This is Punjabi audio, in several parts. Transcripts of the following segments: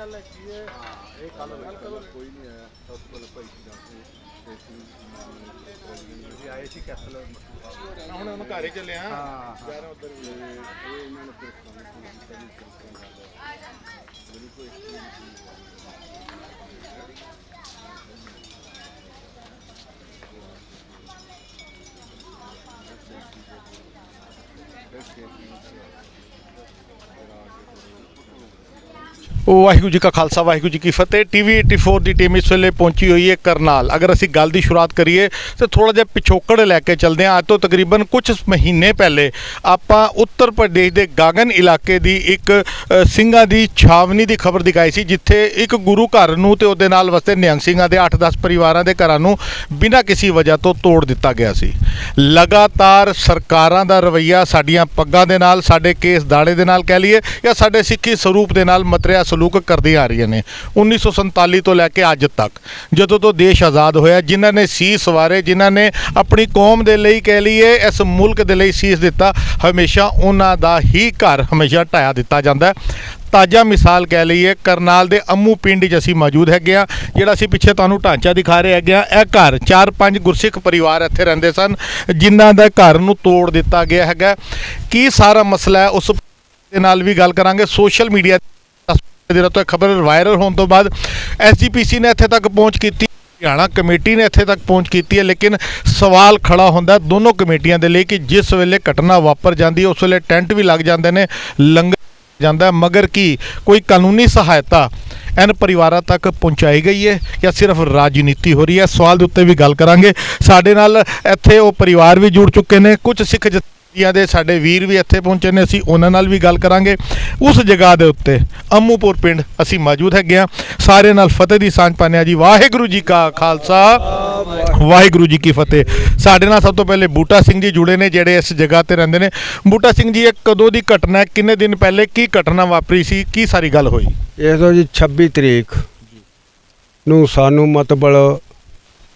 ਗੱਲ ਹੈ ਕੀ ਹੈ ਇਹ ਕੱਲ ਕੋਈ ਨਹੀਂ ਆਇਆ ਸਭ ਤੋਂ ਪਹਿਲਾਂ ਭਾਈ ਜੀ ਜਾਂਦੇ ਅਸੀਂ ਆਏ ਸੀ ਕੈਸਲ ਹੁਣ ਉਹਨੂੰ ਘਰ ਹੀ ਚੱਲੇ ਹਾਂ ਯਾਰ ਉਧਰ ਇਹ ਇਹਨਾਂ ਨੇ ਫਿਰ ਖਾਣਾ ਪੀਣਾ ਕੋਈ ਵਾਹਿਗੁਰੂ ਜੀ ਕਾ ਖਾਲਸਾ ਵਾਹਿਗੁਰੂ ਜੀ ਕੀ ਫਤਿਹ। ਟੀਵੀ 84 ਦੀ ਟੀਮ ਇਸ ਵੇਲੇ ਪਹੁੰਚੀ ਹੋਈ ਹੈ ਕਰਨਾਲ। ਅਗਰ ਅਸੀਂ ਗੱਲ ਦੀ ਸ਼ੁਰੂਆਤ ਕਰੀਏ ਤਾਂ ਥੋੜਾ ਜਿਹਾ ਪਿਛੋਕੜ ਲੈ ਕੇ ਚੱਲਦੇ ਹਾਂ। ਅੱਜ ਤੋਂ ਤਕਰੀਬਨ ਕੁਝ ਮਹੀਨੇ ਪਹਿਲੇ ਆਪਾਂ ਉੱਤਰ ਪ੍ਰਦੇਸ਼ ਦੇ ਗਾਗਨ ਇਲਾਕੇ ਦੀ ਇੱਕ ਸਿੰਘਾਂ ਦੀ ਛਾਵਨੀ ਦੀ ਖਬਰ ਦਿਖਾਈ ਸੀ, ਜਿੱਥੇ ਇੱਕ ਗੁਰੂ ਘਰ ਨੂੰ ਤੇ ਉਹਦੇ ਨਾਲ ਵਸਦੇ ਨਿਹੰਗ ਸਿੰਘਾਂ ਦੇ 8-10 ਪਰਿਵਾਰਾਂ ਦੇ ਘਰਾਂ ਨੂੰ ਬਿਨਾਂ ਕਿਸੇ ਵਜ੍ਹਾ ਤੋਂ ਤੋੜ ਦਿੱਤਾ ਗਿਆ ਸੀ। ਲਗਾਤਾਰ ਸਰਕਾਰਾਂ ਦਾ ਰਵੱਈਆ ਸਾਡੀਆਂ ਪੱਗਾਂ ਦੇ ਨਾਲ, ਸਾਡੇ ਕੇਸ ਦਾੜੇ ਦੇ ਨਾਲ ਕਹਿ ਲਈਏ ਜਾਂ ਸਾਡੇ ਸਿੱਖੀ ਸਰੂਪ ਦੇ ਨਾਲ ਮਤਰਿਆ ਸਲੂਕ ਕਰਦੀ ਆ ਰਹੀਆਂ ਨੇ। 1947 ਤੋਂ ਲੈ ਕੇ ਅੱਜ ਤੱਕ ਜਦੋਂ ਤੋਂ ਦੇਸ਼ ਆਜ਼ਾਦ ਹੋਇਆ, ਜਿਨ੍ਹਾਂ ਨੇ ਸੀਸ ਵਾਰੇ, ਜਿਨ੍ਹਾਂ ਨੇ ਆਪਣੀ ਕੌਮ ਦੇ ਲਈ ਕਹਿ ਲਈਏ ਇਸ ਮੁਲਕ ਦੇ ਲਈ ਸੀਸ ਦਿੱਤਾ, ਹਮੇਸ਼ਾ ਉਹਨਾਂ ਦਾ ਹੀ ਘਰ ਹਮੇਸ਼ਾ ਢਾਇਆ ਦਿੱਤਾ ਜਾਂਦਾ। ਤਾਜ਼ਾ ਮਿਸਾਲ ਕਹਿ ਲਈਏ ਕਰਨਾਲ ਦੇ ਅੰਮੂ ਪਿੰਡ 'ਚ ਅਸੀਂ ਮੌਜੂਦ ਹੈਗੇ ਆ। ਜਿਹੜਾ ਅਸੀਂ ਪਿੱਛੇ ਤੁਹਾਨੂੰ ਢਾਂਚਾ ਦਿਖਾ ਰਹੇ ਹੈਗੇ ਆ, ਇਹ ਘਰ 4-5 ਗੁਰਸਿੱਖ ਪਰਿਵਾਰ ਇੱਥੇ ਰਹਿੰਦੇ ਸਨ, ਜਿਨ੍ਹਾਂ ਦਾ ਘਰ ਨੂੰ ਤੋੜ ਦਿੱਤਾ ਗਿਆ ਹੈਗਾ। ਕੀ ਸਾਰਾ ਮਸਲਾ ਹੈ ਉਸ ਦੇ ਨਾਲ ਵੀ ਗੱਲ ਕਰਾਂਗੇ। ਸੋਸ਼ਲ ਮੀਡੀਆ ਦੇ ਤੋਂ ਖਬਰ ਵਾਇਰਲ ਹੋਣ ਤੋਂ ਬਾਅਦ SGPC ਨੇ ਇੱਥੇ ਤੱਕ ਪਹੁੰਚ ਕੀਤੀ, ਹਰਿਆਣਾ ਕਮੇਟੀ ਨੇ ਇੱਥੇ ਤੱਕ ਪਹੁੰਚ ਕੀਤੀ ਹੈ, ਲੇਕਿਨ ਸਵਾਲ ਖੜਾ ਹੁੰਦਾ ਦੋਨੋਂ ਕਮੇਟੀਆਂ ਦੇ ਲਈ ਕਿ ਜਿਸ ਵੇਲੇ ਘਟਨਾ ਵਾਪਰ ਜਾਂਦੀ ਹੈ ਉਸ ਵੇਲੇ ਟੈਂਟ ਵੀ ਲੱਗ ਜਾਂਦੇ ਨੇ, ਲੰਗਰ ਜਾਂਦਾ, ਮਗਰ ਕੀ ਕੋਈ ਕਾਨੂੰਨੀ ਸਹਾਇਤਾ ਇਹਨਾਂ ਪਰਿਵਾਰਾਂ ਤੱਕ ਪਹੁੰਚਾਈ ਗਈ ਹੈ ਜਾਂ ਸਿਰਫ ਰਾਜਨੀਤੀ ਹੋ ਰਹੀ ਹੈ? ਸਵਾਲ ਦੇ ਉੱਤੇ ਵੀ ਗੱਲ ਕਰਾਂਗੇ। ਸਾਡੇ ਨਾਲ ਇੱਥੇ ਉਹ ਪਰਿਵਾਰ ਵੀ ਜੁੜ ਚੁੱਕੇ ਨੇ, ਕੁਝ ਸਿੱਖ ਜਥੇਬੰਦੀਆਂ ਦੇ ਸਾਡੇ ਵੀਰ ਵੀ ਇੱਥੇ ਪਹੁੰਚੇ ਨੇ, ਅਸੀਂ ਉਹਨਾਂ ਨਾਲ ਵੀ ਗੱਲ ਕਰਾਂਗੇ। ਉਸ ਜਗ੍ਹਾ ਦੇ ਉੱਤੇ ਅੰਮੂਪੁਰ ਪਿੰਡ ਅਸੀਂ ਮੌਜੂਦ ਹੈਗੇ ਆ। ਸਾਰੇ ਨਾਲ ਫਤਿਹ ਦੀ ਸਾਂਝ ਪਾਉਂਦੇ ਹਾਂ ਜੀ। ਵਾਹਿਗੁਰੂ ਜੀ ਕਾ ਖਾਲਸਾ ਵਾਹਿਗੁਰੂ ਜੀ ਕੀ ਫਤਿਹ। ਸਾਡੇ ਨਾਲ ਸਭ ਤੋਂ ਪਹਿਲੇ ਬੂਟਾ ਸਿੰਘ ਜੀ ਜੁੜੇ ਨੇ, ਜਿਹੜੇ ਇਸ ਜਗ੍ਹਾ ਤੇ ਰਹਿੰਦੇ ਨੇ। ਬੂਟਾ ਸਿੰਘ ਜੀ, ਇਹ ਕਦੋਂ ਦੀ ਘਟਨਾ ਹੈ? ਕਿੰਨੇ ਦਿਨ ਪਹਿਲੇ ਕੀ ਘਟਨਾ ਵਾਪਰੀ ਸੀ? ਕੀ ਸਾਰੀ ਗੱਲ ਹੋਈ? ਇਹ ਤੋਂ ਜੀ 26 ਤਰੀਕ ਨੂੰ ਸਾਨੂੰ ਮਤਲਬ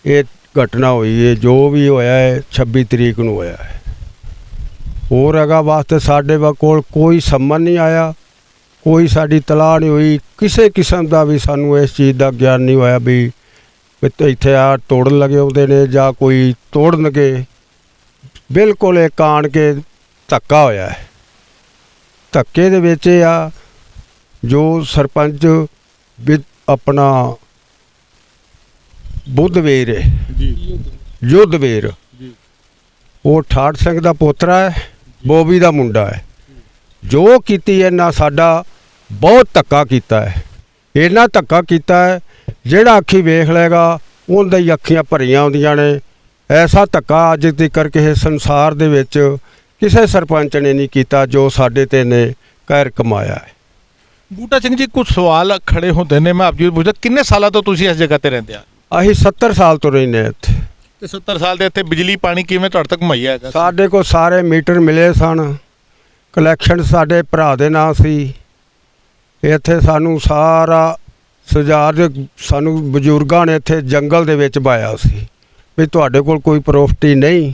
ਇਹ ਘਟਨਾ ਹੋਈ ਹੈ। ਜੋ ਵੀ ਹੋਇਆ ਹੈ 26 ਤਰੀਕ ਨੂੰ ਹੋਇਆ ਹੈ। ਹੋਰ ਅਗਾ ਵਾਸਤੇ ਸਾਡੇ ਕੋਲ ਕੋਈ ਸੰਮਨ ਨਹੀਂ ਆਇਆ, ਕੋਈ ਸਾਡੀ ਤਲਾਹ ਨਹੀਂ ਹੋਈ, ਕਿਸੇ ਕਿਸਮ ਦਾ ਵੀ ਸਾਨੂੰ ਇਸ ਚੀਜ਼ ਦਾ ਗਿਆਨ ਨਹੀਂ ਹੋਇਆ ਵੀ ਇੱਥੇ ਆ ਤੋੜਨ ਲੱਗੇ ਆਉਂਦੇ ਨੇ ਜਾਂ ਕੋਈ ਤੋੜਨਗੇ। ਬਿਲਕੁਲ ਇੱਕ ਆਣ ਕੇ ਧੱਕਾ ਹੋਇਆ ਹੈ। ਧੱਕੇ ਦੇ ਵਿੱਚ ਇਹ ਆ ਜੋ ਸਰਪੰਚ ਆਪਣਾ ਬੁੱਧਵੇਰ ਹੈ ਜੀ, ਯੁੱਧਵੇਰ, ਉਹ ਠਾਠ ਸਿੰਘ ਦਾ ਪੋਤਰਾ ਹੈ, ਬੋਬੀ ਦਾ ਮੁੰਡਾ ਹੈ। ਜੋ ਕੀਤੀ ਇਹਨਾਂ ਸਾਡਾ ਬਹੁਤ ਧੱਕਾ ਕੀਤਾ ਹੈ। ਇਹਨਾਂ ਧੱਕਾ ਕੀਤਾ ਹੈ ਜਿਹੜਾ ਅੱਖੀ ਵੇਖ ਲਏਗਾ ਉਹਦਾ ਹੀ ਅੱਖੀਆਂ ਭਰੀਆਂ ਆਉਂਦੀਆਂ ਨੇ। ਐਸਾ ਧੱਕਾ ਅੱਜ ਤੱਕ ਕਿਸੇ ਸੰਸਾਰ ਦੇ ਵਿੱਚ ਕਿਸੇ ਸਰਪੰਚ ਨੇ ਨਹੀਂ ਕੀਤਾ ਜੋ ਸਾਡੇ ਤੇ ਨੇ ਕਹਿਰ ਕਮਾਇਆ ਹੈ। ਬੂਟਾ ਸਿੰਘ ਜੀ, ਕੁਝ ਸਵਾਲ ਖੜੇ ਹੁੰਦੇ ਨੇ, ਮੈਂ ਆਪ ਜੀ ਪੁੱਛਦਾ, ਕਿੰਨੇ ਸਾਲਾਂ ਤੋਂ ਤੁਸੀਂ ਇਸ ਜਗ੍ਹਾ ਤੇ ਰਹਿੰਦੇ ਆ? ਅਸੀਂ 70 ਸਾਲ ਤੋਂ ਰਹਿੰਦੇ ਇੱਥੇ। ਤੇ 70 ਸਾਲ ਦੇ ਇੱਥੇ ਬਿਜਲੀ ਪਾਣੀ ਕਿਵੇਂ ਤੁਹਾਡੇ ਤੱਕ ਮੁਹੱਈਆ ਹੈਗਾ? ਸਾਡੇ ਕੋਲ ਸਾਰੇ ਮੀਟਰ ਮਿਲੇ ਸਨ, ਕਲੈਕਸ਼ਨ ਸਾਡੇ ਭਰਾ ਦੇ ਨਾਂ ਸੀ। ਇੱਥੇ ਸਾਨੂੰ ਸਾਰਾ ਸੁਝਾਅ ਸਾਨੂੰ ਬਜ਼ੁਰਗਾਂ ਨੇ ਇੱਥੇ ਜੰਗਲ ਦੇ ਵਿੱਚ ਪਾਇਆ ਸੀ ਵੀ ਤੁਹਾਡੇ ਕੋਲ ਕੋਈ ਪ੍ਰੋਪਰਟੀ ਨਹੀਂ,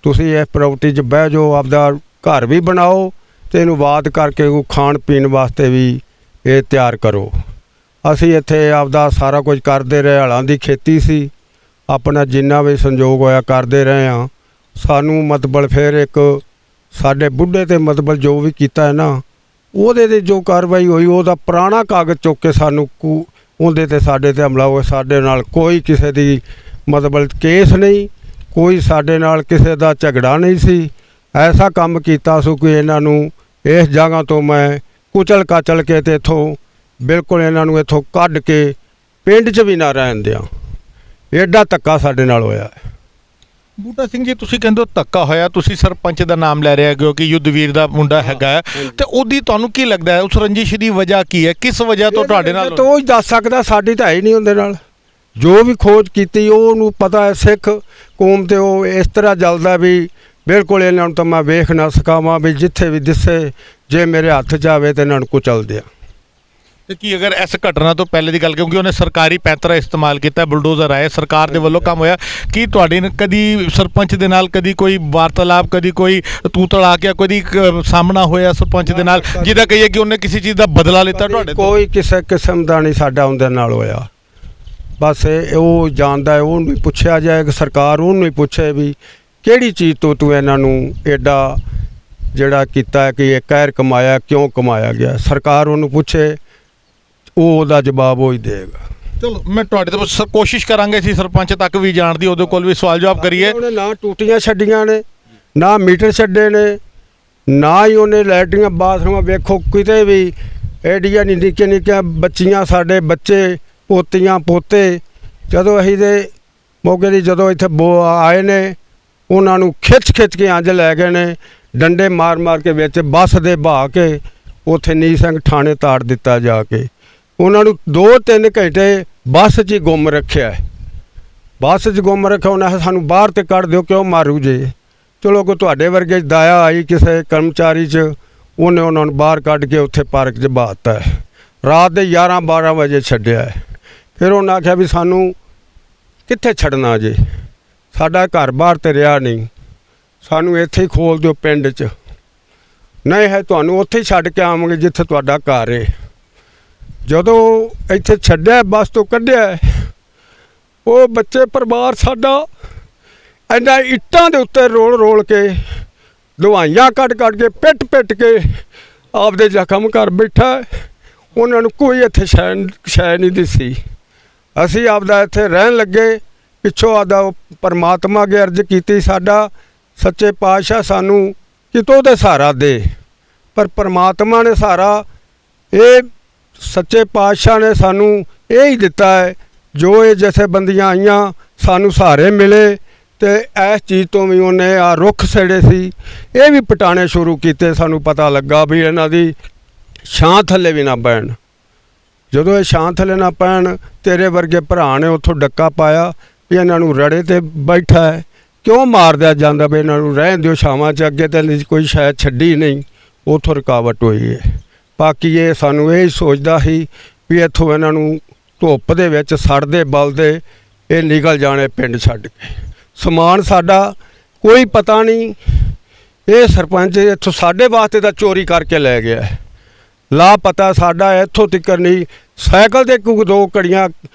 ਤੁਸੀਂ ਇਸ ਪ੍ਰੋਪਰਟੀ 'ਚ ਬਹਿ ਜਾਓ, ਆਪਦਾ ਘਰ ਵੀ ਬਣਾਓ ਅਤੇ ਇਹਨੂੰ ਬਾਤ ਕਰਕੇ ਉਹ ਖਾਣ ਪੀਣ ਵਾਸਤੇ ਵੀ ਇਹ ਤਿਆਰ ਕਰੋ। ਅਸੀਂ ਇੱਥੇ ਆਪਦਾ ਸਾਰਾ ਕੁਝ ਕਰਦੇ ਰਹੇ। ਹਲਾਂ ਦੀ ਖੇਤੀ ਸੀ, ਆਪਣਾ ਜਿੰਨਾ ਵੀ ਸੰਯੋਗ ਹੋਇਆ ਕਰਦੇ ਰਹੇ ਹਾਂ। ਸਾਨੂੰ ਮਤਲਬ ਫਿਰ ਇੱਕ ਸਾਡੇ ਬੁੱਢੇ 'ਤੇ ਮਤਲਬ ਜੋ ਵੀ ਕੀਤਾ ਹੈ ਨਾ, ਉਹਦੇ 'ਤੇ ਜੋ ਕਾਰਵਾਈ ਹੋਈ ਉਹਦਾ ਪੁਰਾਣਾ ਕਾਗਜ਼ ਚੁੱਕ ਕੇ ਸਾਨੂੰ ਉਹਦੇ 'ਤੇ ਸਾਡੇ 'ਤੇ ਹਮਲਾ ਹੋਇਆ। ਸਾਡੇ ਨਾਲ ਕੋਈ ਕਿਸੇ ਦੀ ਮਤਲਬ ਕੇਸ ਨਹੀਂ, ਕੋਈ ਸਾਡੇ ਨਾਲ ਕਿਸੇ ਦਾ ਝਗੜਾ ਨਹੀਂ ਸੀ। ਐਸਾ ਕੰਮ ਕੀਤਾ ਸੋ ਕਿ ਇਹਨਾਂ ਨੂੰ ਇਸ ਜਗ੍ਹਾ ਤੋਂ ਮੈਂ ਕੁਚਲ ਕਾਚਲ ਕੇ ਅਤੇ ਇੱਥੋਂ ਬਿਲਕੁਲ ਇਹਨਾਂ ਨੂੰ ਇੱਥੋਂ ਕੱਢ ਕੇ ਪਿੰਡ 'ਚ ਵੀ ਨਾ ਰਹਿਣ ਦਿਆਂ। ਐਡਾ ਧੱਕਾ ਸਾਡੇ ਨਾਲ ਹੋਇਆ। ਬੂਟਾ ਸਿੰਘ ਜੀ, ਤੁਸੀਂ ਕਹਿੰਦੇ ਹੋ ਧੱਕਾ ਹੋਇਆ, ਤੁਸੀਂ ਸਰਪੰਚ ਦਾ ਨਾਮ ਲੈ ਰਹੇ ਹੈਗੇ ਹੋ ਕਿ ਯੁੱਧਵੀਰ ਦਾ ਮੁੰਡਾ ਹੈਗਾ, ਤੇ ਉਹਦੀ ਤੁਹਾਨੂੰ ਕੀ ਲੱਗਦਾ ਹੈ ਉਸ ਰੰਜਿਸ਼ ਦੀ ਵਜ੍ਹਾ ਕੀ ਹੈ? ਕਿਸ ਵਜ੍ਹਾ ਤੋਂ ਤੁਹਾਡੇ ਨਾਲ? ਤਾਂ ਉਹ ਹੀ ਦੱਸ ਸਕਦਾ, ਸਾਡੀ ਤਾਂ ਹੈ ਹੀ ਨਹੀਂ ਉਹਦੇ ਨਾਲ। ਜੋ ਵੀ ਖੋਜ ਕੀਤੀ ਉਹਨੂੰ ਪਤਾ ਹੈ ਸਿੱਖ ਕੌਮ 'ਤੇ ਉਹ ਇਸ ਤਰ੍ਹਾਂ ਜਲਦਾ ਵੀ ਬਿਲਕੁਲ ਇਹਨਾਂ ਨੂੰ ਤਾਂ ਮੈਂ ਵੇਖ ਨਾ ਸਕਾਵਾਂ ਵੀ ਜਿੱਥੇ ਵੀ ਦਿਸੇ ਜੇ ਮੇਰੇ ਹੱਥ 'ਚ ਆਵੇ ਤਾਂ ਇਹਨਾਂ ਨੂੰ ਕੁਚਲ ਦਿਆਂ। ਤੇ ਕੀ ਅਗਰ ਇਸ ਘਟਨਾ ਤੋਂ ਪਹਿਲੇ ਦੀ ਗੱਲ, ਕਿਉਂਕਿ ਉਹਨੇ ਸਰਕਾਰੀ ਪੈਂਤਰਾ ਇਸਤੇਮਾਲ ਕੀਤਾ, ਬੁਲਡੋਜ਼ਰ ਆਏ, ਸਰਕਾਰ ਦੇ ਵੱਲੋਂ ਕੰਮ ਹੋਇਆ, ਕੀ ਤੁਹਾਡੀ ਕਦੀ ਸਰਪੰਚ ਦੇ ਨਾਲ ਕਦੀ ਕੋਈ ਵਾਰਤਾਲਾਪ, ਕਦੀ ਕੋਈ ਤੂੰ ਤੜਾ ਕੇ ਕਦੀ ਸਾਹਮਣਾ ਹੋਇਆ ਸਰਪੰਚ ਦੇ ਨਾਲ ਜਿਹਦਾ ਕਹੀਏ ਕਿ ਉਹਨੇ ਕਿਸੇ ਚੀਜ਼ ਦਾ ਬਦਲਾ ਲਿੱਤਾ ਤੁਹਾਡੇ ਤੋਂ? ਕੋਈ ਕਿਸੇ ਕਿਸਮ ਦਾ ਨਹੀਂ ਸਾਡਾ ਉਹਦੇ ਨਾਲ ਹੋਇਆ। ਬਸ ਉਹ ਜਾਣਦਾ ਹੈ, ਉਹਨੂੰ ਹੀ ਪੁੱਛਿਆ ਜਾਏ ਕਿ ਸਰਕਾਰ ਉਹਨੂੰ ਹੀ ਪੁੱਛੇ ਵੀ ਕਿਹੜੀ ਚੀਜ਼ ਤੋਂ ਤੂੰ ਇਹਨਾਂ ਨੂੰ ਐਡਾ ਜਿਹੜਾ ਕੀਤਾ ਹੈ ਕਿ ਇਹ ਕਹਿਰ ਕਮਾਇਆ, ਕਿਉਂ ਕਮਾਇਆ ਗਿਆ। ਸਰਕਾਰ ਉਹਨੂੰ ਪੁੱਛੇ, ਉਹ ਉਹਦਾ ਜਵਾਬ ਉਹ ਹੀ ਦੇਗਾ। ਚਲੋ ਮੈਂ ਤੁਹਾਡੇ ਤੋਂ ਕੋਸ਼ਿਸ਼ ਕਰਾਂਗੇ ਅਸੀਂ ਸਰਪੰਚ ਤੱਕ ਵੀ ਜਾਣ ਦੀ, ਉਹਦੇ ਕੋਲ ਵੀ ਸਵਾਲ ਜਵਾਬ ਕਰੀਏ। ਉਹਨੇ ਨਾ ਟੂਟੀਆਂ ਛੱਡੀਆਂ ਨੇ, ਨਾ ਮੀਟਰ ਛੱਡੇ ਨੇ, ਨਾ ਹੀ ਉਹਨੇ ਲੈਟਰੀਆਂ ਬਾਥਰੂਮਾਂ ਵੇਖੋ ਕਿਤੇ ਵੀ ਐਡੀਆਂ ਨਿੱਕੀਆਂ ਨਿੱਕੀਆਂ ਬੱਚੀਆਂ, ਸਾਡੇ ਬੱਚੇ ਪੋਤੀਆਂ ਪੋਤੇ, ਜਦੋਂ ਅਸੀਂ ਦੇ ਮੌਕੇ ਦੀ ਜਦੋਂ ਇੱਥੇ ਆਏ ਨੇ ਉਹਨਾਂ ਨੂੰ ਖਿੱਚ ਕੇ ਅੰਜ ਲੈ ਗਏ ਨੇ, ਡੰਡੇ ਮਾਰ ਕੇ ਵਿੱਚ ਬੱਸ ਦੇ ਬਹਾ ਕੇ ਉੱਥੇ ਨੀ ਸਿੰਘ ਥਾਣੇ ਤਾੜ ਦਿੱਤਾ ਜਾ ਕੇ। ਉਹਨਾਂ ਨੂੰ 2-3 ਘੰਟੇ ਬੱਸ 'ਚ ਹੀ ਗੁੰਮ ਰੱਖਿਆ। ਬੱਸ 'ਚ ਗੁੰਮ ਰੱਖਿਆ, ਉਹਨਾਂ ਸਾਨੂੰ ਬਾਹਰ ਤੇ ਕੱਢ ਦਿਓ, ਕਿਉਂ ਮਾਰੂ ਜੇ। ਚਲੋ ਕੋਈ ਤੁਹਾਡੇ ਵਰਗੇ ਦਇਆ ਆਈ ਕਿਸੇ ਕਰਮਚਾਰੀ 'ਚ, ਉਹਨੇ ਉਹਨਾਂ ਨੂੰ ਬਾਹਰ ਕੱਢ ਕੇ ਉੱਥੇ ਪਾਰਕ 'ਚ ਬਾਤਾ। ਰਾਤ ਦੇ 11-12 ਵਜੇ ਛੱਡਿਆ। ਫਿਰ ਉਹਨਾਂ ਆਖਿਆ ਵੀ ਸਾਨੂੰ ਕਿੱਥੇ ਛੱਡਣਾ ਜੇ, ਸਾਡਾ ਘਰ ਬਾਹਰ ਤੇ ਰਿਹਾ ਨਹੀਂ, ਸਾਨੂੰ ਇੱਥੇ ਹੀ ਖੋਲ ਦਿਓ ਪਿੰਡ 'ਚ, ਨਹੀਂ ਹੈ ਤੁਹਾਨੂੰ ਉੱਥੇ ਹੀ ਛੱਡ ਕੇ ਆਵਾਂਗੇ ਜਿੱਥੇ ਤੁਹਾਡਾ ਘਰ ਹੈ। ਜਦੋਂ ਇੱਥੇ ਛੱਡਿਆ, ਬੱਸ ਤੋਂ ਕੱਢਿਆ, ਉਹ ਬੱਚੇ ਪਰਿਵਾਰ ਸਾਡਾ ਇਹਨਾਂ ਇੱਟਾਂ ਦੇ ਉੱਤੇ ਰੋਲ ਕੇ, ਦਵਾਈਆਂ ਕੱਢ ਕੇ, ਪਿੱਟ ਕੇ ਆਪਦੇ ਜ਼ਖਮ ਕਰ ਬੈਠਾ। ਉਹਨਾਂ ਨੂੰ ਕੋਈ ਇੱਥੇ ਸ਼ੈ ਨਹੀਂ ਦਿਸੀ। ਅਸੀਂ ਆਪਦਾ ਇੱਥੇ ਰਹਿਣ ਲੱਗੇ, ਪਿੱਛੋਂ ਆਪਦਾ ਪਰਮਾਤਮਾ ਅੱਗੇ ਅਰਜ਼ ਕੀਤੀ, ਸਾਡਾ ਸੱਚੇ ਪਾਤਸ਼ਾਹ ਸਾਨੂੰ ਕਿਤੋਂ ਦੇ ਸਹਾਰਾ ਦੇ। ਪਰ ਪਰਮਾਤਮਾ ਨੇ ਸਹਾਰਾ, ਇਹ ਸੱਚੇ ਪਾਤਸ਼ਾਹ ਨੇ ਸਾਨੂੰ ਇਹ ਹੀ ਦਿੱਤਾ ਹੈ, ਜੋ ਇਹ ਜਥੇਬੰਦੀਆਂ ਆਈਆਂ ਸਾਨੂੰ ਸਹਾਰੇ ਮਿਲੇ। ਤੇ ਇਸ ਚੀਜ਼ ਤੋਂ ਵੀ ਉਹਨੇ ਆ ਰੁੱਖ ਸੜੇ ਸੀ, ਇਹ ਵੀ ਪਟਾਣੇ ਸ਼ੁਰੂ ਕੀਤੇ। ਸਾਨੂੰ ਪਤਾ ਲੱਗਾ ਵੀ ਇਹਨਾਂ ਦੀ ਛਾਂ ਥੱਲੇ ਵੀ ਨਾ ਪੈਣ। ਜਦੋਂ ਇਹ ਛਾਂ ਥੱਲੇ ਨਾ ਪੈਣ, ਤੇਰੇ ਵਰਗੇ ਭਰਾ ਨੇ ਉੱਥੋਂ ਡੱਕਾ ਪਾਇਆ ਵੀ ਇਹਨਾਂ ਨੂੰ ਰੜੇ ਤੇ ਬੈਠਾ ਹੈ, ਕਿਉਂ ਮਾਰਦਿਆ ਜਾਂਦਾ ਵੀ ਇਹਨਾਂ ਨੂੰ ਰਹਿਣ ਦਿਓ ਛਾਵਾਂ 'ਚ, ਅੱਗੇ ਤਾਂ ਕੋਈ ਸ਼ਾਇਦ ਛੱਡੀ ਨਹੀਂ, ਉੱਥੋਂ ਰੁਕਾਵਟ ਹੋਈ ਹੈ। ਬਾਕੀ ਇਹ ਸਾਨੂੰ ਇਹ ਸੋਚਦਾ ਸੀ ਵੀ ਇੱਥੋਂ ਇਹਨਾਂ ਨੂੰ ਧੁੱਪ ਦੇ ਵਿੱਚ ਸੜਦੇ ਬਲਦੇ ਇਹ ਨਿਕਲ ਜਾਣੇ ਪਿੰਡ ਛੱਡ ਕੇ। ਸਮਾਨ ਸਾਡਾ ਕੋਈ ਪਤਾ ਨਹੀਂ, ਇਹ ਸਰਪੰਚ ਇੱਥੋਂ ਸਾਡੇ ਵਾਸਤੇ ਤਾਂ ਚੋਰੀ ਕਰਕੇ ਲੈ ਗਿਆ। ਲਾਪਤਾ ਸਾਡਾ ਇੱਥੋਂ ਤੱਕ ਨਹੀਂ, ਸਾਈਕਲ ਦੇ 2 ਘੜੀਆਂ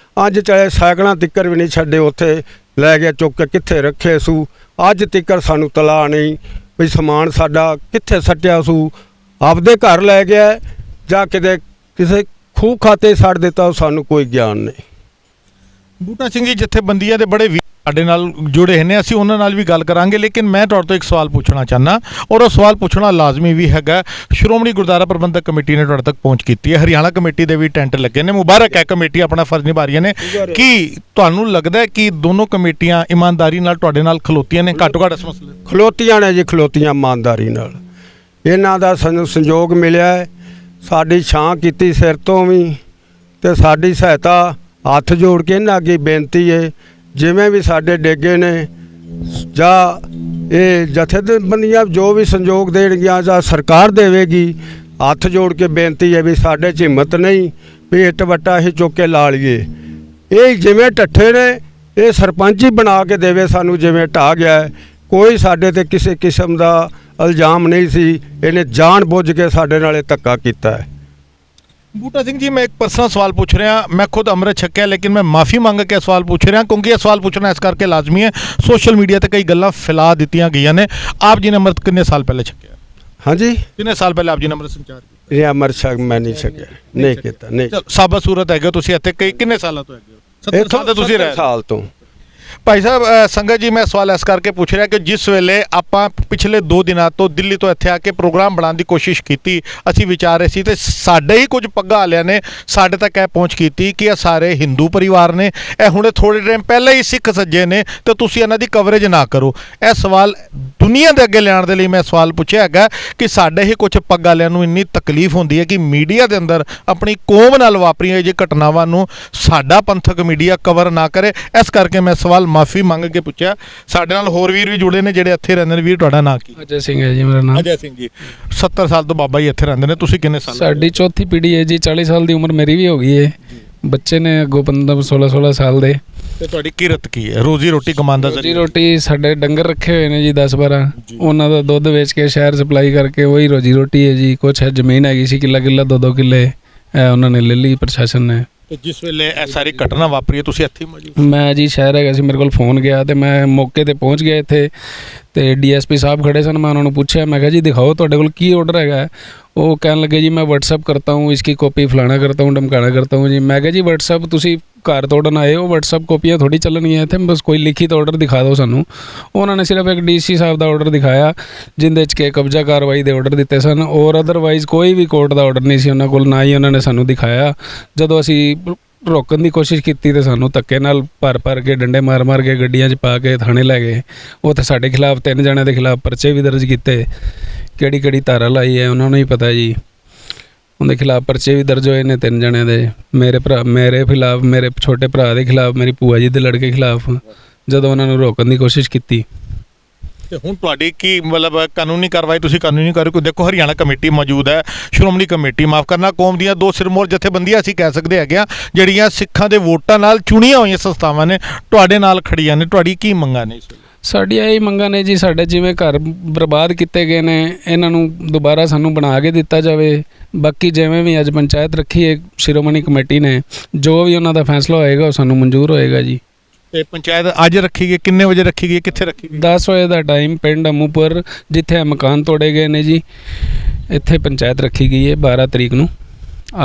ਅੱਜ ਚਾਹੇ ਸਾਈਕਲਾਂ ਤੱਕ ਵੀ ਨਹੀਂ ਛੱਡੇ, ਉੱਥੇ ਲੈ ਗਿਆ ਚੁੱਕ ਕੇ, ਕਿੱਥੇ ਰੱਖੇ ਸੂ ਅੱਜ ਤੱਕ ਸਾਨੂੰ ਤਲਾ ਨਹੀਂ ਵੀ ਸਮਾਨ ਸਾਡਾ ਕਿੱਥੇ ਸੱਟਿਆ ਸੂ। ਆਪਦੇ ਘਰ ਲੈ ਗਿਆ ਜਾਂ ਕਿਤੇ ਕਿਸੇ ਖੂਹ ਖਾਤੇ ਛੱਡ ਦਿੱਤਾ, ਸਾਨੂੰ ਕੋਈ ਗਿਆਨ ਨਹੀਂ। ਬੂਟਾ ਸਿੰਘ ਜੀ, ਜਥੇਬੰਦੀਆਂ ਦੇ ਬੜੇ ਸਾਡੇ ਨਾਲ ਜੁੜੇ ਨੇ, ਅਸੀਂ ਉਹਨਾਂ ਨਾਲ ਵੀ ਗੱਲ ਕਰਾਂਗੇ, ਲੇਕਿਨ ਮੈਂ ਤੁਹਾਡੇ ਤੋਂ ਇੱਕ ਸਵਾਲ ਪੁੱਛਣਾ ਚਾਹੁੰਦਾ, ਔਰ ਉਹ ਸਵਾਲ ਪੁੱਛਣਾ ਲਾਜ਼ਮੀ ਵੀ ਹੈਗਾ। ਸ਼੍ਰੋਮਣੀ ਗੁਰਦੁਆਰਾ ਪ੍ਰਬੰਧਕ ਕਮੇਟੀ ਨੇ ਤੁਹਾਡੇ ਤੱਕ ਪਹੁੰਚ ਕੀਤੀ ਹੈ, ਹਰਿਆਣਾ ਕਮੇਟੀ ਦੇ ਵੀ ਟੈਂਟ ਲੱਗੇ ਨੇ, ਮੁਬਾਰਕ ਹੈ, ਕਮੇਟੀ ਆਪਣਾ ਫਰਜ਼ ਨਿਭਾ ਰਹੀਆਂ ਨੇ। ਕੀ ਤੁਹਾਨੂੰ ਲੱਗਦਾ ਹੈ ਕਿ ਦੋਨੋਂ ਕਮੇਟੀਆਂ ਇਮਾਨਦਾਰੀ ਨਾਲ ਤੁਹਾਡੇ ਨਾਲ ਖਲੋਤੀਆਂ ਨੇ? ਘੱਟੋ ਘੱਟ ਇਸ ਮਸਲੇ ਖਲੋਤੀਆਂ ਨੇ ਜੀ, ਖਲੋਤੀਆਂ ਇਮਾਨਦਾਰੀ ਨਾਲ। ਇਹਨਾਂ ਦਾ ਸਾਨੂੰ ਸੰਯੋਗ ਮਿਲਿਆ ਹੈ, ਸਾਡੀ ਛਾਂ ਕੀਤੀ ਸਿਰ ਤੋਂ ਵੀ, ਤੇ ਸਾਡੀ ਸਹਾਇਤਾ ਹੱਥ ਜੋੜ ਕੇ ਇਹਨਾਂ ਅੱਗੇ ਬੇਨਤੀ ਹੈ, ਜਿਵੇਂ ਵੀ ਸਾਡੇ ਡੇਗੇ ਨੇ ਜਾਂ ਇਹ ਜਥੇਬੰਦੀਆਂ ਜੋ ਵੀ ਸੰਯੋਗ ਦੇਣਗੀਆਂ ਜਾਂ ਸਰਕਾਰ ਦੇਵੇਗੀ, ਹੱਥ ਜੋੜ ਕੇ ਬੇਨਤੀ ਹੈ ਵੀ ਸਾਡੇ 'ਚ ਹਿੰਮਤ ਨਹੀਂ ਵੀ ਇੱਟ ਵੱਟਾ ਅਸੀਂ ਚੁੱਕ ਕੇ ਲਾ ਲਈਏ। ਇਹ ਜਿਵੇਂ ਢੱਠੇ ਨੇ, ਇਹ ਸਰਪੰਚ ਹੀ ਬਣਾ ਕੇ ਦੇਵੇ ਸਾਨੂੰ, ਜਿਵੇਂ ਢਾਹ ਗਿਆ ਹੈ। ਕੋਈ ਸਾਡੇ 'ਤੇ ਕਿਸੇ ਕਿਸਮ ਦਾ ਇਲਜ਼ਾਮ ਨਹੀਂ ਸੀ, ਇਹਨੇ ਜਾਣ ਬੁੱਝ ਕੇ ਸਾਡੇ ਨਾਲ ਇਹ ਧੱਕਾ ਕੀਤਾ ਹੈ। ਬੂਟਾ ਸਿੰਘ ਜੀ, ਮੈਂ ਇੱਕ ਪਰਸਨਲ ਸਵਾਲ ਪੁੱਛ ਰਿਹਾ, ਮੈਂ ਖੁਦ ਅੰਮ੍ਰਿਤ ਛਕਿਆ, ਲੇਕਿਨ ਮੈਂ ਮਾਫੀ ਮੰਗ ਕੇ ਸਵਾਲ ਪੁੱਛ ਰਿਹਾ, ਕਿਉਂਕਿ ਇਹ ਸਵਾਲ ਪੁੱਛਣਾ ਇਸ ਕਰਕੇ ਲਾਜ਼ਮੀ ਹੈ, ਸੋਸ਼ਲ ਮੀਡੀਆ ਤੇ ਕਈ ਗੱਲਾਂ ਫੈਲਾ ਦਿੱਤੀਆਂ ਗਈਆਂ ਨੇ। ਆਪ ਜੀ ਨੇ ਅੰਮ੍ਰਿਤ ਕਿੰਨੇ ਸਾਲ ਪਹਿਲੇ ਛਕਿਆ? ਹਾਂਜੀ, ਕਿੰਨੇ ਸਾਲ ਪਹਿਲੇ ਆਪ ਜੀ ਨੇ ਅੰਮ੍ਰਿਤ ਸੰਚਾਰ ਕੀਤਾ? ਇਹ ਅੰਮ੍ਰਿਤ ਛਕ ਮੈਂ ਨਹੀਂ ਛਕਿਆ, ਨਹੀਂ ਕੀਤਾ, ਨਹੀਂ। ਸਾਬਤ ਸੂਰਤ ਹੈਗੇ ਤੁਸੀਂ ਇੱਥੇ ਕਿੰਨੇ ਸਾਲਾਂ ਤੋਂ ਹੈਗੇ ਹੋ? 70 ਸਾਲ ਤੋਂ ਤੁਸੀਂ ਰਹੇ? ਸਾਲ ਤੋਂ। ਭਾਈ ਸਾਹਿਬ ਸੰਗਤ ਜੀ, ਮੈਂ ਸਵਾਲ ਇਸ ਕਰਕੇ ਪੁੱਛ ਰਿਹਾ ਕਿ ਜਿਸ ਵੇਲੇ ਆਪਾਂ ਪਿਛਲੇ 2 ਦਿਨਾਂ ਤੋਂ ਦਿੱਲੀ ਤੋਂ ਇੱਥੇ ਆ ਕੇ ਪ੍ਰੋਗਰਾਮ ਬਣਾਉਣ ਦੀ ਕੋਸ਼ਿਸ਼ ਕੀਤੀ, ਅਸੀਂ ਵਿਚਾਰ ਰਹੇ ਸੀ ਤੇ ਸਾਡੇ ਹੀ ਕੁਝ ਪੱਗਾਂ ਵਾਲਿਆਂ ਨੇ ਸਾਡੇ ਤੱਕ ਇਹ ਪਹੁੰਚ ਕੀਤੀ ਕਿ ਇਹ ਸਾਰੇ ਹਿੰਦੂ ਪਰਿਵਾਰ ਨੇ, ਇਹ ਹੁਣੇ ਥੋੜੇ ਟਾਈਮ ਪਹਿਲਾਂ ਹੀ ਸਿੱਖ ਸੱਜੇ ਨੇ, ਤੇ ਤੁਸੀਂ ਇਹਨਾਂ ਦੀ ਕਵਰੇਜ ਨਾ ਕਰੋ। ਇਹ ਸਵਾਲ ਦੁਨੀਆ ਦੇ ਅੱਗੇ ਲਿਆਉਣ ਦੇ ਲਈ ਮੈਂ ਸਵਾਲ ਪੁੱਛਿਆ ਹੈਗਾ ਕਿ ਸਾਡੇ ਹੀ ਕੁਝ ਪੱਗਾਂ ਵਾਲਿਆਂ ਨੂੰ ਇੰਨੀ ਤਕਲੀਫ ਹੁੰਦੀ ਹੈ ਕਿ ਮੀਡੀਆ ਦੇ ਅੰਦਰ ਆਪਣੀ ਕੌਮ ਨਾਲ ਵਾਪਰੀਆਂ ਜੇ ਘਟਨਾਵਾਂ ਨੂੰ ਸਾਡਾ ਪੰਥਕ ਮੀਡੀਆ ਕਵਰ ਨਾ ਕਰੇ। ਇਸ ਕਰਕੇ ਮੈਂ ਸਵਾਲ ਮਾਫੀ ਮੰਗ ਕੇ ਪੁੱਛਿਆ। ਸਾਡੇ ਨਾਲ ਹੋਰ ਵੀਰ ਵੀ ਜੁੜੇ ਨੇ ਜਿਹੜੇ ਇੱਥੇ ਰਹਿੰਦੇ ਨੇ। ਵੀਰ ਤੁਹਾਡਾ ਨਾਂ ਕੀ? ਅਜੇ ਸਿੰਘ ਹੈ ਜੀ ਮੇਰਾ ਨਾਮ। ਅਜੈ ਸਿੰਘ ਜੀ, 70 ਸਾਲ ਤੋਂ ਬਾਬਾ ਜੀ ਇੱਥੇ ਰਹਿੰਦੇ ਨੇ। ਤੁਸੀਂ ਕਿੰਨੇ ਸਾਲ? ਸਾਡੀ ਚੌਥੀ ਪੀੜ੍ਹੀ ਹੈ ਜੀ। 40 ਸਾਲ ਦੀ ਉਮਰ ਮੇਰੀ ਵੀ ਹੋ ਗਈ ਹੈ। ਬੱਚੇ ਨੇ ਅੱਗੋਂ 15-16 ਸਾਲ ਦੇ। ਤੇ ਤੁਹਾਡੀ ਕਿਰਤ ਕੀ ਹੈ? ਰੋਜ਼ੀ ਰੋਟੀ ਕਮਾਉਣ ਦਾ ਰੋਜੀ ਰੋਟੀ ਸਾਡੇ ਡੰਗਰ ਰੱਖੇ ਹੋਏ ਨੇ ਜੀ 10-12। ਉਹਨਾਂ ਦਾ ਦੁੱਧ ਵੇਚ ਕੇ ਸ਼ਹਿਰ ਸਪਲਾਈ ਕਰਕੇ ਉਹੀ ਰੋਜੀ ਰੋਟੀ ਹੈ ਜੀ। ਕੁਛ ਜ਼ਮੀਨ ਹੈਗੀ ਸੀ ਕਿੱਲਾ 2-2 ਕਿੱਲੇ, ਇਹ ਉਹਨਾਂ ਨੇ ਲੈ ਲਈ ਪ੍ਰਸ਼ਾਸਨ ਨੇ। ਤੇ ਜਿਸ ਵੇਲੇ ਇਹ ਸਾਰੀ ਘਟਨਾ ਵਾਪਰੀ ਹੈ ਤੁਸੀਂ ਇੱਥੇ ਮੌਜੂਦ? ਮੈਂ ਜੀ ਸ਼ਹਿਰ ਹੈਗਾ ਸੀ, ਮੇਰੇ ਕੋਲ ਫੋਨ ਗਿਆ ਤੇ ਮੈਂ ਮੌਕੇ ਤੇ ਪਹੁੰਚ ਗਿਆ ਇੱਥੇ। ਤੇ ਡੀਐਸਪੀ ਸਾਹਿਬ ਖੜੇ ਸਨ। ਮੈਂ ਉਹਨਾਂ ਨੂੰ ਪੁੱਛਿਆ, ਮੈਂ ਕਿਹਾ ਜੀ ਦਿਖਾਓ ਤੁਹਾਡੇ ਕੋਲ ਕੀ ਆਰਡਰ ਹੈਗਾ। ਉਹ ਕਹਿਣ ਲੱਗੇ ਜੀ मैं व्हाट्सअप करता हूँ, इसकी कॉपी फलाना करता हूँ, ढमकाना करता हूँ जी। मैं कहा जी WhatsApp ਤੁਸੀਂ ਘਰ ਤੋੜਨ ਆਏ ਹੋ, WhatsApp ਕਾਪੀਆਂ ਥੋੜੀ ਚੱਲਣਗੀਆਂ ਇੱਥੇ, ਬਸ ਕੋਈ ਲਿਖਿਤ ਆਰਡਰ ਦਿਖਾ ਦਿਓ ਸਾਨੂੰ। ਉਹਨਾਂ ਨੇ ਸਿਰਫ ਇੱਕ ਡੀਸੀ ਸਾਹਿਬ ਦਾ ਆਰਡਰ ਦਿਖਾਇਆ ਜਿੰਦੇ 'ਚ ਕਿ ਕਬਜ਼ਾ ਕਾਰਵਾਈ ਦੇ ਆਰਡਰ ਦਿੱਤੇ ਸਨ, ਔਰ ਅਦਰਵਾਈਜ਼ ਕੋਈ ਵੀ ਕੋਰਟ ਦਾ ਆਰਡਰ ਨਹੀਂ ਸੀ ਉਹਨਾਂ ਕੋਲ, ਨਾ ਹੀ ਉਹਨਾਂ ਨੇ ਸਾਨੂੰ ਦਿਖਾਇਆ। ਜਦੋਂ ਅਸੀਂ ਰੋਕਣ ਦੀ ਕੋਸ਼ਿਸ਼ ਕੀਤੀ ਤੇ ਸਾਨੂੰ ਧੱਕੇ ਨਾਲ ਭਰ ਕੇ ਡੰਡੇ ਮਾਰ ਕੇ ਗੱਡੀਆਂ 'ਚ ਪਾ ਕੇ ਥਾਣੇ ਲੈ ਗਏ। ਉੱਥੇ ਸਾਡੇ ਖਿਲਾਫ 3 ਜਣਿਆਂ ਦੇ ਖਿਲਾਫ ਪਰਚੇ ਵੀ ਦਰਜ ਕੀਤੇ। ਕਿਹੜੀ ਧਾਰਾ ਲਾਈ ਹੈ ਉਹਨਾਂ ਨੂੰ ਹੀ ਪਤਾ ਜੀ। ਉਹਦੇ ਖਿਲਾਫ ਪਰਚੇ ਵੀ ਦਰਜ ਹੋਏ ਨੇ 3 ਜਣਿਆਂ ਦੇ। ਮੇਰੇ ਖਿਲਾਫ, ਮੇਰੇ ਛੋਟੇ ਭਰਾ ਦੇ ਖਿਲਾਫ, ਮੇਰੀ ਭੂਆ ਜੀ ਦੇ ਲੜਕੇ ਖਿਲਾਫ, ਜਦੋਂ ਉਹਨਾਂ ਨੂੰ ਰੋਕਣ ਦੀ ਕੋਸ਼ਿਸ਼ ਕੀਤੀ। ਤੇ ਹੁਣ ਤੁਹਾਡੀ ਕੀ ਮਤਲਬ ਕਾਨੂੰਨੀ ਕਾਰਵਾਈ? ਤੁਸੀਂ ਕਾਨੂੰਨੀ ਕਾਰਵਾਈ ਕੋਈ ਦੇਖੋ, ਹਰਿਆਣਾ ਕਮੇਟੀ ਮੌਜੂਦ ਹੈ, ਸ਼੍ਰੋਮਣੀ ਕਮੇਟੀ, ਮਾਫ ਕਰਨਾ, ਕੌਮ ਦੀਆਂ 2 ਸਿਰਮੌਰ ਜਥੇਬੰਦੀਆਂ ਅਸੀਂ ਕਹਿ ਸਕਦੇ ਹੈਗੇ ਆ ਜਿਹੜੀਆਂ ਸਿੱਖਾਂ ਦੇ ਵੋਟਾਂ ਨਾਲ ਚੁਣੀਆਂ ਹੋਈਆਂ ਸੰਸਥਾਵਾਂ ਨੇ, ਤੁਹਾਡੇ ਨਾਲ ਖੜੀਆਂ ਨੇ। ਤੁਹਾਡੀ ਕੀ ਮੰਗਾਂ ਨੇ ਇਸ ਵੇਲੇ? ਸਾਡੀਆਂ ਇਹ ਮੰਗਾਂ ਨੇ ਜੀ, ਸਾਡੇ ਜਿਵੇਂ ਘਰ ਬਰਬਾਦ ਕੀਤੇ ਗਏ ਨੇ ਇਹਨਾਂ ਨੂੰ ਦੁਬਾਰਾ ਸਾਨੂੰ ਬਣਾ ਕੇ ਦਿੱਤਾ ਜਾਵੇ। ਬਾਕੀ ਜਿਵੇਂ ਵੀ ਅੱਜ ਪੰਚਾਇਤ ਰੱਖੀ ਹੈ ਸ਼੍ਰੋਮਣੀ ਕਮੇਟੀ ਨੇ, ਜੋ ਵੀ ਉਹਨਾਂ ਦਾ ਫੈਸਲਾ ਹੋਏਗਾ ਉਹ ਸਾਨੂੰ ਮਨਜ਼ੂਰ ਹੋਏਗਾ ਜੀ। ਤੇ ਪੰਚਾਇਤ ਅੱਜ ਰੱਖੀ ਗਈ, ਕਿੰਨੇ ਵਜੇ ਰੱਖੀ ਗਈ, ਕਿੱਥੇ ਰੱਖੀ ਗਈ? 10 ਵਜੇ ਦਾ ਟਾਈਮ, ਪਿੰਡ ਅਮੂਪੁਰ, ਜਿੱਥੇ ਮਕਾਨ ਤੋੜੇ ਗਏ ਨੇ ਜੀ, ਇੱਥੇ ਪੰਚਾਇਤ ਰੱਖੀ ਗਈ ਹੈ 12 ਤਰੀਕ ਨੂੰ,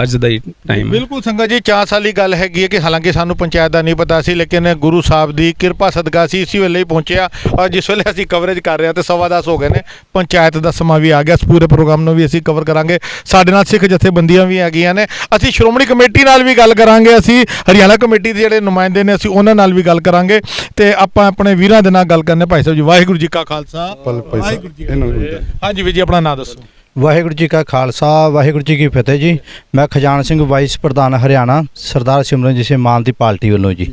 ਅੱਜ ਦਾ ਹੀ ਟਾਈਮ। ਬਿਲਕੁਲ ਸੰਗਤ ਜੀ, ਚਾਂਸ ਵਾਲੀ ਗੱਲ ਹੈਗੀ ਹੈ ਕਿ ਹਾਲਾਂਕਿ ਸਾਨੂੰ ਪੰਚਾਇਤ ਦਾ ਨਹੀਂ ਪਤਾ ਸੀ, ਲੇਕਿਨ ਗੁਰੂ ਸਾਹਿਬ ਦੀ ਕਿਰਪਾ ਸਦਕਾ ਸੀ ਇਸੇ ਵੇਲੇ ਹੀ ਪਹੁੰਚਿਆ। ਔਰ ਜਿਸ ਵੇਲੇ ਅਸੀਂ ਕਵਰੇਜ ਕਰ ਰਹੇ ਹਾਂ ਤੇ 10:15 ਹੋ ਗਏ ਨੇ, ਪੰਚਾਇਤ ਦਾ ਸਮਾਂ ਵੀ ਆ ਗਿਆ। ਇਸ ਪੂਰੇ ਪ੍ਰੋਗਰਾਮ ਨੂੰ ਵੀ ਅਸੀਂ ਕਵਰ ਕਰਾਂਗੇ। ਸਾਡੇ ਨਾਲ ਸਿੱਖ ਜਥੇਬੰਦੀਆਂ ਵੀ ਹੈਗੀਆਂ ਨੇ, ਅਸੀਂ ਸ਼੍ਰੋਮਣੀ ਕਮੇਟੀ ਨਾਲ ਵੀ ਗੱਲ ਕਰਾਂਗੇ, ਅਸੀਂ ਹਰਿਆਣਾ ਕਮੇਟੀ ਦੇ ਜਿਹੜੇ ਨੁਮਾਇੰਦੇ ਨੇ ਅਸੀਂ ਉਹਨਾਂ ਨਾਲ ਵੀ ਗੱਲ ਕਰਾਂਗੇ, ਤੇ ਆਪਾਂ ਆਪਣੇ ਵੀਰਾਂ ਦੇ ਨਾਲ ਗੱਲ ਕਰਨੇ। ਭਾਈ ਸਾਹਿਬ ਜੀ, ਵਾਹਿਗੁਰੂ ਜੀ ਕਾ ਖਾਲਸਾ, ਵਾਹਿਗੁਰੂ ਜੀ ਕੀ ਫਤਿਹ। ਹਾਂਜੀ ਵੀਰ ਜੀ, ਆਪਣਾ ਨਾਮ ਦੱਸੋ। ਵਾਹਿਗੁਰੂ ਜੀ ਕਾ ਖਾਲਸਾ, ਵਾਹਿਗੁਰੂ ਜੀ ਕੀ ਫਤਿਹ ਜੀ। ਮੈਂ ਖਜਾਨ ਸਿੰਘ, ਵਾਈਸ ਪ੍ਰਧਾਨ ਹਰਿਆਣਾ, ਸਰਦਾਰ ਸਿਮਰਨਜੀਤ ਸਿੰਘ ਮਾਨ ਦੀ ਪਾਰਟੀ ਵੱਲੋਂ ਜੀ।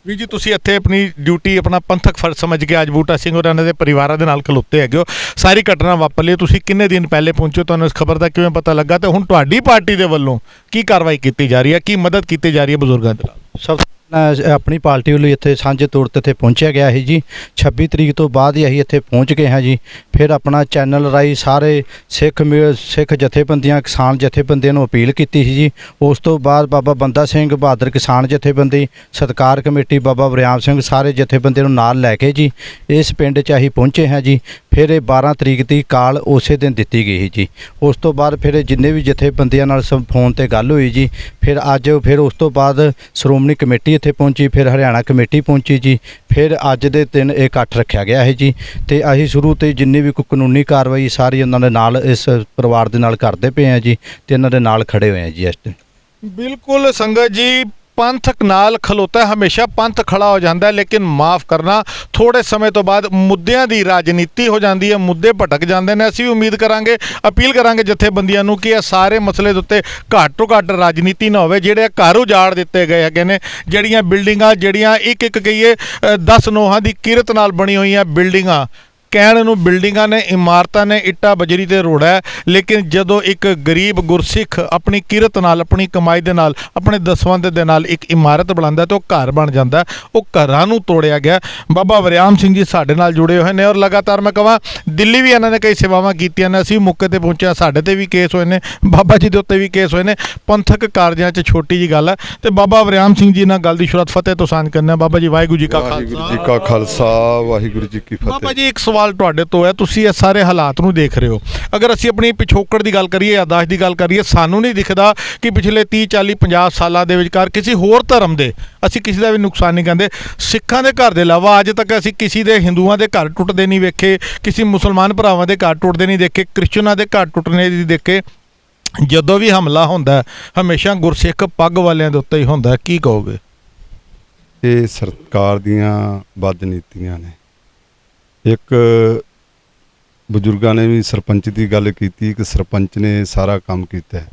ਵੀਰ ਜੀ, ਤੁਸੀਂ ਇੱਥੇ ਆਪਣੀ ਡਿਊਟੀ, ਆਪਣਾ ਪੰਥਕ ਫਰਜ਼ ਸਮਝ ਕੇ ਅੱਜ ਬੂਟਾ ਸਿੰਘ ਹੋਰਾਂ ਦੇ ਪਰਿਵਾਰਾਂ ਦੇ ਨਾਲ ਖਲੋਤੇ ਹੈਗੇ ਹੋ। ਸਾਰੀ ਘਟਨਾ ਵਾਪਰ ਲਈ, ਤੁਸੀਂ ਕਿੰਨੇ ਦਿਨ ਪਹਿਲੇ ਪਹੁੰਚੋ, ਤੁਹਾਨੂੰ ਇਸ ਖਬਰ ਦਾ ਕਿਵੇਂ ਪਤਾ ਲੱਗਾ, ਤੇ ਹੁਣ ਤੁਹਾਡੀ ਪਾਰਟੀ ਦੇ ਵੱਲੋਂ ਕੀ ਕਾਰਵਾਈ ਕੀਤੀ ਜਾ ਰਹੀ ਹੈ, ਕੀ ਮਦਦ ਕੀਤੀ ਜਾ ਰਹੀ ਹੈ ਬਜ਼ੁਰਗਾਂ ਦੇ ਨਾਲ? ਸਭ ਆਪਣੀ ਪਾਰਟੀ ਵੱਲੋਂ ਇੱਥੇ ਸਾਂਝੇ ਤੌਰ ਤੇ ਇੱਥੇ ਪਹੁੰਚਿਆ ਗਿਆ ਸੀ ਜੀ। 26 ਤਰੀਕ ਤੋਂ ਬਾਅਦ ਹੀ ਅਸੀਂ ਇੱਥੇ ਪਹੁੰਚ ਗਏ ਹਾਂ ਜੀ। ਫਿਰ ਆਪਣਾ ਚੈਨਲ ਰਾਹੀਂ ਸਾਰੇ ਸਿੱਖ ਜਥੇਬੰਦੀਆਂ, ਕਿਸਾਨ ਜਥੇਬੰਦੀਆਂ ਨੂੰ ਅਪੀਲ ਕੀਤੀ ਸੀ ਜੀ। ਉਸ ਤੋਂ ਬਾਅਦ ਬਾਬਾ ਬੰਦਾ ਸਿੰਘ ਬਹਾਦਰ ਕਿਸਾਨ ਜਥੇਬੰਦੀ, ਸਤਕਾਰ ਕਮੇਟੀ, ਬਾਬਾ ਵਰਿਆਮ ਸਿੰਘ, ਸਾਰੇ ਜਥੇਬੰਦੀਆਂ ਨੂੰ ਨਾਲ ਲੈ ਕੇ ਜੀ ਇਸ ਪਿੰਡ 'ਚ ਅਸੀਂ ਪਹੁੰਚੇ ਹਾਂ ਜੀ। ਫਿਰ ਇਹ 12 ਤਰੀਕ ਦੀ ਕਾਲ ਉਸੇ ਦਿਨ ਦਿੱਤੀ ਗਈ ਸੀ ਜੀ। ਉਸ ਤੋਂ ਬਾਅਦ ਫਿਰ ਜਿੰਨੇ ਵੀ ਜਥੇਬੰਦੀਆਂ ਨਾਲ ਫੋਨ ਤੇ ਗੱਲ ਹੋਈ ਜੀ। ਫਿਰ ਉਸ ਤੋਂ ਬਾਅਦ ਸ਼੍ਰੋਮਣੀ ਕਮੇਟੀ ਇੱਥੇ ਪਹੁੰਚੀ, ਫਿਰ ਹਰਿਆਣਾ ਕਮੇਟੀ ਪਹੁੰਚੀ ਜੀ। ਫਿਰ ਅੱਜ ਦੇ ਦਿਨ ਇਹ ਇਕੱਠ ਰੱਖਿਆ ਗਿਆ ਹੈ ਜੀ। ਤੇ ਅਸੀਂ ਸ਼ੁਰੂ ਤੋਂ ਜਿੰਨੀ ਵੀ ਕੋਈ ਕਾਨੂੰਨੀ ਕਾਰਵਾਈ ਸਾਰੀ ਉਹਨਾਂ ਦੇ ਨਾਲ, ਇਸ ਪਰਿਵਾਰ ਦੇ ਨਾਲ ਕਰਦੇ ਪਏ ਹਾਂ ਜੀ, ਤੇ ਇਹਨਾਂ ਦੇ ਨਾਲ ਖੜੇ ਹੋਏ ਹਾਂ ਜੀ ਇਸ ਟਾਈਮ। ਬਿਲਕੁਲ ਸੰਗਤ ਜੀ, ਪੰਥਕ ਨਾਲ ਖਲੋਤਾ ਹਮੇਸ਼ਾ ਪੰਥ ਖੜਾ ਹੋ ਜਾਂਦਾ ਹੈ, ਲੇਕਿਨ ਮਾਫ ਕਰਨਾ, ਥੋੜੇ ਸਮੇਂ ਤੋਂ ਬਾਅਦ ਮੁੱਦਿਆਂ ਦੀ ਰਾਜਨੀਤੀ ਹੋ ਜਾਂਦੀ ਹੈ, ਮੁੱਦੇ ਭਟਕ ਜਾਂਦੇ ਨੇ। ਅਸੀਂ ਉਮੀਦ ਕਰਾਂਗੇ, ਅਪੀਲ ਕਰਾਂਗੇ ਜਥੇਬੰਦੀਆਂ ਨੂੰ ਕਿ ਇਹ ਸਾਰੇ ਮਸਲੇ ਦੇ ਉੱਤੇ ਘੱਟ ਤੋਂ ਘੱਟ ਰਾਜਨੀਤੀ ਨਾ ਹੋਵੇ। ਜਿਹੜੇ ਘਰ ਉਜਾੜ ਦਿੱਤੇ ਗਏ ਹੈਗੇ ਨੇ, ਜਿਹੜੀਆਂ ਬਿਲਡਿੰਗਾਂ, ਜਿਹੜੀਆਂ ਇੱਕ ਕਹੀਏ 10 ਨੋਹਾਂ ਦੀ ਕਿਰਤ ਨਾਲ ਬਣੀ ਹੋਈਆਂ ਬਿਲਡਿੰਗਾਂ, ਕਹਿਣ ਨੂੰ ਬਿਲਡਿੰਗਾਂ ਨੇ, ਇਮਾਰਤਾਂ ਨੇ, ਇੱਟਾਂ ਬਜਰੀ ਤੇ ਰੋੜਾ ਹੈ, ਲੇਕਿਨ ਜਦੋਂ ਇੱਕ ਗਰੀਬ ਗੁਰਸਿੱਖ ਆਪਣੀ ਕਿਰਤ ਨਾਲ, ਆਪਣੀ ਕਮਾਈ ਦੇ ਨਾਲ, ਆਪਣੇ ਦਸਵੰਧ ਦੇ ਨਾਲ ਇੱਕ ਇਮਾਰਤ ਬਣਾਉਂਦਾ ਤੇ ਉਹ ਘਰ ਬਣ ਜਾਂਦਾ। ਉਹ ਘਰਾਂ ਨੂੰ ਤੋੜਿਆ ਗਿਆ। ਬਾਬਾ ਵਰਿਆਮ ਸਿੰਘ ਜੀ ਸਾਡੇ ਨਾਲ ਜੁੜੇ ਹੋਏ ਨੇ, ਔਰ ਲਗਾਤਾਰ ਮੈਂ ਕਹਾਂ ਦਿੱਲੀ ਵੀ ਇਹਨਾਂ ਨੇ ਕਈ ਸੇਵਾਵਾਂ ਕੀਤੀਆਂ ਨੇ। ਅਸੀਂ ਮੌਕੇ ਤੇ ਪਹੁੰਚਿਆ, ਸਾਡੇ ਤੇ ਵੀ ਕੇਸ ਹੋਏ ਨੇ, ਬਾਬਾ ਜੀ ਦੇ ਉੱਤੇ ਵੀ ਕੇਸ ਹੋਏ ਨੇ। ਪੰਥਕ ਕਾਰਜਾਂ 'ਚ ਛੋਟੀ ਜੀ ਗੱਲ ਹੈ। ਤੇ ਬਾਬਾ ਵਰਿਆਮ ਸਿੰਘ ਜੀ ਨਾਲ ਗੱਲ ਦੀ ਸ਼ੁਰੂਆਤ ਫਤਿਹ ਤੋਂ ਸਾਂਝ ਕਰਨਾ। ਬਾਬਾ ਜੀ, ਵਾਹਿਗੁਰੂ ਜੀ ਕਾ ਖਾਲਸਾ, ਵਾਹਿਗੁਰੂ ਜੀ ਕੀ ਫਤਿਹ। ਬਾਬਾ ਜੀ, ਇੱਕ ਸਵਾਲ ਤੁਹਾਡੇ ਤੋਂ ਹੈ, ਤੁਸੀਂ ਇਹ ਸਾਰੇ ਹਾਲਾਤ ਨੂੰ ਦੇਖ ਰਹੇ ਹੋ। ਅਗਰ ਅਸੀਂ ਆਪਣੀ ਪਿਛੋਕੜ ਦੀ ਗੱਲ ਕਰੀਏ, ਯਾਦਾਸ਼ਤ ਦੀ ਗੱਲ ਕਰੀਏ, ਸਾਨੂੰ ਨਹੀਂ ਦਿਖਦਾ ਕਿ ਪਿਛਲੇ 30 40 50 ਸਾਲਾਂ ਦੇ ਵਿਚਕਾਰ ਕਿਸੇ ਹੋਰ ਧਰਮ ਦੇ, ਅਸੀਂ ਕਿਸੇ ਦਾ ਵੀ ਨੁਕਸਾਨ ਨਹੀਂ ਕਹਿੰਦੇ, ਸਿੱਖਾਂ ਦੇ ਘਰ ਦੇ ਇਲਾਵਾ ਅੱਜ ਤੱਕ ਅਸੀਂ ਕਿਸੇ ਦੇ, ਹਿੰਦੂਆਂ ਦੇ ਘਰ ਟੁੱਟਦੇ ਨਹੀਂ ਵੇਖੇ, ਕਿਸੇ ਮੁਸਲਮਾਨ ਭਰਾਵਾਂ ਦੇ ਘਰ ਟੁੱਟਦੇ ਨਹੀਂ ਦੇਖੇ, ਕ੍ਰਿਸਚਨਾਂ ਦੇ ਘਰ ਟੁੱਟਣੇ ਨਹੀਂ ਦੇਖੇ। ਜਦੋਂ ਵੀ ਹਮਲਾ ਹੁੰਦਾ ਹਮੇਸ਼ਾ ਗੁਰਸਿੱਖ ਪੱਗ ਵਾਲਿਆਂ ਦੇ ਉੱਤੇ ਹੀ ਹੁੰਦਾ। ਕੀ ਕਹੋਗੇ? ਇਹ ਸਰਕਾਰ ਦੀਆਂ ਬਦ ਨੀਤੀਆਂ ਨੇ। ਇੱਕ ਬਜ਼ੁਰਗਾਂ ਨੇ ਵੀ ਸਰਪੰਚ ਦੀ ਗੱਲ ਕੀਤੀ ਕਿ ਸਰਪੰਚ ਨੇ ਸਾਰਾ ਕੰਮ ਕੀਤਾ ਹੈ,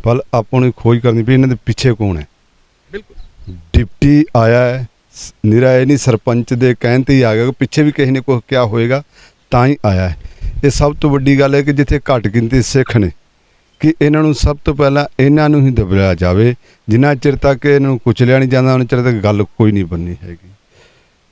ਪਰ ਆਪਾਂ ਨੂੰ ਖੋਜ ਕਰਨੀ ਵੀ ਇਹਨਾਂ ਦੇ ਪਿੱਛੇ ਕੌਣ ਹੈ। ਬਿਲਕੁਲ ਡਿਪਟੀ ਆਇਆ ਹੈ, ਨਿਰਾ ਇਹ ਨਹੀਂ ਸਰਪੰਚ ਦੇ ਕਹਿਣ ਤੇ ਹੀ ਆ ਗਿਆ, ਪਿੱਛੇ ਵੀ ਕਿਸੇ ਨੇ ਕੁਝ ਕਿਹਾ ਹੋਏਗਾ ਤਾਂ ਹੀ ਆਇਆ ਹੈ। ਇਹ ਸਭ ਤੋਂ ਵੱਡੀ ਗੱਲ ਹੈ ਕਿ ਜਿੱਥੇ ਘੱਟ ਗਿਣਤੀ ਸਿੱਖ ਨੇ ਕਿ ਇਹਨਾਂ ਨੂੰ ਸਭ ਤੋਂ ਪਹਿਲਾਂ ਇਹਨਾਂ ਨੂੰ ਹੀ ਦਬਾਇਆ ਜਾਵੇ। ਜਿੰਨਾ ਚਿਰ ਤੱਕ ਇਹਨਾਂ ਨੂੰ ਕੁਚਲਿਆ ਨਹੀਂ ਜਾਂਦਾ ਉਹਨਾਂ ਚਿਰ ਤੱਕ ਗੱਲ ਕੋਈ ਨਹੀਂ ਬਣਨੀ ਹੈਗੀ।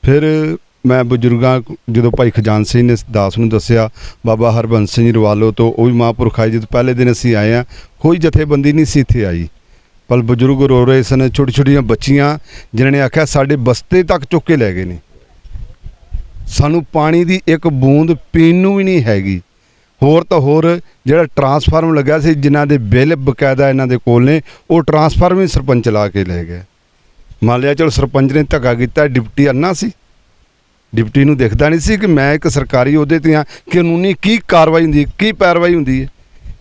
ਫਿਰ ਮੈਂ ਬਜ਼ੁਰਗਾਂ ਜਦੋਂ ਭਾਈ ਖਜਾਨ ਸਿੰਘ ਨੇ ਦਾਸ ਨੂੰ ਦੱਸਿਆ, ਬਾਬਾ ਹਰਬੰਸ ਸਿੰਘ ਜੀ ਰਵਾਲੋ ਤੋਂ ਉਹ ਵੀ ਮਹਾਂਪੁਰਖ ਆਏ। ਜਦੋਂ ਪਹਿਲੇ ਦਿਨ ਅਸੀਂ ਆਏ ਹਾਂ ਕੋਈ ਜਥੇਬੰਦੀ ਨਹੀਂ ਸੀ ਇੱਥੇ ਆਈ, ਪਰ ਬਜ਼ੁਰਗ ਰੋ ਰਹੇ ਸਨ, ਛੋਟੀ ਛੋਟੀਆਂ ਬੱਚੀਆਂ ਜਿਨ੍ਹਾਂ ਨੇ ਆਖਿਆ ਸਾਡੇ ਬਸਤੇ ਤੱਕ ਚੁੱਕ ਕੇ ਲੈ ਗਏ ਨੇ, ਸਾਨੂੰ ਪਾਣੀ ਦੀ ਇੱਕ ਬੂੰਦ ਪੀਣ ਨੂੰ ਵੀ ਨਹੀਂ ਹੈਗੀ। ਹੋਰ ਤਾਂ ਹੋਰ ਜਿਹੜਾ ਟਰਾਂਸਫਾਰਮ ਲੱਗਾ ਸੀ ਜਿਨ੍ਹਾਂ ਦੇ ਬਿੱਲ ਬਕਾਇਦਾ ਇਹਨਾਂ ਦੇ ਕੋਲ ਨੇ, ਉਹ ਟਰਾਂਸਫਾਰਮ ਵੀ ਸਰਪੰਚ ਲਾ ਕੇ ਲੈ ਗਏ। ਮੰਨ ਲਿਆ ਚਲੋ ਸਰਪੰਚ ਨੇ ਧੱਕਾ ਕੀਤਾ, ਡਿਪਟੀ ਅੰਨਾ ਸੀ, ਡਿਪਟੀ ਨੂੰ ਦਿਖਦਾ ਨਹੀਂ ਸੀ ਕਿ ਮੈਂ ਇੱਕ ਸਰਕਾਰੀ ਅਹੁਦੇ 'ਤੇ ਹਾਂ, ਕਾਨੂੰਨੀ ਕੀ ਕਾਰਵਾਈ ਹੁੰਦੀ, ਕੀ ਪੈਰਵਾਈ ਹੁੰਦੀ ਹੈ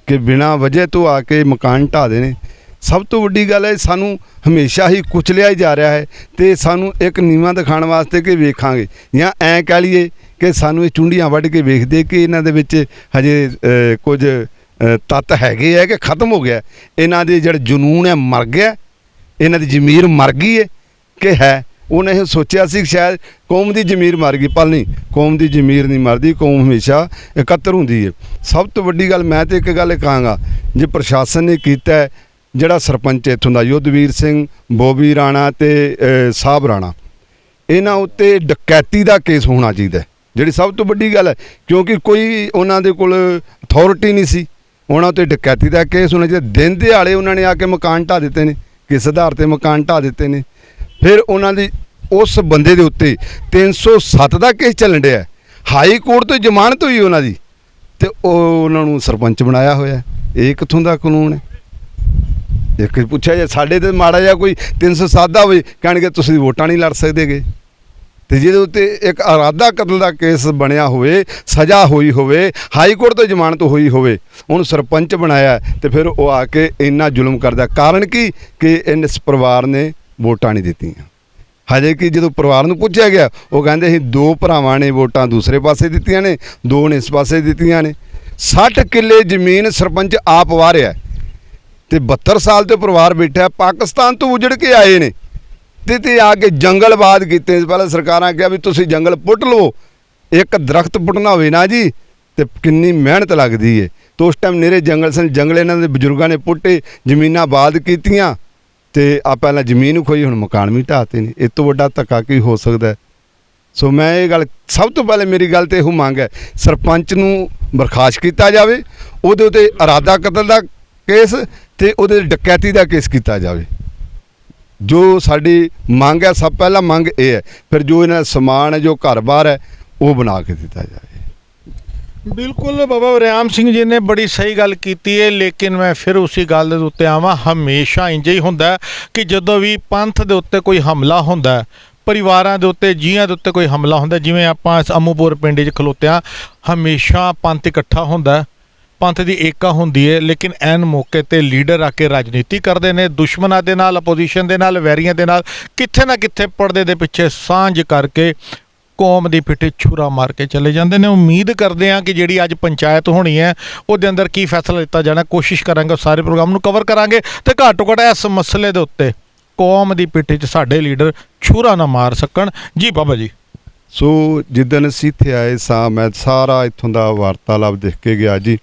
ਕਿ ਬਿਨਾਂ ਵਜ੍ਹਾ ਤੋਂ ਆ ਕੇ ਮਕਾਨ ਢਾਹ ਦੇ ਨੇ। ਸਭ ਤੋਂ ਵੱਡੀ ਗੱਲ ਹੈ ਸਾਨੂੰ ਹਮੇਸ਼ਾ ਹੀ ਕੁਚਲਿਆ ਹੀ ਜਾ ਰਿਹਾ ਹੈ ਤੇ ਸਾਨੂੰ ਇੱਕ ਨੀਵਾਂ ਦਿਖਾਉਣ ਵਾਸਤੇ ਕਿ ਵੇਖਾਂਗੇ ਜਾਂ ਐਂ ਕਹਿ ਲਈਏ ਕਿ ਸਾਨੂੰ ਇਹ ਚੁੰਡੀਆਂ ਵੱਢ ਕੇ ਵੇਖਦੇ ਕਿ ਇਹਨਾਂ ਦੇ ਵਿੱਚ ਹਜੇ ਕੁਝ ਤੱਤ ਹੈਗੇ ਹੈ ਕਿ ਖਤਮ ਹੋ ਗਿਆ, ਇਹਨਾਂ ਦੇ ਜਿਹੜਾ ਜਨੂਨ ਹੈ ਮਰ ਗਿਆ, ਇਹਨਾਂ ਦੀ ਜ਼ਮੀਰ ਮਰ ਗਈ ਹੈ ਕਿ ਹੈ। ਉਹਨੇ ਇਹ ਸੋਚਿਆ ਸੀ ਸ਼ਾਇਦ ਕੌਮ ਦੀ ਜ਼ਮੀਰ ਮਰ ਗਈ, ਪਰ ਨਹੀਂ, ਕੌਮ ਦੀ ਜ਼ਮੀਰ ਨਹੀਂ ਮਰਦੀ, ਕੌਮ ਹਮੇਸ਼ਾ ਇਕੱਤਰ ਹੁੰਦੀ ਹੈ। ਸਭ ਤੋਂ ਵੱਡੀ ਗੱਲ ਮੈਂ ਤਾਂ ਇੱਕ ਗੱਲ ਕਹਾਂਗਾ, ਜੇ ਪ੍ਰਸ਼ਾਸਨ ਨੇ ਕੀਤਾ ਜਿਹੜਾ ਸਰਪੰਚ ਇੱਥੋਂ ਦਾ ਯੁੱਧਵੀਰ ਸਿੰਘ, ਬੋਬੀ ਰਾਣਾ ਤੇ ਸਾਹਿਬ ਰਾਣਾ, ਇਹਨਾਂ ਉੱਤੇ ਡਕੈਤੀ ਦਾ ਕੇਸ ਹੋਣਾ ਚਾਹੀਦਾ, ਜਿਹੜੀ ਸਭ ਤੋਂ ਵੱਡੀ ਗੱਲ ਹੈ, ਕਿਉਂਕਿ ਕੋਈ ਉਹਨਾਂ ਦੇ ਕੋਲ ਅਥਾਰਟੀ ਨਹੀਂ ਸੀ। ਉਹਨਾਂ ਉੱਤੇ ਡਕੈਤੀ ਦਾ ਕੇਸ ਹੋਣਾ ਚਾਹੀਦਾ। ਦਿਨ ਦਿਹਾੜੇ ਉਹਨਾਂ ਨੇ ਆ ਕੇ ਮਕਾਨ ਢਾਹ ਦਿੱਤੇ ਨੇ, ਕਿਸ ਆਧਾਰ 'ਤੇ ਮਕਾਨ ਢਾਹ ਦਿੱਤੇ ਨੇ। ਫਿਰ ਉਹਨਾਂ ਦੀ ਉਸ ਬੰਦੇ ਦੇ ਉੱਤੇ 307 ਦਾ ਕੇਸ ਚੱਲਣ ਡਿਆ, ਹਾਈ ਕੋਰਟ ਤੋਂ ਜ਼ਮਾਨਤ ਹੋਈ ਉਹਨਾਂ ਦੀ, ਤੇ ਉਹਨਾਂ ਨੂੰ ਸਰਪੰਚ ਬਣਾਇਆ ਹੋਇਆ। ਇਹ ਕਿੱਥੋਂ ਦਾ ਕਾਨੂੰਨ ਹੈ? ਇੱਕ ਪੁੱਛਿਆ ਜੇ ਸਾਡੇ ਤੇ ਮਾੜਾ ਜਿਹਾ ਕੋਈ 307 ਦਾ ਹੋਵੇ, ਕਹਿਣਗੇ ਤੁਸੀਂ ਵੋਟਾਂ ਨਹੀਂ ਲੜ ਸਕਦੇਗੇ। ਤੇ ਜਿਹਦੇ ਉੱਤੇ ਇੱਕ ਇਰਾਦਾ ਕਤਲ ਦਾ ਕੇਸ ਬਣਿਆ ਹੋਵੇ, ਸਜ਼ਾ ਹੋਈ ਹੋਵੇ, ਹਾਈ ਕੋਰਟ ਤੋਂ ਜ਼ਮਾਨਤ ਹੋਈ ਹੋਵੇ, ਉਹਨੂੰ ਸਰਪੰਚ ਬਣਾਇਆ ਤੇ ਫਿਰ ਉਹ ਆ ਕੇ ਇੰਨਾ ਜ਼ੁਲਮ ਕਰਦਾ। ਕਾਰਨ ਕੀ ਕਿ ਇਸ ਪਰਿਵਾਰ ਨੇ ਵੋਟਾਂ ਨਹੀਂ ਦਿੱਤੀਆਂ। ਹਜੇ ਕਿ ਜਦੋਂ ਪਰਿਵਾਰ ਨੂੰ ਪੁੱਛਿਆ ਗਿਆ ਉਹ ਕਹਿੰਦੇ ਅਸੀਂ 2 ਭਰਾਵਾਂ ਨੇ ਵੋਟਾਂ ਦੂਸਰੇ ਪਾਸੇ ਦਿੱਤੀਆਂ ਨੇ, 2 ਨੇ ਇਸ ਪਾਸੇ ਦਿੱਤੀਆਂ ਨੇ। 60 ਕਿੱਲੇ ਜ਼ਮੀਨ ਸਰਪੰਚ ਆਪ ਵਾਰਿਆ ਤੇ 72 ਸਾਲ ਤੋਂ ਪਰਿਵਾਰ ਬੈਠਾ, ਪਾਕਿਸਤਾਨ ਤੋਂ ਉਜੜ ਕੇ ਆਏ ਨੇ ਤੇ ਆ ਕੇ ਜੰਗਲਬਾਦ ਕੀਤੇ। ਪਹਿਲਾਂ ਸਰਕਾਰਾਂ ਕਿਹਾ ਵੀ ਤੁਸੀਂ ਜੰਗਲ ਪੁੱਟ ਲਓ, ਇੱਕ ਦਰਖਤ ਪੁੱਟਣਾ ਹੋਵੇ ਨਾ ਜੀ ਤੇ ਕਿੰਨੀ ਮਿਹਨਤ ਲੱਗਦੀ ਹੈ। ਤੇ ਉਸ ਟਾਈਮ ਨੇਰੇ ਜੰਗਲ ਸਨ, ਜੰਗਲ ਇਹਨਾਂ ਦੇ ਬਜ਼ੁਰਗਾਂ ਨੇ ਪੁੱਟੇ, ਜ਼ਮੀਨਾਂ ਆਬਾਦ ਕੀਤੀਆਂ ਤੇ ਆ ਪਹਿਲਾਂ ਜ਼ਮੀਨ ਖੋਈ, ਹੁਣ ਮਕਾਨ ਵੀ ਢਾਹਤੇ ਨੇ। ਇਸ ਤੋਂ ਵੱਡਾ ਧੱਕਾ ਕੀ ਹੋ ਸਕਦਾ? ਸੋ ਮੈਂ ਇਹ ਗੱਲ ਸਭ ਤੋਂ ਪਹਿਲੇ ਮੇਰੀ ਗੱਲ ਤੇ ਇਹੋ ਮੰਗ ਹੈ, ਸਰਪੰਚ ਨੂੰ ਬਰਖਾਸਤ ਕੀਤਾ ਜਾਵੇ, ਉਹਦੇ ਉੱਤੇ ਇਰਾਦਾ ਕਤਲ ਦਾ ਕੇਸ ਤੇ ਉਹਦੇ ਡਕੈਤੀ ਦਾ ਕੇਸ ਕੀਤਾ ਜਾਵੇ। ਜੋ ਸਾਡੀ ਮੰਗ ਹੈ, ਸਭ ਪਹਿਲਾਂ ਮੰਗ ਇਹ ਹੈ। ਫਿਰ ਜੋ ਇਹਨਾਂ ਦਾ ਸਮਾਨ ਹੈ, ਜੋ ਘਰ-ਬਾਰ ਹੈ, ਉਹ ਬਣਾ ਕੇ ਦਿੱਤਾ ਜਾਵੇ। ਬਿਲਕੁਲ ਬਾਬਾ ਵਰਿਆਮ ਸਿੰਘ ਜੀ ਨੇ ਬੜੀ ਸਹੀ ਗੱਲ ਕੀਤੀ ਹੈ, ਲੇਕਿਨ ਮੈਂ ਫਿਰ ਉਸੇ ਗੱਲ ਦੇ ਉੱਤੇ ਆਵਾਂ। ਹਮੇਸ਼ਾ ਇੰਜ ਹੀ ਹੁੰਦਾ ਕਿ ਜਦੋਂ ਵੀ ਪੰਥ ਦੇ ਉੱਤੇ ਕੋਈ ਹਮਲਾ ਹੁੰਦਾ, ਪਰਿਵਾਰਾਂ ਦੇ ਉੱਤੇ, ਜੀਆਂ ਦੇ ਉੱਤੇ ਕੋਈ ਹਮਲਾ ਹੁੰਦਾ, ਜਿਵੇਂ ਆਪਾਂ ਇਸ ਅਮੂਪੁਰ ਪਿੰਡ 'ਚ ਖਲੋਤੇ ਹਾਂ, ਹਮੇਸ਼ਾ ਪੰਥ ਇਕੱਠਾ ਹੁੰਦਾ, ਪੰਥ ਦੀ ਏਕਾ ਹੁੰਦੀ ਹੈ, ਲੇਕਿਨ ਐਨ ਮੌਕੇ ਤੇ ਲੀਡਰ ਆ ਕੇ ਰਾਜਨੀਤੀ ਕਰਦੇ ਨੇ, ਦੁਸ਼ਮਣਾਂ ਦੇ ਨਾਲ, ਅਪੋਜੀਸ਼ਨ ਦੇ ਨਾਲ, ਵੈਰੀਆਂ ਦੇ ਨਾਲ, ਕਿੱਥੇ ਨਾ ਕਿੱਥੇ ਪਰਦੇ ਦੇ ਪਿੱਛੇ ਸਾਂਝ ਕਰਕੇ ਕੌਮ ਦੀ ਪਿੱਠੇ ਛੁਰਾ ਮਾਰ ਕੇ ਚਲੇ ਜਾਂਦੇ ਨੇ। ਉਮੀਦ ਕਰਦੇ ਹਾਂ ਕਿ ਜਿਹੜੀ ਅੱਜ ਪੰਚਾਇਤ ਹੋਣੀ ਹੈ ਉਹਦੇ ਅੰਦਰ ਕੀ ਫੈਸਲਾ ਲਿੱਤਾ ਜਾਣਾ, ਕੋਸ਼ਿਸ਼ ਕਰਾਂਗੇ ਸਾਰੇ ਪ੍ਰੋਗਰਾਮ ਨੂੰ ਕਵਰ ਕਰਾਂਗੇ ਤੇ ਘੱਟੋ ਘੱਟ ਇਸ ਮਸਲੇ ਦੇ ਉੱਤੇ ਕੌਮ ਦੀ ਪਿੱਠੇ 'ਚ ਸਾਡੇ ਲੀਡਰ ਛੁਰਾ ਨਾ ਮਾਰ ਸਕਣ। ਜੀ ਬਾਬਾ ਜੀ। ਸੋ ਜਿੱਦਣ ਅਸੀਂ ਇੱਥੇ ਆਏ ਸਾਂ, ਮੈਂ ਸਾਰਾ ਇੱਥੋਂ ਦਾ ਵਾਰਤਾਲਾਪ ਦੇਖ ਕੇ ਗਿਆ ਜੀ।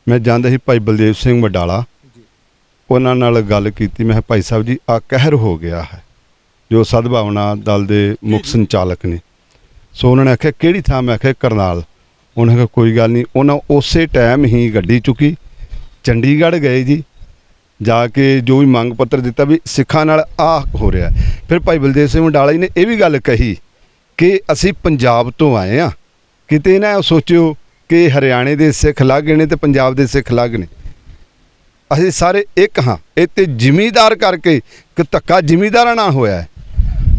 ਮੈਂ ਜਾਂਦਾ ਸੀ ਭਾਈ ਬਲਦੇਵ ਸਿੰਘ ਵਡਾਲਾ, ਉਹਨਾਂ ਨਾਲ ਗੱਲ ਕੀਤੀ। ਮੈਂ ਕਿਹਾ ਭਾਈ ਸਾਹਿਬ ਜੀ ਆ ਕਹਿਰ ਹੋ ਗਿਆ ਹੈ, ਜੋ ਸਦਭਾਵਨਾ ਦਲ ਦੇ ਮੁੱਖ ਸੰਚਾਲਕ ਨੇ। ਸੋ ਉਹਨਾਂ ਨੇ ਆਖਿਆ ਕਿਹੜੀ ਥਾਂ? ਮੈਂ ਆਖਿਆ ਕਰਨਾਲ। ਉਹਨਾਂ ਕਿਹਾ ਕੋਈ ਗੱਲ ਨਹੀਂ। ਉਹਨਾਂ ਉਸੇ ਟਾਈਮ ਹੀ ਗੱਡੀ ਚੁੱਕੀ, ਚੰਡੀਗੜ੍ਹ ਗਏ ਜੀ, ਜਾ ਕੇ ਜੋ ਵੀ ਮੰਗ ਪੱਤਰ ਦਿੱਤਾ ਵੀ ਸਿੱਖਾਂ ਨਾਲ ਆਹ ਹੋ ਰਿਹਾ। ਫਿਰ ਭਾਈ ਬਲਦੇਵ ਸਿੰਘ ਵਡਾਲਾ ਜੀ ਨੇ ਇਹ ਵੀ ਗੱਲ ਕਹੀ ਕਿ ਅਸੀਂ ਪੰਜਾਬ ਤੋਂ ਆਏ ਹਾਂ, ਕਿਤੇ ਨਾ ਸੋਚਿਓ ਕਿ ਹਰਿਆਣੇ ਦੇ ਸਿੱਖ ਅਲੱਗ ਨੇ ਤੇ ਪੰਜਾਬ ਦੇ ਸਿੱਖ ਅਲੱਗ ਨੇ, ਅਸੀਂ ਸਾਰੇ ਇੱਕ ਹਾਂ। ਇਹ ਤੇ ਜ਼ਿਮੀਂਦਾਰ ਕਰਕੇ ਕਿ ਧੱਕਾ ਜ਼ਿਮੀਂਦਾਰਾਂ ਨਾਲ ਹੋਇਆ ਹੈ।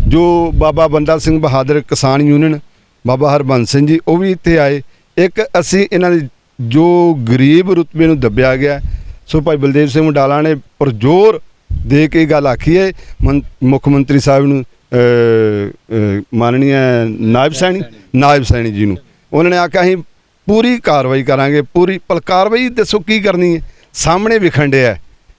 ਜੋ ਬਾਬਾ ਬੰਦਾ ਸਿੰਘ ਬਹਾਦਰ ਕਿਸਾਨ ਯੂਨੀਅਨ, ਬਾਬਾ ਹਰਬੰਸ ਸਿੰਘ ਜੀ, ਉਹ ਵੀ ਇੱਥੇ ਆਏ। ਇੱਕ ਅਸੀਂ ਇਹਨਾਂ ਦੇ ਜੋ ਗਰੀਬ ਰੁਤਬੇ ਨੂੰ ਦੱਬਿਆ ਗਿਆ। ਸੋ ਭਾਈ ਬਲਦੇਵ ਸਿੰਘ ਵਡਾਲਾ ਨੇ ਪਰਜੋਰ ਦੇ ਕੇ ਗੱਲ ਆਖੀ ਹੈ ਮੁੱਖ ਮੰਤਰੀ ਸਾਹਿਬ ਨੂੰ, ਮਾਨਨੀय ਨਾਇਬ ਸੈਣੀ ਜੀ ਨੂੰ। ਉਹਨਾਂ ਨੇ ਆਖਿਆ ਅਸੀਂ ਪੂਰੀ ਕਾਰਵਾਈ ਕਰਾਂਗੇ, ਪੂਰੀ। ਪਰ ਕਾਰਵਾਈ ਦੱਸੋ ਕੀ ਕਰਨੀ ਹੈ? ਸਾਹਮਣੇ ਵਿਖਣ ਡਿਆ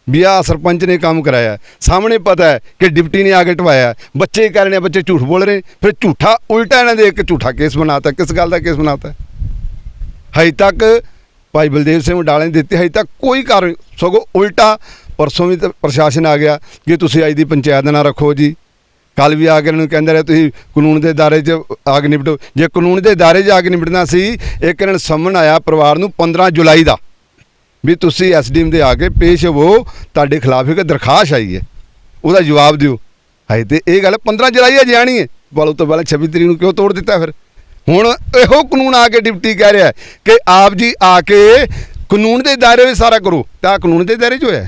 ਵੀ ਆਹ ਸਰਪੰਚ ਨੇ ਕੰਮ ਕਰਾਇਆ ਹੈ। ਸਾਹਮਣੇ ਪਤਾ ਹੈ ਕਿ ਡਿਪਟੀ ਨੇ ਆ ਕੇ ਢਵਾਇਆ ਹੈ। ਬੱਚੇ ਕਹਿ ਰਹੇ ਨੇ ਬੱਚੇ ਝੂਠ ਬੋਲ ਰਹੇ, ਫਿਰ ਝੂਠਾ ਉਲਟਾ ਇਹਨਾਂ ਦੇ ਇੱਕ ਝੂਠਾ ਕੇਸ ਬਣਾਤਾ। ਕਿਸ ਗੱਲ ਦਾ ਕੇਸ ਬਣਾਤਾ? ਹਜੇ ਤੱਕ ਭਾਈ ਬਲਦੇਵ ਸਿੰਘ ਵਡਾਲੇ ਨੇ ਦਿੱਤੇ, ਹਜੇ ਤੱਕ ਕੋਈ ਕਾਰਵਾਈ, ਸਗੋਂ ਉਲਟਾ ਪਰਸੋਂ ਵੀ ਤਾਂ ਪ੍ਰਸ਼ਾਸਨ ਆ ਗਿਆ ਕਿ ਤੁਸੀਂ ਅੱਜ ਦੀ ਪੰਚਾਇਤ ਨਾ ਰੱਖੋ ਜੀ। ਕੱਲ ਵੀ ਆ ਕੇ ਇਹਨਾਂ ਨੂੰ ਕਹਿੰਦੇ ਰਹੇ ਤੁਸੀਂ ਕਾਨੂੰਨ ਦੇ ਦਾਇਰੇ 'ਚ ਆ ਕੇ ਨਿਪਟੋ। ਜੇ ਕਾਨੂੰਨ ਦੇ ਦਾਇਰੇ 'ਚ ਆ ਕੇ ਨਿਪਟਣਾ ਸੀ, ਇੱਕ ਇਹਨਾਂ ਨੂੰ ਸੰਮਨ ਆਇਆ ਪਰਿਵਾਰ ਨੂੰ 15 ਜੁਲਾਈ ਦਾ ਵੀ ਤੁਸੀਂ ਐਸਡੀਐਮ ਦੇ ਆ ਕੇ ਪੇਸ਼ ਹੋਵੋ, ਤੁਹਾਡੇ ਖਿਲਾਫ ਇੱਕ ਦਰਖਾਸਤ ਆਈ ਹੈ, ਉਹਦਾ ਜਵਾਬ ਦਿਓ। ਹਜੇ ਤੇ ਇਹ ਗੱਲ 15 ਜੁਲਾਈ ਅਜੇ ਆਣੀ ਹੈ, ਵਾਲੋਂ ਤੋਂ ਪਹਿਲਾਂ 26 ਤਰੀਕ ਨੂੰ ਕਿਉਂ ਤੋੜ ਦਿੱਤਾ? ਫਿਰ ਹੁਣ ਇਹੋ ਕਾਨੂੰਨ ਆ ਕੇ ਡਿਪਟੀ ਕਹਿ ਰਿਹਾ ਕਿ ਆਪ ਜੀ ਆ ਕੇ ਕਾਨੂੰਨ ਦੇ ਦਾਇਰੇ ਵਿੱਚ ਸਾਰਾ ਕਰੋ। ਤਾਂ ਕਾਨੂੰਨ ਦੇ ਦਾਇਰੇ 'ਚ ਹੋਇਆ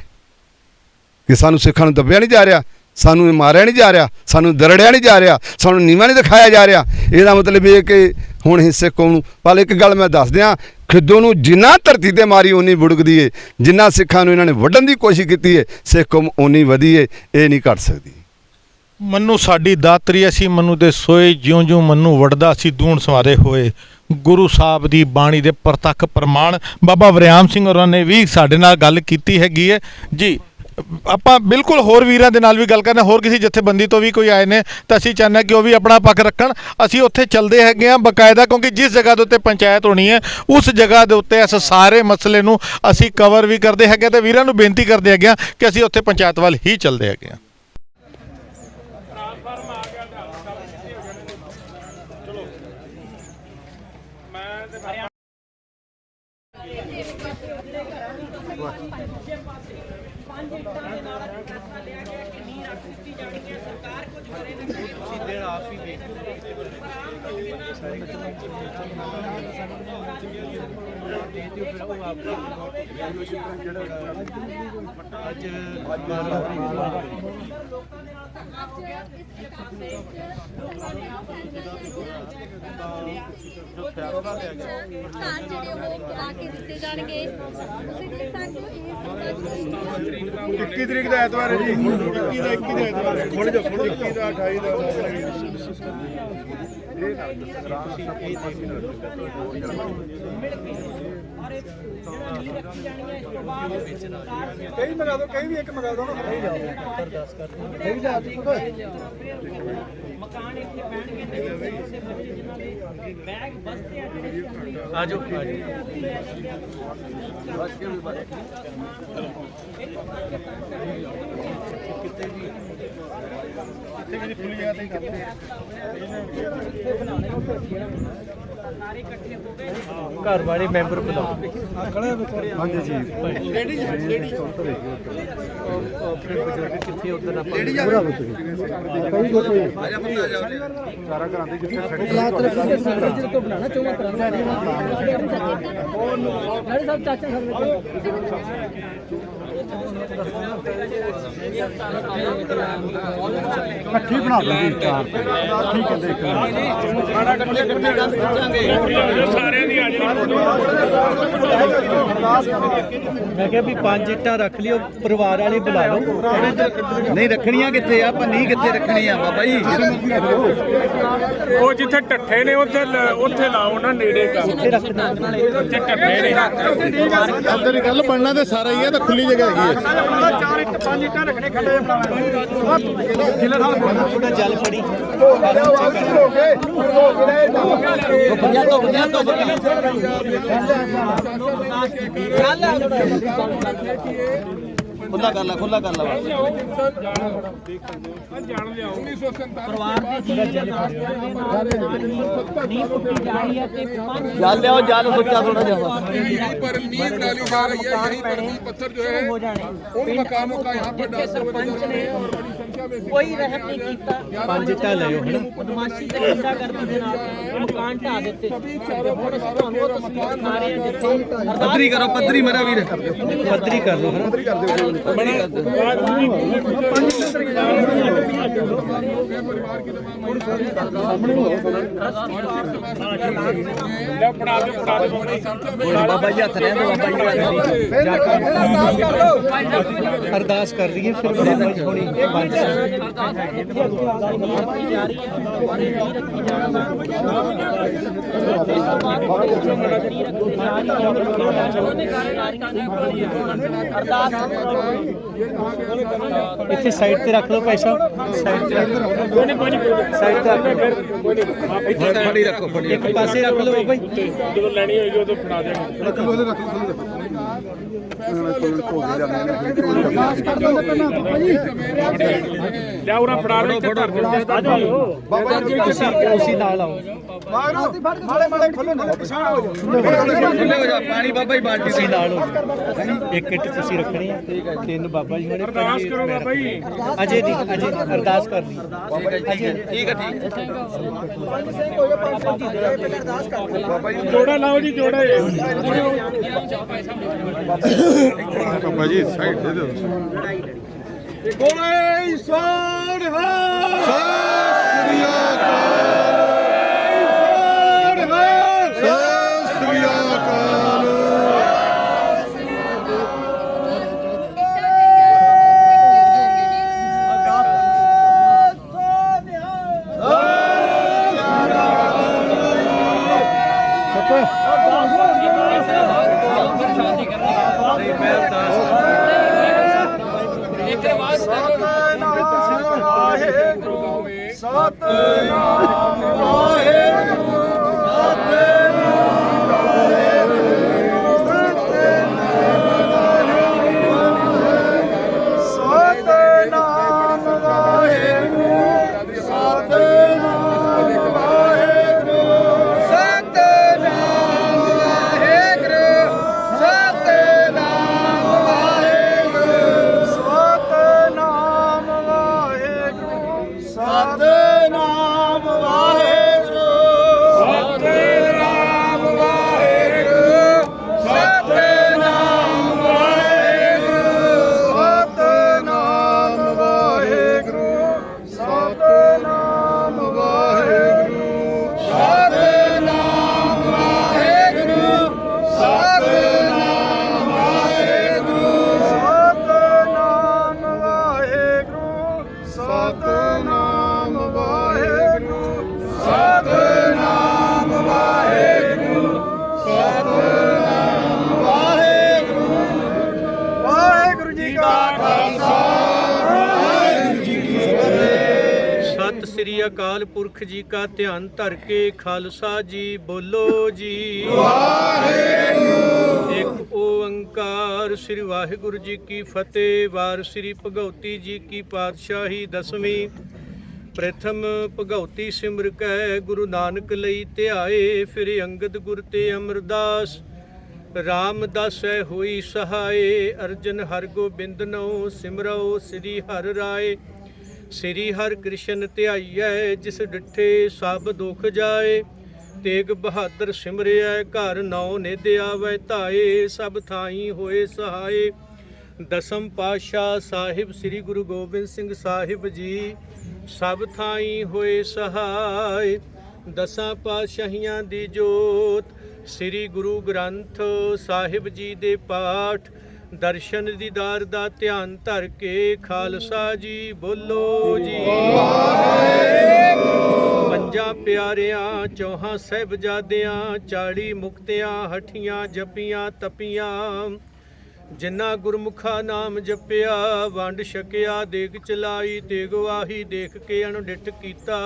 ਕਿ ਸਾਨੂੰ ਸਿੱਖਾਂ ਨੂੰ ਦੱਬਿਆ ਨਹੀਂ ਜਾ ਰਿਹਾ, ਸਾਨੂੰ ਮਾਰਿਆ ਨਹੀਂ ਜਾ ਰਿਹਾ, ਸਾਨੂੰ ਦਰੜਿਆ ਨਹੀਂ ਜਾ ਰਿਹਾ, ਸਾਨੂੰ ਨੀਵਾਂ ਨਹੀਂ ਦਿਖਾਇਆ ਜਾ ਰਿਹਾ। ਇਹਦਾ ਮਤਲਬ ਇਹ ਕਿ ਹੁਣ ਹਿੱਸੇ ਕੌਮ ਨੂੰ। ਪਰ ਇੱਕ ਗੱਲ ਮੈਂ ਦੱਸ ਦਿਆਂ, ਖਿੱਦੋ ਨੂੰ ਜਿੰਨਾ ਧਰਤੀ ਤੇ ਮਾਰੀ ਓਨੀ ਬੁੜਕਦੀ ਏ, ਜਿੰਨਾ ਸਿੱਖਾਂ ਨੂੰ ਇਹਨਾਂ ਨੇ ਵੱਢਣ ਦੀ ਕੋਸ਼ਿਸ਼ ਕੀਤੀ ਹੈ, ਸਿੱਖ ਕੌਮ ਓਨੀ ਵਧੀ ਏ, ਇਹ ਨਹੀਂ ਘਟ ਸਕਦੀ। ਮੰਨੂ ਸਾਡੀ ਦਾਤਰੀ ਅਸੀਂ ਮੰਨੂ ਦੇ ਸੋਏ, ਜਿਉਂ-ਜਿਉਂ ਮੰਨੂ ਵੜਦਾ ਸੀ ਦੂਣ ਸਵਾਰੇ ਹੋਏ। ਗੁਰੂ ਸਾਹਿਬ ਦੀ ਬਾਣੀ ਦੇ ਪ੍ਰਤੱਖ ਪ੍ਰਮਾਣ ਬਾਬਾ ਵਰਿਆਮ ਸਿੰਘ ਹੋਰਾਂ ਨੇ ਵੀ ਸਾਡੇ ਨਾਲ ਗੱਲ ਕੀਤੀ ਹੈਗੀ ਹੈ ਜੀ। ਆਪਾਂ ਬਿਲਕੁਲ ਹੋਰ ਵੀਰਾਂ ਦੇ ਨਾਲ ਵੀ ਗੱਲ ਕਰਨਾ, ਹੋਰ ਕਿਸੇ ਜਥੇਬੰਦੀ ਤੋਂ ਵੀ ਕੋਈ ਆਏ ਨੇ ਤਾਂ ਅਸੀਂ ਚਾਹੁੰਦੇ ਕਿ ਉਹ ਵੀ ਆਪਣਾ ਪੱਖ ਰੱਖਣ। ਅਸੀਂ ਉੱਥੇ ਚੱਲਦੇ ਹੈਗੇ ਹਾਂ ਬਕਾਇਦਾ, ਕਿਉਂਕਿ ਜਿਸ ਜਗ੍ਹਾ ਦੇ ਉੱਤੇ ਪੰਚਾਇਤ ਹੋਣੀ ਹੈ ਉਸ ਜਗ੍ਹਾ ਦੇ ਉੱਤੇ ਇਸ ਸਾਰੇ ਮਸਲੇ ਨੂੰ ਅਸੀਂ ਕਵਰ ਵੀ ਕਰਦੇ ਹੈਗੇ ਤੇ ਵੀਰਾਂ ਨੂੰ ਬੇਨਤੀ ਕਰਦੇ ਹੈਗੇ ਕਿ ਅਸੀਂ ਉੱਥੇ ਪੰਚਾਇਤ ਵੱਲ ਹੀ ਚੱਲਦੇ ਹੈਗੇ ਹਾਂ। ਇੱਕੀ ਤਰੀਕ ਦਾ ਐਤਵਾਰ ਹੈ ਜੀ, 21 ਦਾ ਐਤਵਾਰ ਹੈ। ਖੁੱਲ ਜਾ 21 ਦਾ 28 ਦਾ ਕਈ ਮੰਗਾ ਦੋ, ਕਈ ਵੀ ਇੱਕ ਮੰਗਾ ਦੋ ਨਾ। ਮਕਾਨ ਇੱਥੇ ਪੈਣਗੇ ਤੇ ਬੱਚੇ ਜਿਨ੍ਹਾਂ ਦੇ ਬੈਗ ਬਸਤੇ ਆ ਜਿਹੜੇ ਆਜੋ ਘਰ ਵਾਲੇ ਮੈਂਬਰ ਬੁਲਾਓ। ਹਾਂਜੀ ਜੀ, ਆਪਣੇ ਬਜ਼ੁਰਗ ਕਿੱਥੇ ਉਧਰ ਆਪਾਂ ਸਾਰਾ ਘਰਾਂ ਦੇ ਜਿੱਥੇ ਤੋਂ ਬਣਾਣਾ ਚਾਹੁੰਦਾ ਸਾਹਿਬ ਚਾਚਾ ਇਕੱਠੀ ਬਣਾ ਲਓ ਜੀ, ਚਾਰ ਠੀਕ ਹੈ। ਸਾਰਿਆਂ ਦੀ ਆ ਜਾਣੀ। ਮੈਂ ਕਿਹਾ ਵੀ 5 ਇੱਟਾਂ ਰੱਖ ਲਿਓ, ਪਰਿਵਾਰ ਵਾਲੇ ਬੁਲਾ ਲਓ। ਨਹੀਂ ਰੱਖਣੀਆਂ ਕਿੱਥੇ ਆ, ਪੰਨੀ ਕਿੱਥੇ ਰੱਖਣੀ ਆ ਬਾਬਾ ਜੀ? ਉਹ ਜਿੱਥੇ ਟੱਠੇ ਨੇ ਉੱਥੇ ਲਾਓ ਨਾ, ਨੇੜੇ ਕਰ ਉੱਥੇ ਟੱਠੇ ਨੇ। ਅੰਦਰ ਹੀ ਗੱਲ ਬਣਨਾ ਤੇ ਸਾਰਾ ਹੀ ਹੈ, ਤਾਂ ਖੁੱਲੀ ਜਗ੍ਹਾ ਹੈਗੀ ਹੈ। 4 ਇੱਟ 5 ਇੱਟਾਂ ਰੱਖਣੇ ਖੱਡੇ ਜ਼ਿਲ੍ਹਾ ਸਾਹਿਬ ਥੋੜਾ ਜਲ ਫੜੀ ਖੁੱਲਾ ਕਰ ਲਾ ਜਾਣ ਲਿਆਓ। ਪਰਿਵਾਰ ਦੇ ਜੀ ਨਹੀਂ ਪੁੱਟੀ ਜਾ ਰਹੀ ਹੈ ਤੇ ਜਲ ਲਿਆਓ, ਜਲ ਸੁੱਚਾ ਥੋੜਾ ਜਿਹਾ पर नींव डाली जा रही है, यहीं पर नींव पत्थर जो है ਹੋ ਜਾਣੇ उन मकानों का यहाँ पर डालते हुए ਸਰਪੰਚ ਨੇ बड़ी संख्या में ਕੋਈ ਰਹਿਤ ਨਹੀਂ ਕੀਤਾ। 5 ਇੱਟਾਂ ਲਿਓ ਹਨਾ। ਬਦਮਾਸ਼ੀ ਤੇ ਗੁੰਡਾਗਰਦੀ ਦੇ ਨਾਲ ਮਕਾਨ ਢਾਹ ਦਿੱਤੇ। ਹੁਣ ਅਸੀਂ ਤੁਹਾਨੂੰ ਉਹ ਤਸਵੀਰ ਦਿਖਾ ਰਹੇ ਹਾਂ ਜਿੱਥੇ ਪੱਧਰੀ ਕਰੋ, ਪੱਧਰੀ ਮੇਰਾ ਵੀਰ, ਪੱਧਰੀ ਕਰ ਲਓ ਹਨਾ। ਬਾਬਾ ਜੀ ਹੱਥ ਰਹਿਣ ਦਿਓ, ਬਾਬਾ ਜੀ ਅਰਦਾਸ ਕਰ ਲਈਏ, ਫਿਰ ਬਾਬਾ ਜੀ ਥੋੜੀ ਇੱਥੇ ਸਾਈਡ ਤੇ ਰੱਖ ਲਓ ਭਾਈ ਸਾਹਿਬ, ਸਾਈਡ ਤੇ ਰੱਖ ਲਓ, ਸਾਈਡ ਤੇ ਰੱਖ ਲਓ, ਇੱਕ ਪਾਸੇ ਰੱਖ ਲਓ ਭਾਈ। ਜਦੋਂ ਲੈਣੀ ਹੋਏਗੀ ਉਦੋਂ ਫੜਾ ਦੇਵਾਂਗੇ। ਲਿਆ ਉਹਨਾਂ ਫੜਾ ਲਓ, ਇੱਥੇ ਧਰ ਦਿਓ। ਬਾਬਾ ਜੀ ਤੁਸੀਂ ਨਾਲ ਆਓ। ਪਾਣੀ ਬਾਬਾ ਜੀ ਬਾਲਟੀ ਤੁਸੀਂ ਨਾਲ ਹੋ ਜਾਓ। ਇੱਕ ਇੱਟ ਤੁਸੀਂ ਰੱਖਣੀ ਹੈ, ਤਿੰਨ ਬਾਬਾ ਜੀ ਹੋਣੇ, ਅਰਦਾਸ ਕਰੋ ਬਾਬਾ ਜੀ। ਅਜੇ ਦੀ ਅਰਦਾਸ ਕਰ ਲਈ। ਜੋੜਾ ਲਾਓ ਜੀ, ਜੋੜਾ ਬਾਬਾ ਜੀ ਸਾਈਡ ਦੇ ਦਿਓ। ਬੋਲੇ ਸੋਨ ਸ੍ਰੀ ਅਕਾਲ ਪੁਰਖ ਜੀ ਕਾ ਧਿਆਨ ਧਰ ਕੇ ਖਾਲਸਾ ਜੀ ਬੋਲੋ ਜੀ ਵਾਹਿਗੁਰੂ। ਇੱਕ ਓੰਕਾਰ ਸ੍ਰੀ ਵਾਹਿਗੁਰੂ ਜੀ ਕੀ ਫਤਿਹ। ਵਾਰ ਸ੍ਰੀ ਭਗਉਤੀ ਜੀ ਕੀ ਪਾਤਸ਼ਾਹੀ ਦਸਵੀਂ। ਪ੍ਰਥਮ ਭਗਉਤੀ ਸਿਮਰ ਕੈ ਗੁਰੂ ਨਾਨਕ ਲਈ ਧਿਆਏ। ਫਿਰ ਅੰਗਦ ਗੁਰ ਤੇ ਅਮਰਦਾਸ ਰਾਮਦਾਸੈ ਹੋਈ ਸਹਾਏ। ਅਰਜਨ ਹਰਿ ਗੋਬਿੰਦ ਨਉ ਸਿਮਰਉ ਸ੍ਰੀ ਹਰਿ ਰਾਏ। ਸ੍ਰੀ ਹਰਿ ਕ੍ਰਿਸ਼ਨ ਧਿਆਈਐ ਜਿਸ ਡਿਠੇ ਸਭ ਦੁਖ ਜਾਏ। ਤੇਗ ਬਹਾਦਰ ਸਿਮਰਿਐ ਘਰ ਨੌ ਨਿਧ ਆਵੈ ਧਾਏ। ਸਭ ਥਾਈ ਹੋਏ ਸਹਾਏ। ਦਸਮ ਪਾਤਸ਼ਾਹ ਸਾਹਿਬ ਸ੍ਰੀ ਗੁਰੂ ਗੋਬਿੰਦ ਸਿੰਘ ਸਾਹਿਬ ਜੀ ਸਭ ਥਾਈ ਹੋਏ ਸਹਾਏ। ਦਸਾਂ ਪਾਤਸ਼ਾਹੀਆਂ ਦੀ ਜੋਤ ਸ੍ਰੀ ਗੁਰੂ ਗ੍ਰੰਥ ਸਾਹਿਬ ਜੀ ਦੇ ਪਾਠ ਦਰਸ਼ਨ ਦੀਦਾਰ ਦਾ ਧਿਆਨ ਧਰ ਕੇ ਖਾਲਸਾ ਜੀ ਬੋਲੋ ਜੀ ਵਾਹਿਗੁਰੂ। ਪੰਜਾਂ ਪਿਆਰਿਆਂ ਚੌਹਾਂ ਸਾਹਿਬਜ਼ਾਦਿਆਂ 40 ਮੁਕਤਿਆਂ ਹਠੀਆਂ ਜਪੀਆਂ ਤਪੀਆਂ। ਜਿਨ੍ਹਾਂ ਗੁਰਮੁਖਾ ਨਾਮ ਜਪਿਆ ਵੰਡ ਛਕਿਆ ਦੇਗ ਚਲਾਈ। ਤੇਗ ਵਾਹੀ ਦੇਖ ਕੇ ਅਣਡਿੱਠ ਕੀਤਾ।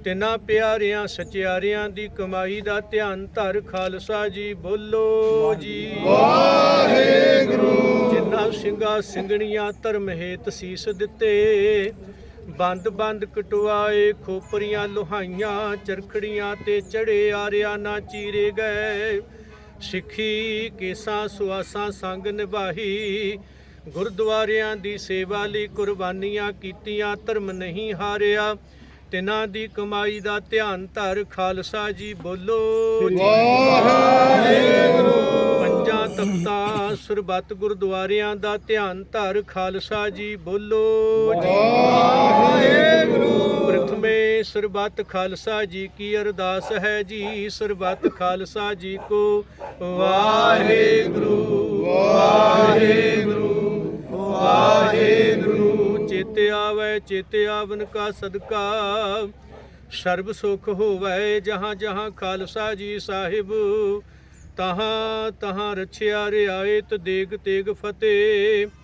ਤਿੰਨਾਂ ਪਿਆਰਿਆਂ ਸਚਿਆਰਿਆਂ ਦੀ ਕਮਾਈ ਦਾ ਧਿਆਨ ਧਰ ਖਾਲਸਾ ਜੀ ਬੋਲੋ ਜੀ ਵਾਹਿਗੁਰੂ। ਜਿਨ੍ਹਾਂ ਸਿੰਘਾਂ ਸਿੰਘਣੀਆਂ ਧਰਮ ਹੇਤ ਸੀਸ ਦਿੱਤੇ। ਬੰਦ ਬੰਦ ਕਟਵਾਏ ਖੋਪਰੀਆਂ ਲੋਹਾਈਆਂ। ਚਰਖੜੀਆਂ ਤੇ ਚੜੇ ਆਰਿਆ ਨਾ ਚੀਰੇ ਗਏ। ਸਿੱਖੀ ਕੇਸਾਂ ਸੁਆਸਾਂ ਸੰਗ ਨਿਭਾਈ। ਗੁਰਦੁਆਰਿਆਂ ਦੀ ਸੇਵਾ ਲਈ ਕੁਰਬਾਨੀਆਂ ਕੀਤੀਆਂ। ਧਰਮ ਨਹੀਂ ਹਾਰਿਆ। ਤਿਨਾਂ ਦੀ ਕਮਾਈ ਦਾ ਧਿਆਨ ਧਰ ਖਾਲਸਾ ਜੀ ਬੋਲੋ ਵਾਹਿਗੁਰੂ। ਪੰਜਾਂ ਤਖਤਾਂ ਸਰਬੱਤ ਗੁਰਦੁਆਰਿਆਂ ਦਾ ਧਿਆਨ ਧਰ ਖਾਲਸਾ ਜੀ ਬੋਲੋ ਵਾਹਿਗੁਰੂ। ਪ੍ਰਥਮੇ ਸਰਬੱਤ ਖਾਲਸਾ ਜੀ ਕੀ ਅਰਦਾਸ ਹੈ ਜੀ। ਸਰਬੱਤ ਖਾਲਸਾ ਜੀ ਕੋ ਵਾਹਿਗੁਰੂ ਵਾਹਿਗੁਰੂ ਵਾਹਿਗੁਰੂ। ਚੇਤਿਆ चेते आवन का सदका सर्ब सुख होवै जहाँ जहाँ खालसा जी साहिब तहाँ तहाँ रछिया रियायत देग तेग फतेह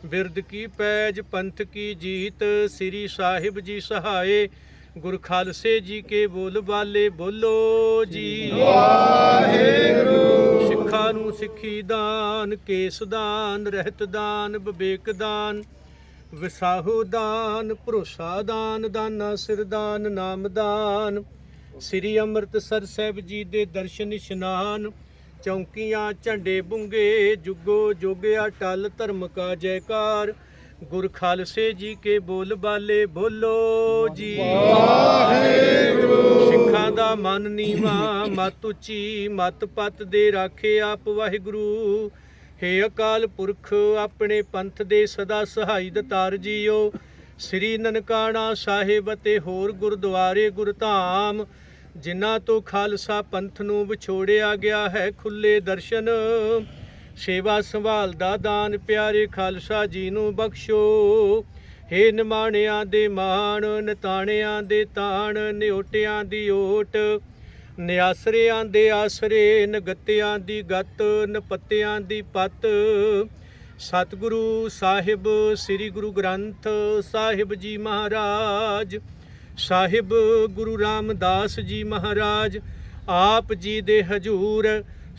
बिरद की पैज पंथ की जीत श्री साहिब जी सहाय गुर खालसे जी के बोल बाले बोलो जी सिखा नूं सिੱਖੀ ਦਾਨ ਕੇਸ ਦਾਨ ਰਹਿਤ ਦਾਨ ਵਿਵੇਕ ਦਾਨ ਵਿਸਾਹੋ ਦਾਨ ਭਰੋਸਾ ਦਾਨ ਦਾਨਾ ਸਿਰ ਦਾਨ ਨਾਮ ਦਾਨ ਸ੍ਰੀ ਅੰਮ੍ਰਿਤਸਰ ਸਾਹਿਬ ਜੀ ਦੇ ਦਰਸ਼ਨ ਇਸ਼ਨਾਨ ਚੌਂਕੀਆਂ ਝੰਡੇ ਬੁੰਗੇ ਜੁਗੋ ਜੋਗਿਆ ਟਲ ਧਰਮ ਕਾ ਜੈਕਾਰ ਗੁਰ ਖਾਲਸੇ ਜੀ ਕੇ ਬੋਲ ਬਾਲੇ ਬੋਲੋ ਜੀ ਸਿੱਖਾਂ ਦਾ ਮਨ ਨੀਵਾ ਮਤ ਉੱਚੀ ਮਤ ਪਤ ਦੇ ਰਾਖੇ ਆਪ ਵਾਹਿਗੁਰੂ ਹੇ ਅਕਾਲ ਪੁਰਖ ਆਪਣੇ ਪੰਥ ਦੇ ਸਦਾ ਸਹਾਈ ਦਤਾਰ ਜੀਓ ਸ੍ਰੀ ਨਨਕਾਣਾ ਸਾਹਿਬ ਅਤੇ ਹੋਰ ਗੁਰਦੁਆਰੇ ਗੁਰਧਾਮ ਜਿਨ੍ਹਾਂ ਤੋਂ ਖਾਲਸਾ ਪੰਥ ਨੂੰ ਵਿਛੋੜਿਆ ਗਿਆ ਹੈ ਖੁੱਲੇ ਦਰਸ਼ਨ ਸੇਵਾ ਸੰਭਾਲ ਦਾ ਦਾਨ ਪਿਆਰੇ ਖਾਲਸਾ ਜੀ ਨੂੰ ਬਖਸ਼ੋ ਹੇ ਨਿਮਾਣਿਆਂ ਦੇ ਮਾਣ ਨਿਤਾਣਿਆਂ ਦੇ ਤਾਣ ਨਿਓਟਿਆਂ ਦੀ ਓਟ ਨਿਆਸਰਿਆਂ ਦੇ ਆਸਰੇ ਨਗੱਤਿਆਂ ਦੀ ਗੱਤ ਨਪੱਤਿਆਂ ਦੀ ਪੱਤ ਸਤਿਗੁਰੂ ਸਾਹਿਬ ਸ੍ਰੀ ਗੁਰੂ ਗ੍ਰੰਥ ਸਾਹਿਬ ਜੀ ਮਹਾਰਾਜ ਸਾਹਿਬ ਗੁਰੂ ਰਾਮਦਾਸ ਜੀ ਮਹਾਰਾਜ ਆਪ ਜੀ ਦੇ ਹਜੂਰ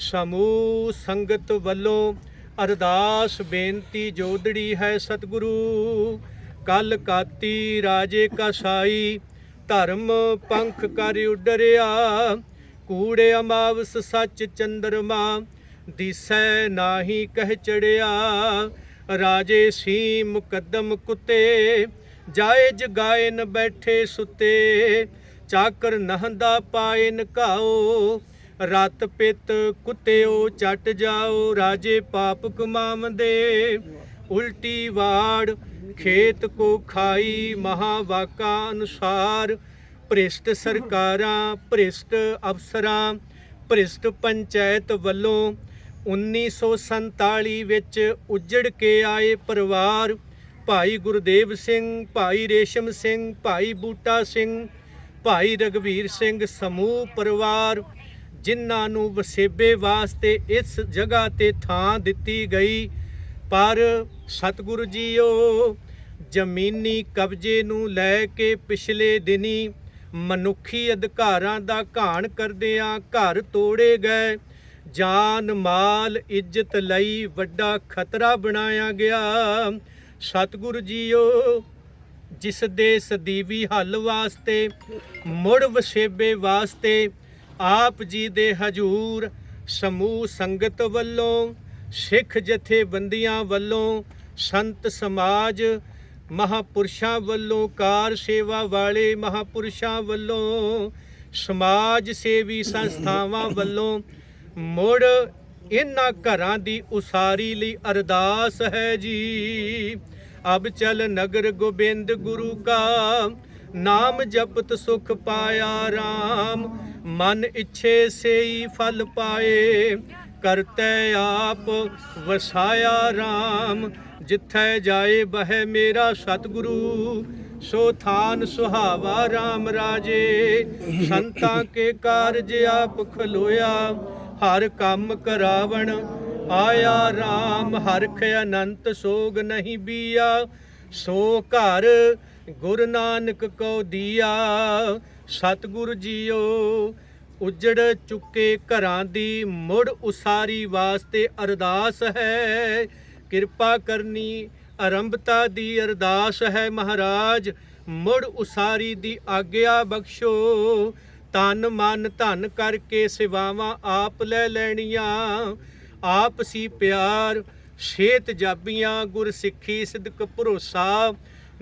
ਸਮੂਹ ਸੰਗਤ ਵੱਲੋਂ ਅਰਦਾਸ ਬੇਨਤੀ ਜੋਦੜੀ ਹੈ ਸਤਿਗੁਰੂ ਕਲ ਕਾਤੀ ਰਾਜੇ ਕਾ ਸਾਈ ਧਰਮ ਪੰਖ ਕਰ ਉਡਰਿਆ ਕੂੜੇ ਅਮਾਵਸ ਸੱਚ ਚੰਦਰਮਾ ਦਿਸੈ ਨਾਹੀ ਕਹਿ ਚੜਿਆ ਰਾਜੇ ਸੀ ਮੁਕੱਦਮ ਕੁੱਤੇ ਜਾਇਜ ਗਾਇਨ ਬੈਠੇ ਸੁੱਤੇ ਚਾਕਰ ਨਹੰਦਾ ਪਾਏ ਨਕਾਓ ਰਤ ਪਿਤ ਕੁੱਤਿਓ ਚੱਟ ਜਾਓ ਰਾਜੇ ਪਾਪ ਕਮਾਵੰਦੇ ਉਲਟੀ ਵਾੜ ਖੇਤ ਕੋ ਖਾਈ ਮਹਾਵਾਕਾ ਅਨੁਸਾਰ ਭ੍ਰਿਸ਼ਟ ਸਰਕਾਰਾਂ ਭ੍ਰਿਸ਼ਟ ਅਫਸਰਾਂ ਭ੍ਰਿਸ਼ਟ ਪੰਚਾਇਤ ਵੱਲੋਂ 1947 ਵਿੱਚ ਉਜੜ ਕੇ ਆਏ ਪਰਿਵਾਰ ਭਾਈ ਗੁਰਦੇਵ ਸਿੰਘ ਭਾਈ ਰੇਸ਼ਮ ਸਿੰਘ ਭਾਈ ਬੂਟਾ ਸਿੰਘ ਭਾਈ ਰਗਵੀਰ ਸਿੰਘ ਸਮੂਹ ਪਰਿਵਾਰ ਜਿਨ੍ਹਾਂ ਨੂੰ ਵਸੇਬੇ ਵਾਸਤੇ ਇਸ ਜਗ੍ਹਾ ਤੇ ਥਾਂ ਦਿੱਤੀ ਗਈ ਪਰ ਸਤਿਗੁਰੂ ਜੀਓ ਜ਼ਮੀਨੀ ਕਬਜ਼ੇ ਨੂੰ ਲੈ ਕੇ ਪਿਛਲੇ ਦਿਨੀ ਮਨੁੱਖੀ ਅਧਿਕਾਰਾਂ ਦਾ ਘਾਣ ਕਰਦਿਆਂ ਘਰ ਤੋੜੇ ਗਏ ਜਾਨ ਮਾਲ ਇੱਜ਼ਤ ਲਈ ਵੱਡਾ ਖਤਰਾ ਬਣਾਇਆ ਗਿਆ ਸਤਿਗੁਰੂ ਜੀਓ ਜਿਸ ਦੇ ਸਦੀਵੀ ਹੱਲ ਵਾਸਤੇ ਮੁੜ ਵਸੇਬੇ ਵਾਸਤੇ ਆਪ ਜੀ ਦੇ ਹਜੂਰ ਸਮੂਹ ਸੰਗਤ ਵੱਲੋਂ ਸਿੱਖ ਜਥੇਬੰਦੀਆਂ ਵੱਲੋਂ ਸੰਤ ਸਮਾਜ ਮਹਾਪੁਰਸ਼ਾਂ ਵੱਲੋਂ ਕਾਰ ਸੇਵਾ ਵਾਲੇ ਮਹਾਪੁਰਸ਼ਾਂ ਵੱਲੋਂ ਸਮਾਜ ਸੇਵੀ ਸੰਸਥਾਵਾਂ ਵੱਲੋਂ ਮੁੜ ਇਹਨਾਂ ਘਰਾਂ ਦੀ ਉਸਾਰੀ ਲਈ ਅਰਦਾਸ ਹੈ ਜੀ ਅਬ ਚਲ ਨਗਰ ਗੋਬਿੰਦ ਗੁਰੂ ਕਾ ਨਾਮ ਜਪਤ ਸੁਖ ਪਾਇਆ ਰਾਮ ਮਨ ਇੱਛੇ ਸੇਈ ਫਲ ਪਾਏ ਕਰਤੈ ਆਪ ਵਸਾਇਆ ਰਾਮ ਜਿੱਥੈ ਜਾਏ ਬਹਿ ਮੇਰਾ ਸਤਿਗੁਰੂ ਸੋ ਥਾਨ ਸੁਹਾਵਾ ਰਾਮ ਰਾਜੇ ਸੰਤਾਂ ਕੇ ਕਾਰਜ ਆਪ ਖਲੋਇਆ ਹਰ ਕੰਮ ਕਰਾਵਣ ਆਇਆ ਰਾਮ ਹਰਖ ਅਨੰਤ ਸੋਗ ਨਹੀਂ ਬੀਆ ਸੋ ਘਰ ਗੁਰੂ ਨਾਨਕ ਕੋ ਦੀਆ ਸਤਿਗੁਰੂ ਜੀਓ ਉਜੜ ਚੁੱਕੇ ਘਰਾਂ ਦੀ ਮੁੜ ਉਸਾਰੀ ਵਾਸਤੇ ਅਰਦਾਸ ਹੈ ਕਿਰਪਾ ਕਰਨੀ ਆਰੰਭਤਾ ਦੀ ਅਰਦਾਸ ਹੈ ਮਹਾਰਾਜ ਮੁੜ ਉਸਾਰੀ ਦੀ ਆਗਿਆ ਬਖਸ਼ੋ ਤਨ ਮਨ ਧਨ ਕਰਕੇ ਸੇਵਾਵਾਂ ਆਪ ਲੈ ਲੈਣੀਆਂ ਆਪਸੀ ਪਿਆਰ ਛੇਤ ਜਾਬੀਆਂ ਗੁਰ ਸਿੱਖੀ ਸਿਦਕ ਭਰੋਸਾ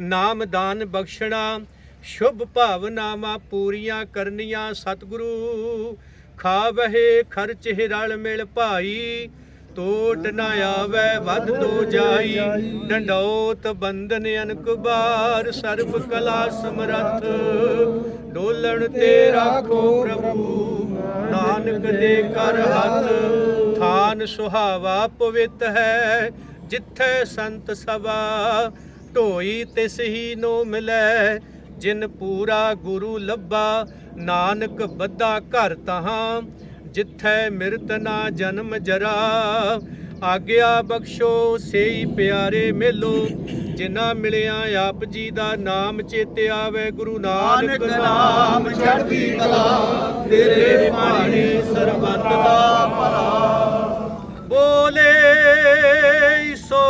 ਨਾਮਦਾਨ ਬਖਸ਼ਣਾ ਸ਼ੁਭ ਭਾਵਨਾਵਾਂ ਪੂਰੀਆਂ ਕਰਨੀਆਂ ਸਤਿਗੁਰੂ ਖਾਵਹਿ ਖਰਚ ਰਲ ਮਿਲ ਭਾਈ ਟੋਟ ਨਾ ਆਵੇ ਵੱਧ ਤੋਂ ਜਾਈ ਡੰਡੌਤ ਬੰਧਨ ਅਨਕ ਬਾਰ ਸਰਬ ਕਲਾ ਸਮਰੱਥ ਡੋਲਣ ਤੇ ਰਾਖੋ ਪ੍ਰਭੂ ਨਾਨਕ ਦੇ ਕਰ ਹੱਥ ਥਾਨ ਸੁਹਾਵਾ ਪਵਿੱਤ ਹੈ ਜਿੱਥੇ ਸੰਤ ਸਭਾ ਢੋਈ ਤਿਸ ਹੀ ਨੋ ਮਿਲੈ, ਜਿਨ ਪੂਰਾ ਗੁਰੂ ਲੱਭਾ ਨਾਨਕ ਬੱਧਾ ਘਰ ਤਹਾਂ, ਜਿੱਥੈ ਮਿਰਤ ਨਾ ਜਨਮ ਜਰਾ, ਆਗਿਆ ਬਖਸ਼ੋ ਸੇਈ ਪਿਆਰੇ ਮੇਲੋ, ਜਿਨ੍ਹਾਂ ਮਿਲਿਆ ਆਪ ਜੀ ਦਾ ਨਾਮ ਚੇਤੇ ਆਵੇ, ਗੁਰੂ ਨਾਨਕ ਨਾਮ ਚੜ੍ਹਦੀ ਕਲਾ, ਤੇਰੇ ਬਾਣੇ ਸਰਬੱਤ ਦਾ ਭਲਾ, ਬੋਲੇ ਸੋ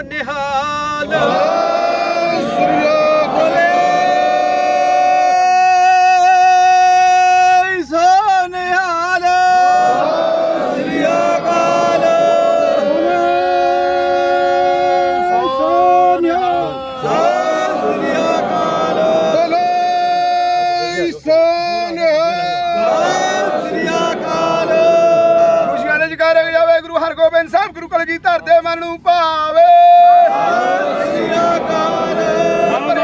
ਨਿਹਾਲ। ਗੁਰੂ ਹਰਗੋਬਿੰਦ ਸਾਹਿਬ ਗੁਰੂ ਕਲਗੀਧਰ ਦੇ ਮਨ ਨੂੰ ਭਾਵੇ,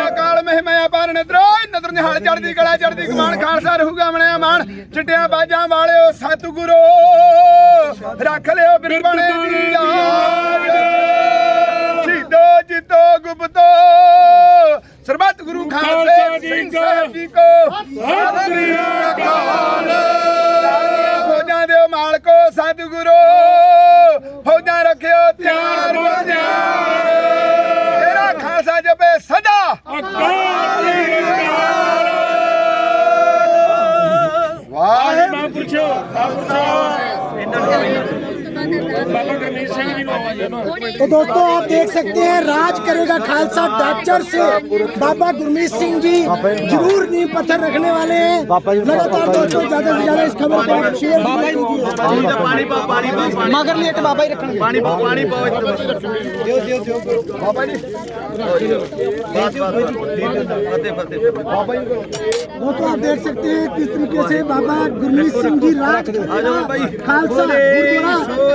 ਅਕਾਲ ਮਹਿਮਾ ਬਾਰ ਨਦਰ ਨਿਹਾਲ ਚੜ੍ਹਦੀ ਕਲਾ ਚੜ੍ਹਦੀ ਕਮਾਨ, ਖਾਲਸਾ ਰਹੂਗਾ ਮਣਿਆ ਮਾਨ, ਚਿੱਟਿਆਂ ਬਾਜਾਂ ਵਾਲਿਓ ਸਤਿਗੁਰੂ ਰੱਖ ਲਿਓ ਬਿਰਬਣੇ ਦੀ ਯਾਦ, ਸ਼ਹੀਦੋ ਜਿੱਤੋ ਗੁਪਤੋ ਸਰਬੱਤ ਗੁਰੂ ਖਾਲਸੇ ਸਿੰਘ ਸਾਹਿਬ ਜੀ ਕੋ ਸਤਿ ਸ੍ਰੀ ਅਕਾਲ। ਫੌਜਾਂ ਦੇ ਮਾਲਕੋ ਸਤਿਗੁਰੂ ਫੌਜਾਂ ਰੱਖਿਓ ਤਿਆਰ ਤੇਰਾ ਖਾਲਸਾ ਜਪੇ ਸਦਾ ਅਕਾਲ। ਵਾਹਿਗੁਰੂ तो दोस्तों आप देख सकते हैं राज करेगा खालसा डैचर से बाबा गुरमीत सिंह जी जरूर नींव पत्थर रखने वाले हैं। लगातार दोस्तों ज्यादा से ज्यादा इस खबर को आप शेयर मगर लेट बाबा ही रखना वो तो आप देख सकते हैं किस तरीके से बाबा गुरमीत सिंह जी राज खालसा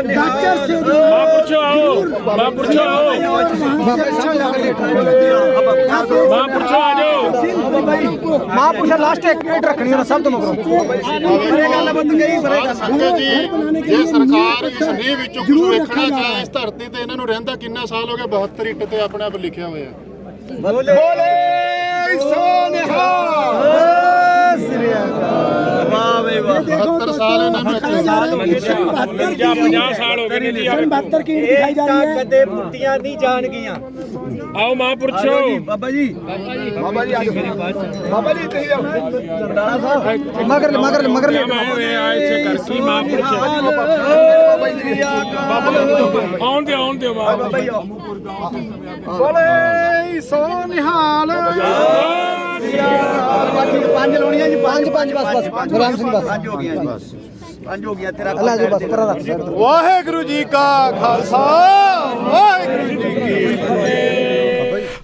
डैचर से महापुरुष लास्ट एक मिनट रखनी है सब तुम ਜੇ ਸਰਕਾਰ ਇਸ ਨੀਂਹ ਵਿੱਚੋਂ ਕੁਝ ਵੇਖਣਾ ਚਾਹੇ ਇਸ ਧਰਤੀ ਤੇ, ਇਹਨਾਂ ਨੂੰ ਰਹਿੰਦਾ ਕਿੰਨਾ ਸਾਲ ਹੋ ਗਿਆ? 72 ਇੱਟ ਤੇ ਆਪਣੇ ਆਪ ਲਿਖਿਆ ਹੋਇਆ। ਬੋਲੇ ਸੋ ਨਿਹਾਲ। 72 ਸਾਲ ਇਹਨਾਂ ਨੂੰ ਇੱਥੇ 50 ਸਾਲ ਹੋ ਗਏ ਨੇ ਜੀ। 72 की दिखाई जा रही है। ਕਦੇ ਮੁੱਤੀਆਂ ਨਹੀਂ ਜਾਣਗੀਆਂ। ਆਓ ਮਹਾਂਪੁਰਸ਼ੋ ਬਾਬਾ ਜੀ ਬਾਬਾ ਜੀ ਬਾਬਾ ਜੀ ਤੁਸੀਂ मगर मगर मगर ਹੋਏ ਆ ਇੱਥੇ ਕਰ ਕੀ ਮਹਾਂਪੁਰਸ਼ ਆਉਣ ਦਿਓ ਬਾਬਾ ਜੀ। ਬੋਲੇ ਸੋ ਨਿਹਾਲ। पांच लोनिया जी पांच बस राम सिंह बस पांच हो गया बस पांच हो गया तेरा अल्लाह जी बस पर रख। ਵਾਹਿਗੁਰੂ ਜੀ ਕਾ ਖਾਲਸਾ ਵਾਹਿਗੁਰੂ ਜੀ ਕੀ ਫਤਿਹ।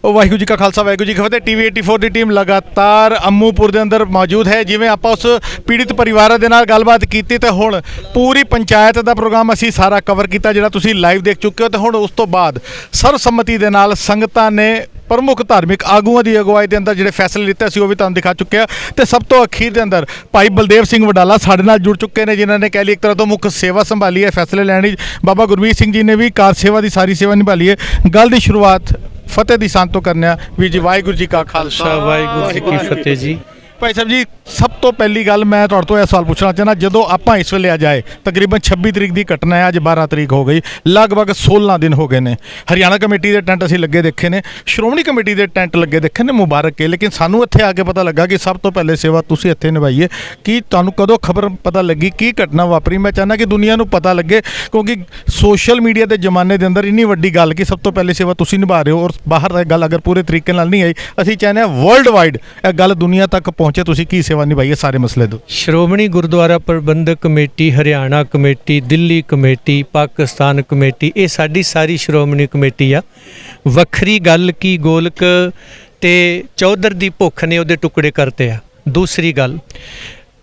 ਵਾਹਿਗੁਰੂ ਜੀ ਕਾ ਖਾਲਸਾ ਵਾਹਿਗੁਰੂ ਜੀ ਕੀ ਫਤਿਹ। ਟੀਵੀ 84 ਦੀ ਟੀਮ ਲਗਾਤਾਰ ਅੰਮੂਪੁਰ ਦੇ ਅੰਦਰ ਮੌਜੂਦ ਹੈ। ਜਿਵੇਂ ਆਪਾਂ ਉਸ ਪੀੜਿਤ ਪਰਿਵਾਰਾਂ ਦੇ ਨਾਲ ਗੱਲਬਾਤ ਕੀਤੀ ਤੇ ਹੁਣ ਪੂਰੀ ਪੰਚਾਇਤ ਦਾ ਪ੍ਰੋਗਰਾਮ ਅਸੀਂ ਸਾਰਾ ਕਵਰ ਕੀਤਾ ਜਿਹੜਾ ਤੁਸੀਂ ਲਾਈਵ ਦੇਖ ਚੁੱਕੇ ਹੋ। ਤੇ ਹੁਣ ਉਸ ਤੋਂ ਬਾਅਦ ਸਰਬਸੰਮਤੀ ਦੇ ਨਾਲ ਸੰਗਤਾਂ ਨੇ ਪ੍ਰਮੁੱਖ ਧਾਰਮਿਕ ਆਗੂਆਂ ਦੀ ਅਗਵਾਈ ਦੇ ਅੰਦਰ ਜਿਹੜੇ ਫੈਸਲੇ ਲਿੱਤੇ ਸੀ ਉਹ ਵੀ ਤੁਹਾਨੂੰ ਦਿਖਾ ਚੁੱਕਿਆ। ਤੇ ਸਭ ਤੋਂ ਅਖੀਰ ਦੇ ਅੰਦਰ ਭਾਈ ਬਲਦੇਵ ਸਿੰਘ ਵਡਾਲਾ ਸਾਡੇ ਨਾਲ ਜੁੜ ਚੁੱਕੇ ਨੇ, ਜਿਨ੍ਹਾਂ ਨੇ ਕਹਿ ਲਈ ਇੱਕ ਤਰ੍ਹਾਂ ਤੋਂ ਮੁੱਖ ਸੇਵਾ ਸੰਭਾਲੀ ਹੈ ਫੈਸਲੇ ਲੈਣ ਦੀ। ਬਾਬਾ ਗੁਰਮੀਤ ਸਿੰਘ ਜੀ ਨੇ ਵੀ ਕਾਰ ਸੇਵਾ ਦੀ ਸਾਰੀ ਸੇਵਾ ਨਿਭਾਲੀ ਹੈ। ਗੱਲ ਦੀ ਸ਼ੁਰੂਆਤ ਫਤਿਹ ਦੀ ਸੰਤ ਤੋਂ ਕਰਨੇ ਆ ਵੀ ਜੀ। ਵਾਹਿਗੁਰੂ ਜੀ ਕਾ ਖਾਲਸਾ ਵਾਹਿਗੁਰੂ ਜੀ ਕੀ ਫਤਿਹ ਜੀ। ਭਾਈ ਸਾਹਿਬ ਜੀ, ਸਭ ਤੋਂ ਪਹਿਲੀ ਗੱਲ ਮੈਂ ਤੁਹਾਡੇ ਤੋਂ ਇਹ ਸਵਾਲ ਪੁੱਛਣਾ ਚਾਹੁੰਦਾ, ਜਦੋਂ ਆਪਾਂ ਇਸ ਵੇਲੇ ਆ ਜਾਏ ਤਕਰੀਬਨ 26 ਤਰੀਕ ਦੀ ਘਟਨਾ ਹੈ, ਅੱਜ 12 ਤਰੀਕ ਹੋ ਗਈ, ਲਗਭਗ 16 ਦਿਨ ਹੋ ਗਏ ਨੇ। ਹਰਿਆਣਾ ਕਮੇਟੀ ਦੇ ਟੈਂਟ ਅਸੀਂ ਲੱਗੇ ਦੇਖੇ ਨੇ, ਸ਼੍ਰੋਮਣੀ ਕਮੇਟੀ ਦੇ ਟੈਂਟ ਲੱਗੇ ਦੇਖੇ ਨੇ, ਮੁਬਾਰਕ ਹੈ। ਲੇਕਿਨ ਸਾਨੂੰ ਇੱਥੇ ਆ ਕੇ ਪਤਾ ਲੱਗਾ ਕਿ ਸਭ ਤੋਂ ਪਹਿਲੇ ਸੇਵਾ ਤੁਸੀਂ ਇੱਥੇ ਨਿਭਾਈ ਹੈ। ਕੀ ਤੁਹਾਨੂੰ ਕਦੋਂ ਖਬਰ ਪਤਾ ਲੱਗੀ, ਕੀ ਘਟਨਾ ਵਾਪਰੀ? ਮੈਂ ਚਾਹੁੰਦਾ ਕਿ ਦੁਨੀਆ ਨੂੰ ਪਤਾ ਲੱਗੇ, ਕਿਉਂਕਿ ਸੋਸ਼ਲ ਮੀਡੀਆ ਦੇ ਜ਼ਮਾਨੇ ਦੇ ਅੰਦਰ ਇੰਨੀ ਵੱਡੀ ਗੱਲ ਕਿ ਸਭ ਤੋਂ ਪਹਿਲੇ ਸੇਵਾ ਤੁਸੀਂ ਨਿਭਾ ਰਹੇ ਹੋ ਔਰ ਬਾਹਰ ਇਹ ਗੱਲ ਅਗਰ ਪੂਰੇ ਤਰੀਕੇ ਨਾਲ ਨਹੀਂ ਆਈ, ਅਸੀਂ ਚਾਹੁੰਦੇ ਹਾਂ ਵਰਲਡ ਵਾਈਡ ਇਹ ਗੱਲ ਦੁਨੀਆ ਤੱਕ ਪਹੁੰਚੇ। ਤੁਸੀਂ ਕੀ ਸੇਵਾ ਨਿਭਾਈ ਹੈ ਸਾਰੇ ਮਸਲੇ ਤੋਂ? Shiromani Gurdwara Prabandhak committee, Haryana committee, Delhi committee, Pakistan committee, ਇਹ ਸਾਡੀ ਸਾਰੀ ਸ਼੍ਰੋਮਣੀ ਕਮੇਟੀ ਆ। ਵੱਖਰੀ ਗੱਲ ਕੀ ਗੋਲਕ ਤੇ ਚੌਧਰ ਦੀ ਭੁੱਖ ਨੇ ਉਹਦੇ ਟੁਕੜੇ ਕਰਤੇ ਆ। ਦੂਸਰੀ ਗੱਲ,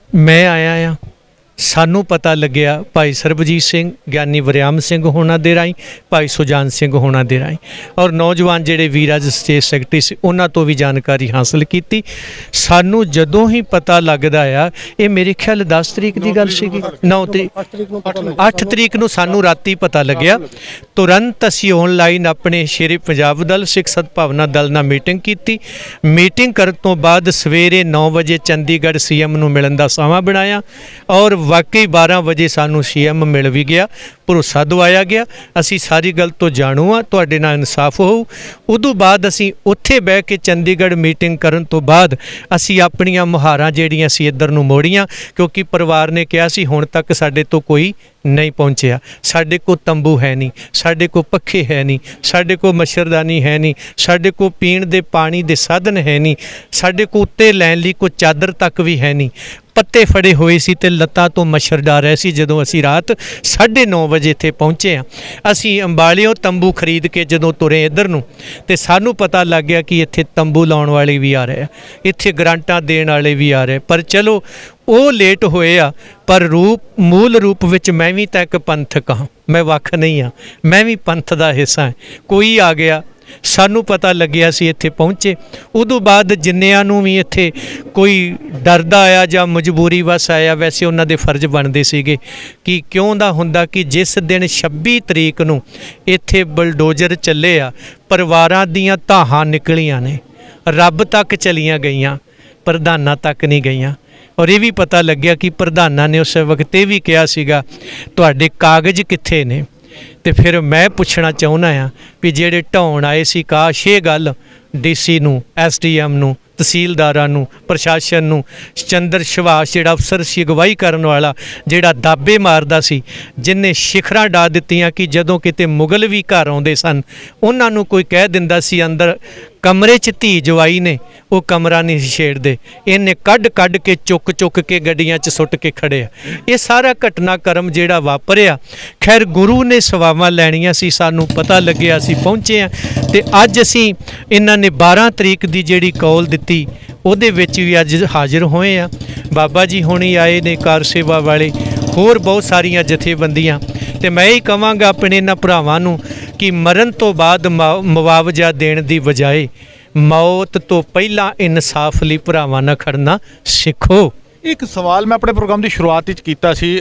ਮੈਂ ਆਇਆ ਆ ਸਾਨੂੰ ਪਤਾ ਲੱਗਿਆ ਭਾਈ ਸਰਬਜੀਤ ਸਿੰਘ, ਗਿਆਨੀ ਵਰਿਆਮ ਸਿੰਘ ਹੋਣਾ ਦੇ ਰਾਹੀਂ, ਭਾਈ ਸੁਜਾਨ ਸਿੰਘ ਹੋਣਾ ਦੇ ਰਾਹੀਂ, ਔਰ ਨੌਜਵਾਨ ਜਿਹੜੇ ਵੀਰ ਅੱਜ ਸਟੇਟ ਸੈਕਟਰੀ ਸੀ ਉਹਨਾਂ ਤੋਂ ਵੀ ਜਾਣਕਾਰੀ ਹਾਸਲ ਕੀਤੀ। ਸਾਨੂੰ ਜਦੋਂ ਹੀ ਪਤਾ ਲੱਗਦਾ ਆ, ਇਹ ਮੇਰੇ ਖਿਆਲ 10 ਤਰੀਕ ਦੀ ਗੱਲ ਸੀਗੀ, 9 ਤਰੀਕ 8 ਤਰੀਕ ਨੂੰ ਸਾਨੂੰ ਰਾਤੀ ਪਤਾ ਲੱਗਿਆ। ਤੁਰੰਤ ਅਸੀਂ ਆਨਲਾਈਨ ਆਪਣੇ ਸ਼ੇਰੇ ਪੰਜਾਬ ਦਲ ਸਿੱਖ ਸਦਭਾਵਨਾ ਦਲ ਨਾਲ ਮੀਟਿੰਗ ਕੀਤੀ। ਮੀਟਿੰਗ ਕਰਨ ਤੋਂ ਬਾਅਦ ਸਵੇਰੇ 9 ਵਜੇ ਚੰਡੀਗੜ੍ਹ ਸੀਐਮ ਨੂੰ ਮਿਲਣ ਦਾ ਸਮਾਂ ਬਣਾਇਆ, ਔਰ ਵਾਕਈ 12 ਵਜੇ ਸਾਨੂੰ ਸੀਐਮ ਮਿਲ ਵੀ ਗਿਆ, ਭਰੋਸਾ ਦਵਾਇਆ ਗਿਆ। ਅਸੀਂ ਸਾਰੀ ਗੱਲ ਤੋਂ ਜਾਣੂ ਆ, ਤੁਹਾਡੇ ਨਾਲ ਇਨਸਾਫ ਹੋਊ। ਉਦੋਂ ਬਾਅਦ ਅਸੀਂ ਉੱਥੇ ਬਹਿ ਕੇ ਚੰਡੀਗੜ੍ਹ ਮੀਟਿੰਗ ਕਰਨ ਤੋਂ ਬਾਅਦ ਅਸੀਂ ਆਪਣੀਆਂ ਮੁਹਾਰਾਂ ਜਿਹੜੀਆਂ ਸੀ ਇੱਧਰ ਨੂੰ ਮੋੜੀਆਂ, ਕਿਉਂਕਿ ਪਰਿਵਾਰ ਨੇ ਕਿਹਾ ਸੀ ਹੁਣ ਤੱਕ ਸਾਡੇ ਤੋਂ ਕੋਈ ਨਹੀਂ ਪਹੁੰਚਿਆ, ਸਾਡੇ ਕੋਲ ਤੰਬੂ ਹੈ ਨਹੀਂ, ਸਾਡੇ ਕੋਲ ਪੱਖੇ ਹੈ ਨਹੀਂ, ਸਾਡੇ ਕੋਲ ਮੱਛਰਦਾਨੀ ਹੈ ਨਹੀਂ, ਸਾਡੇ ਕੋਲ ਪੀਣ ਦੇ ਪਾਣੀ ਦੇ ਸਾਧਨ ਹੈ ਨਹੀਂ, ਸਾਡੇ ਕੋਲ ਉੱਤੇ ਲੈਣ ਲਈ ਕੋਈ ਚਾਦਰ ਤੱਕ ਵੀ ਹੈ ਨਹੀਂ। ਪੱਤੇ ਫੜੇ ਹੋਏ ਸੀ ਤੇ ਲੱਤਾਂ ਤੋਂ ਮੱਛਰ ਡਰ ਰਹੇ ਸੀ। ਜਦੋਂ ਅਸੀਂ ਰਾਤ 9:30 ਵਜੇ ਇੱਥੇ ਪਹੁੰਚੇ ਹਾਂ, ਅਸੀਂ ਅੰਬਾਲਿਓਂ ਤੰਬੂ ਖਰੀਦ ਕੇ ਜਦੋਂ ਤੁਰੇ ਇੱਧਰ ਨੂੰ, ਤੇ ਸਾਨੂੰ ਪਤਾ ਲੱਗ ਗਿਆ ਕਿ ਇੱਥੇ ਤੰਬੂ ਲਾਉਣ ਵਾਲੇ ਵੀ ਆ ਰਹੇ ਆ, ਇੱਥੇ ਗਰਾਂਟਾਂ ਦੇਣ ਵਾਲੇ ਵੀ ਆ ਰਹੇ। ਪਰ ਚਲੋ ਉਹ ਲੇਟ ਹੋਏ ਆ, ਪਰ ਮੂਲ ਰੂਪ ਵਿੱਚ ਮੈਂ ਵੀ ਤਾਂ ਇੱਕ ਪੰਥਕ ਹਾਂ, ਮੈਂ ਵੱਖ ਨਹੀਂ ਹਾਂ, ਮੈਂ ਵੀ ਪੰਥ ਦਾ ਹਿੱਸਾ ਹਾਂ। ਕੋਈ ਆ ਗਿਆ, ਸਾਨੂੰ ਪਤਾ ਲੱਗਿਆ ਸੀ ਇੱਥੇ ਪਹੁੰਚੇ। ਉਦੋਂ ਬਾਅਦ ਜਿੰਨਿਆਂ ਨੂੰ ਵੀ ਇੱਥੇ ਕੋਈ ਡਰਦਾ ਆਇਆ ਜਾਂ ਮਜਬੂਰੀ ਵਸ ਆਇਆ, ਵੈਸੇ ਉਹਨਾਂ ਦੇ ਫਰਜ਼ ਬਣਦੇ ਸੀਗੇ ਕਿ ਕਿਉਂ ਦਾ ਹੁੰਦਾ ਕਿ ਜਿਸ ਦਿਨ 26 ਤਰੀਕ ਨੂੰ ਇੱਥੇ ਬਲਡੋਜ਼ਰ ਚੱਲੇ ਆ, ਪਰਿਵਾਰਾਂ ਦੀਆਂ ਧਾਹਾਂ ਨਿਕਲੀਆਂ ਨੇ, ਰੱਬ ਤੱਕ ਚਲੀਆਂ ਗਈਆਂ, ਪ੍ਰਧਾਨਾਂ ਤੱਕ ਨਹੀਂ ਗਈਆਂ। ਔਰ ਇਹ ਵੀ ਪਤਾ ਲੱਗਿਆ ਕਿ ਪ੍ਰਧਾਨਾਂ ਨੇ ਉਸ ਵਕਤ ਇਹ ਵੀ ਕਿਹਾ ਸੀਗਾ ਤੁਹਾਡੇ ਕਾਗਜ਼ ਕਿੱਥੇ ਨੇ। ਤੇ ਫਿਰ ਮੈਂ ਪੁੱਛਣਾ ਚਾਹੁੰਦਾ ਆ ਵੀ ਜਿਹੜੇ ਢਾਉਣ ਆਏ ਸੀ, ਕਾਸ਼ ਇਹ ਗੱਲ ਡੀਸੀ ਨੂੰ, ਐਸਡੀਐਮ ਨੂੰ, ਤਹਿਸੀਲਦਾਰਾਂ ਨੂੰ, ਪ੍ਰਸ਼ਾਸਨ ਨੂੰ, ਚੰਦਰ ਸ਼ਿਵਾਸ ਜਿਹੜਾ ਅਫਸਰ ਸੀ ਅਗਵਾਈ ਕਰਨ ਵਾਲਾ, ਜਿਹੜਾ ਦਾਬੇ ਮਾਰਦਾ ਸੀ, ਜਿਨ੍ਹਾਂ ਸਿਖਰਾਂ ਡਾ ਦਿੱਤੀਆਂ ਕਿ ਜਦੋਂ ਕਿਤੇ ਮੁਗਲ ਵੀ ਘਰ ਆਉਂਦੇ ਸਨ ਉਹਨਾਂ ਨੂੰ ਕੋਈ ਕਹਿ ਦਿੰਦਾ ਸੀ ਅੰਦਰ ਕਮਰੇ 'ਚ ਧੀ ਜਵਾਈ ਨੇ, ਉਹ ਕਮਰਾ ਨਹੀਂ ਛੇੜਦੇ, ਇਹਨੇ ਕੱਢ ਕੇ ਚੁੱਕ ਕੇ ਗੱਡੀਆਂ 'ਚ ਸੁੱਟ ਕੇ ਖੜਿਆ। ਇਹ ਸਾਰਾ ਘਟਨਾਕ੍ਰਮ ਜਿਹੜਾ ਵਾਪਰਿਆ, ਖੈਰ ਗੁਰੂ ਨੇ ਸੇਵਾਵਾਂ ਲੈਣੀਆਂ ਸੀ, ਸਾਨੂੰ ਪਤਾ ਲੱਗਿਆ, ਅਸੀਂ ਪਹੁੰਚੇ ਹਾਂ। ਤੇ ਅੱਜ ਅਸੀਂ ਇਹਨਾਂ ਨੇ 12 ਤਰੀਕ ਦੀ ਜਿਹੜੀ ਕੌਲ ਦਿੱਤੀ ਉਹਦੇ ਵਿੱਚ ਵੀ ਅੱਜ ਹਾਜ਼ਰ ਹੋਏ ਆ। ਬਾਬਾ ਜੀ ਹੁਣੀ ਆਏ ਨੇ, ਕਾਰ ਸੇਵਾ ਵਾਲੇ, ਹੋਰ ਬਹੁਤ ਸਾਰੀਆਂ ਜਥੇਬੰਦੀਆਂ। ਤੇ ਮੈਂ ਇਹ ਕਹਾਂਗਾ ਆਪਣੇ ਇਹਨਾਂ ਭਰਾਵਾਂ ਨੂੰ ਕਿ ਮਰਨ ਤੋਂ ਬਾਅਦ ਮੁਆਵਜ਼ਾ ਦੇਣ ਦੀ ਬਜਾਏ ਮੌਤ ਤੋਂ ਪਹਿਲਾਂ ਇਨਸਾਫ ਲਈ ਭਰਾਵਾਂ ਨਾਲ ਖੜਨਾ ਸਿੱਖੋ। ਇੱਕ ਸਵਾਲ ਮੈਂ ਆਪਣੇ ਪ੍ਰੋਗਰਾਮ ਦੀ ਸ਼ੁਰੂਆਤ ਵਿੱਚ ਕੀਤਾ ਸੀ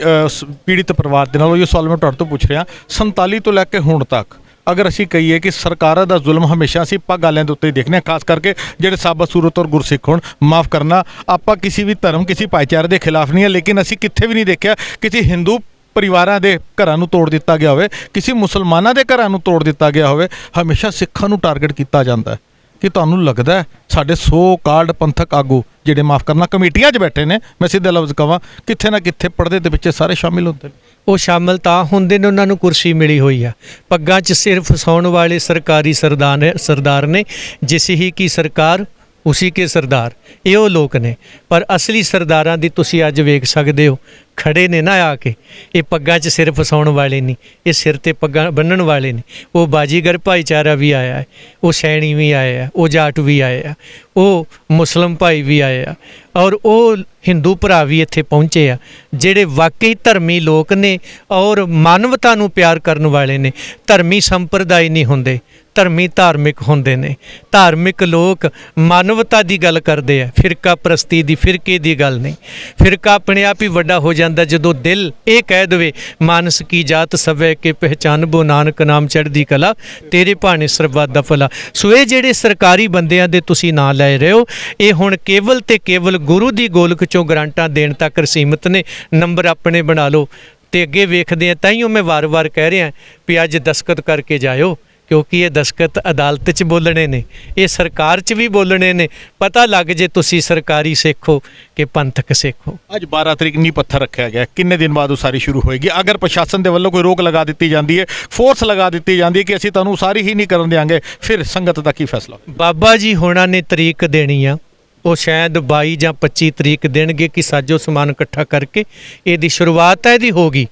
ਪੀੜਿਤ ਪਰਿਵਾਰ ਦੇ ਨਾਲ, ਇਹ ਸਵਾਲ ਮੈਂ ਤੁਹਾਡੇ ਤੋਂ ਪੁੱਛ ਰਿਹਾ। 47 ਤੋਂ ਲੈ ਕੇ ਹੁਣ ਤੱਕ ਅਗਰ ਅਸੀਂ ਕਹੀਏ ਕਿ ਸਰਕਾਰਾਂ ਦਾ ਜ਼ੁਲਮ ਹਮੇਸ਼ਾ ਅਸੀਂ ਪੱਗ ਵਾਲਿਆਂ ਦੇ ਉੱਤੇ ਹੀ ਦੇਖਦੇ ਹਾਂ, ਖਾਸ ਕਰਕੇ ਜਿਹੜੇ ਸਾਬਤ ਸੂਰਤ ਔਰ ਗੁਰਸਿੱਖ ਹੋਣ। ਮਾਫ ਕਰਨਾ, ਆਪਾਂ ਕਿਸੇ ਵੀ ਧਰਮ, ਕਿਸੇ ਭਾਈਚਾਰੇ ਦੇ ਖਿਲਾਫ ਨਹੀਂ ਹੈ, ਲੇਕਿਨ ਅਸੀਂ ਕਿੱਥੇ ਵੀ ਨਹੀਂ ਦੇਖਿਆ ਕਿਸੇ ਹਿੰਦੂ ਪਰਿਵਾਰਾਂ ਦੇ ਘਰਾਂ ਨੂੰ ਤੋੜ ਦਿੱਤਾ ਗਿਆ ਹੋਵੇ, ਕਿਸੇ ਮੁਸਲਮਾਨਾਂ ਦੇ ਘਰਾਂ ਨੂੰ ਤੋੜ ਦਿੱਤਾ ਗਿਆ ਹੋਵੇ। ਹਮੇਸ਼ਾ ਸਿੱਖਾਂ ਨੂੰ ਟਾਰਗੇਟ ਕੀਤਾ ਜਾਂਦਾ ਹੈ। ਕਿ ਤੁਹਾਨੂੰ ਲੱਗਦਾ ਸਾਡੇ ਸੋ ਕਾਲਡ ਪੰਥਕ ਆਗੂ ਜਿਹੜੇ ਮਾਫ ਕਰਨਾ ਕਮੇਟੀਆਂ 'ਚ ਬੈਠੇ ਨੇ, ਮੈਂ ਸਿੱਧੇ ਲਫ਼ਜ਼ ਕਹਾਂ, ਕਿੱਥੇ ਨਾ ਕਿੱਥੇ ਪਰਦੇ ਦੇ ਪਿੱਛੇ ਸਾਰੇ ਸ਼ਾਮਿਲ ਹੁੰਦੇ ਨੇ? ਉਹ ਸ਼ਾਮਲ ਤਾਂ ਹੁੰਦੇ ਨੇ, ਉਹਨਾਂ ਨੂੰ ਕੁਰਸੀ ਮਿਲੀ ਹੋਈ ਆ। ਪੱਗਾਂ 'ਚ ਸਿਰਫ ਫਸਾਉਣ ਵਾਲੇ ਸਰਕਾਰੀ ਸਰਦਾਰ ਨੇ, ਜਿਸ ਹੀ ਕੀ ਸਰਕਾਰ ਉਸੀ ਕੇ ਸਰਦਾਰ, ਇਹ ਉਹ ਲੋਕ ਨੇ। ਪਰ ਅਸਲੀ ਸਰਦਾਰਾਂ ਦੀ ਤੁਸੀਂ ਅੱਜ ਵੇਖ ਸਕਦੇ ਹੋ, ਖੜੇ ਨੇ ਨਾ ਆ ਕੇ। ਇਹ ਪੱਗਾਂ 'ਚ ਸਿਰ ਫਸਾਉਣ ਵਾਲੇ ਨਹੀਂ, ਇਹ ਸਿਰ ਤੇ ਪੱਗਾਂ ਬੰਨਣ ਵਾਲੇ ਨੇ। ਉਹ ਬਾਜੀਗਰ ਭਾਈਚਾਰਾ ਵੀ ਆਇਆ ਹੈ, ਉਹ ਸੈਣੀ ਵੀ ਆਏ ਆ, ਉਹ ਜਾਟ ਵੀ ਆਏ ਆ, ਉਹ ਮੁਸਲਿਮ ਭਾਈ ਵੀ ਆਏ ਆ, ਔਰ ਉਹ ਹਿੰਦੂ ਭਰਾ ਵੀ ਇੱਥੇ ਪਹੁੰਚੇ ਆ, ਜਿਹੜੇ ਵਾਕਈ ਧਰਮੀ ਲੋਕ ਨੇ ਔਰ ਮਾਨਵਤਾ ਨੂੰ ਪਿਆਰ ਕਰਨ ਵਾਲੇ ਨੇ। ਧਰਮੀ ਸੰਪਰਦਾਇ ਨਹੀਂ ਹੁੰਦੇ, ਧਰਮੀ ਧਾਰਮਿਕ ਹੁੰਦੇ ਨੇ। ਧਾਰਮਿਕ ਲੋਕ ਮਾਨਵਤਾ ਦੀ ਗੱਲ ਕਰਦੇ ਆ, ਫਿਰਕਾ ਪ੍ਰਸਤੀ ਦੀ, ਫਿਰਕੇ ਦੀ ਗੱਲ ਨਹੀਂ। ਫਿਰਕਾ ਆਪਣੇ ਆਪ ਹੀ ਵੱਡਾ ਹੋ ਜਾਂਦਾ ਜਦੋਂ ਦਿਲ ਇਹ ਕਹਿ ਦੇਵੇ ਮਾਨਸ ਕੀ ਜਾਤ ਸਵੈ ਕੇ ਪਹਿਚਾਨਬੋ ਨਾਨਕ ਨਾਮ ਚੜ੍ਹਦੀ ਕਲਾ, ਤੇਰੇ ਭਾਣੇ ਸਰਬੱਤ ਦਾ ਭਲਾ। ਸੋ ਇਹ ਜਿਹੜੇ ਸਰਕਾਰੀ ਬੰਦਿਆਂ ਦੇ ਤੁਸੀਂ ਨਾਂ ਲੈ ਰਹੇ ਹੋ, ਇਹ ਹੁਣ ਕੇਵਲ ਤੇ ਕੇਵਲ ਗੁਰੂ ਦੀ ਗੋਲਕ 'ਚੋਂ ਗਰਾਂਟਾਂ ਦੇਣ ਤੱਕ ਸੀਮਿਤ ਨੇ। ਨੰਬਰ ਆਪਣੇ ਬਣਾ ਲਓ ਤੇ ਅੱਗੇ ਵੇਖਦੇ ਆ। ਤਾਈਓ ਮੈਂ ਵਾਰ-ਵਾਰ ਕਹਿ ਰਿਹਾ ਵੀ ਅੱਜ ਦਸਤਖਤ ਕਰਕੇ ਜਾਇਓ, ਕਿਉਂਕਿ ਇਹ ਦਸਤਖਤ ਅਦਾਲਤ 'ਚ ਬੋਲਣੇ ਨੇ, ਇਹ ਸਰਕਾਰ 'ਚ ਵੀ ਬੋਲਣੇ ਨੇ। ਪਤਾ ਲੱਗ ਜੇ ਤੁਸੀਂ ਸਰਕਾਰੀ ਸਿੱਖ ਹੋ ਕਿ ਪੰਥਕ ਸਿੱਖ ਹੋ। ਅੱਜ 12 ਤਰੀਕ ਨੀਂਹ ਪੱਥਰ ਰੱਖਿਆ ਗਿਆ, ਕਿੰਨੇ ਦਿਨ ਬਾਅਦ ਉਸਾਰੀ ਸ਼ੁਰੂ ਹੋਏਗੀ? ਅਗਰ ਪ੍ਰਸ਼ਾਸਨ ਦੇ ਵੱਲੋਂ ਕੋਈ ਰੋਕ ਲਗਾ ਦਿੱਤੀ ਜਾਂਦੀ ਹੈ, ਫੋਰਸ ਲਗਾ ਦਿੱਤੀ ਜਾਂਦੀ ਹੈ ਕਿ ਅਸੀਂ ਤੁਹਾਨੂੰ ਉਸਾਰੀ ਹੀ ਨਹੀਂ ਕਰਨ ਦਿਆਂਗੇ, ਫਿਰ ਸੰਗਤ ਦਾ ਕੀ ਫੈਸਲਾ? ਬਾਬਾ ਜੀ ਹੋਣਾ ਨੇ ਤਰੀਕ ਦੇਣੀ ਆ, ਉਹ ਸ਼ਾਇਦ 22 ਜਾਂ 25 ਤਰੀਕ ਦੇਣਗੇ ਕਿ ਸਾਜੋ ਸਮਾਨ ਇਕੱਠਾ ਕਰਕੇ ਇਹਦੀ ਸ਼ੁਰੂਆਤ ਤਾਂ ਇਹਦੀ ਹੋ ਗਈ।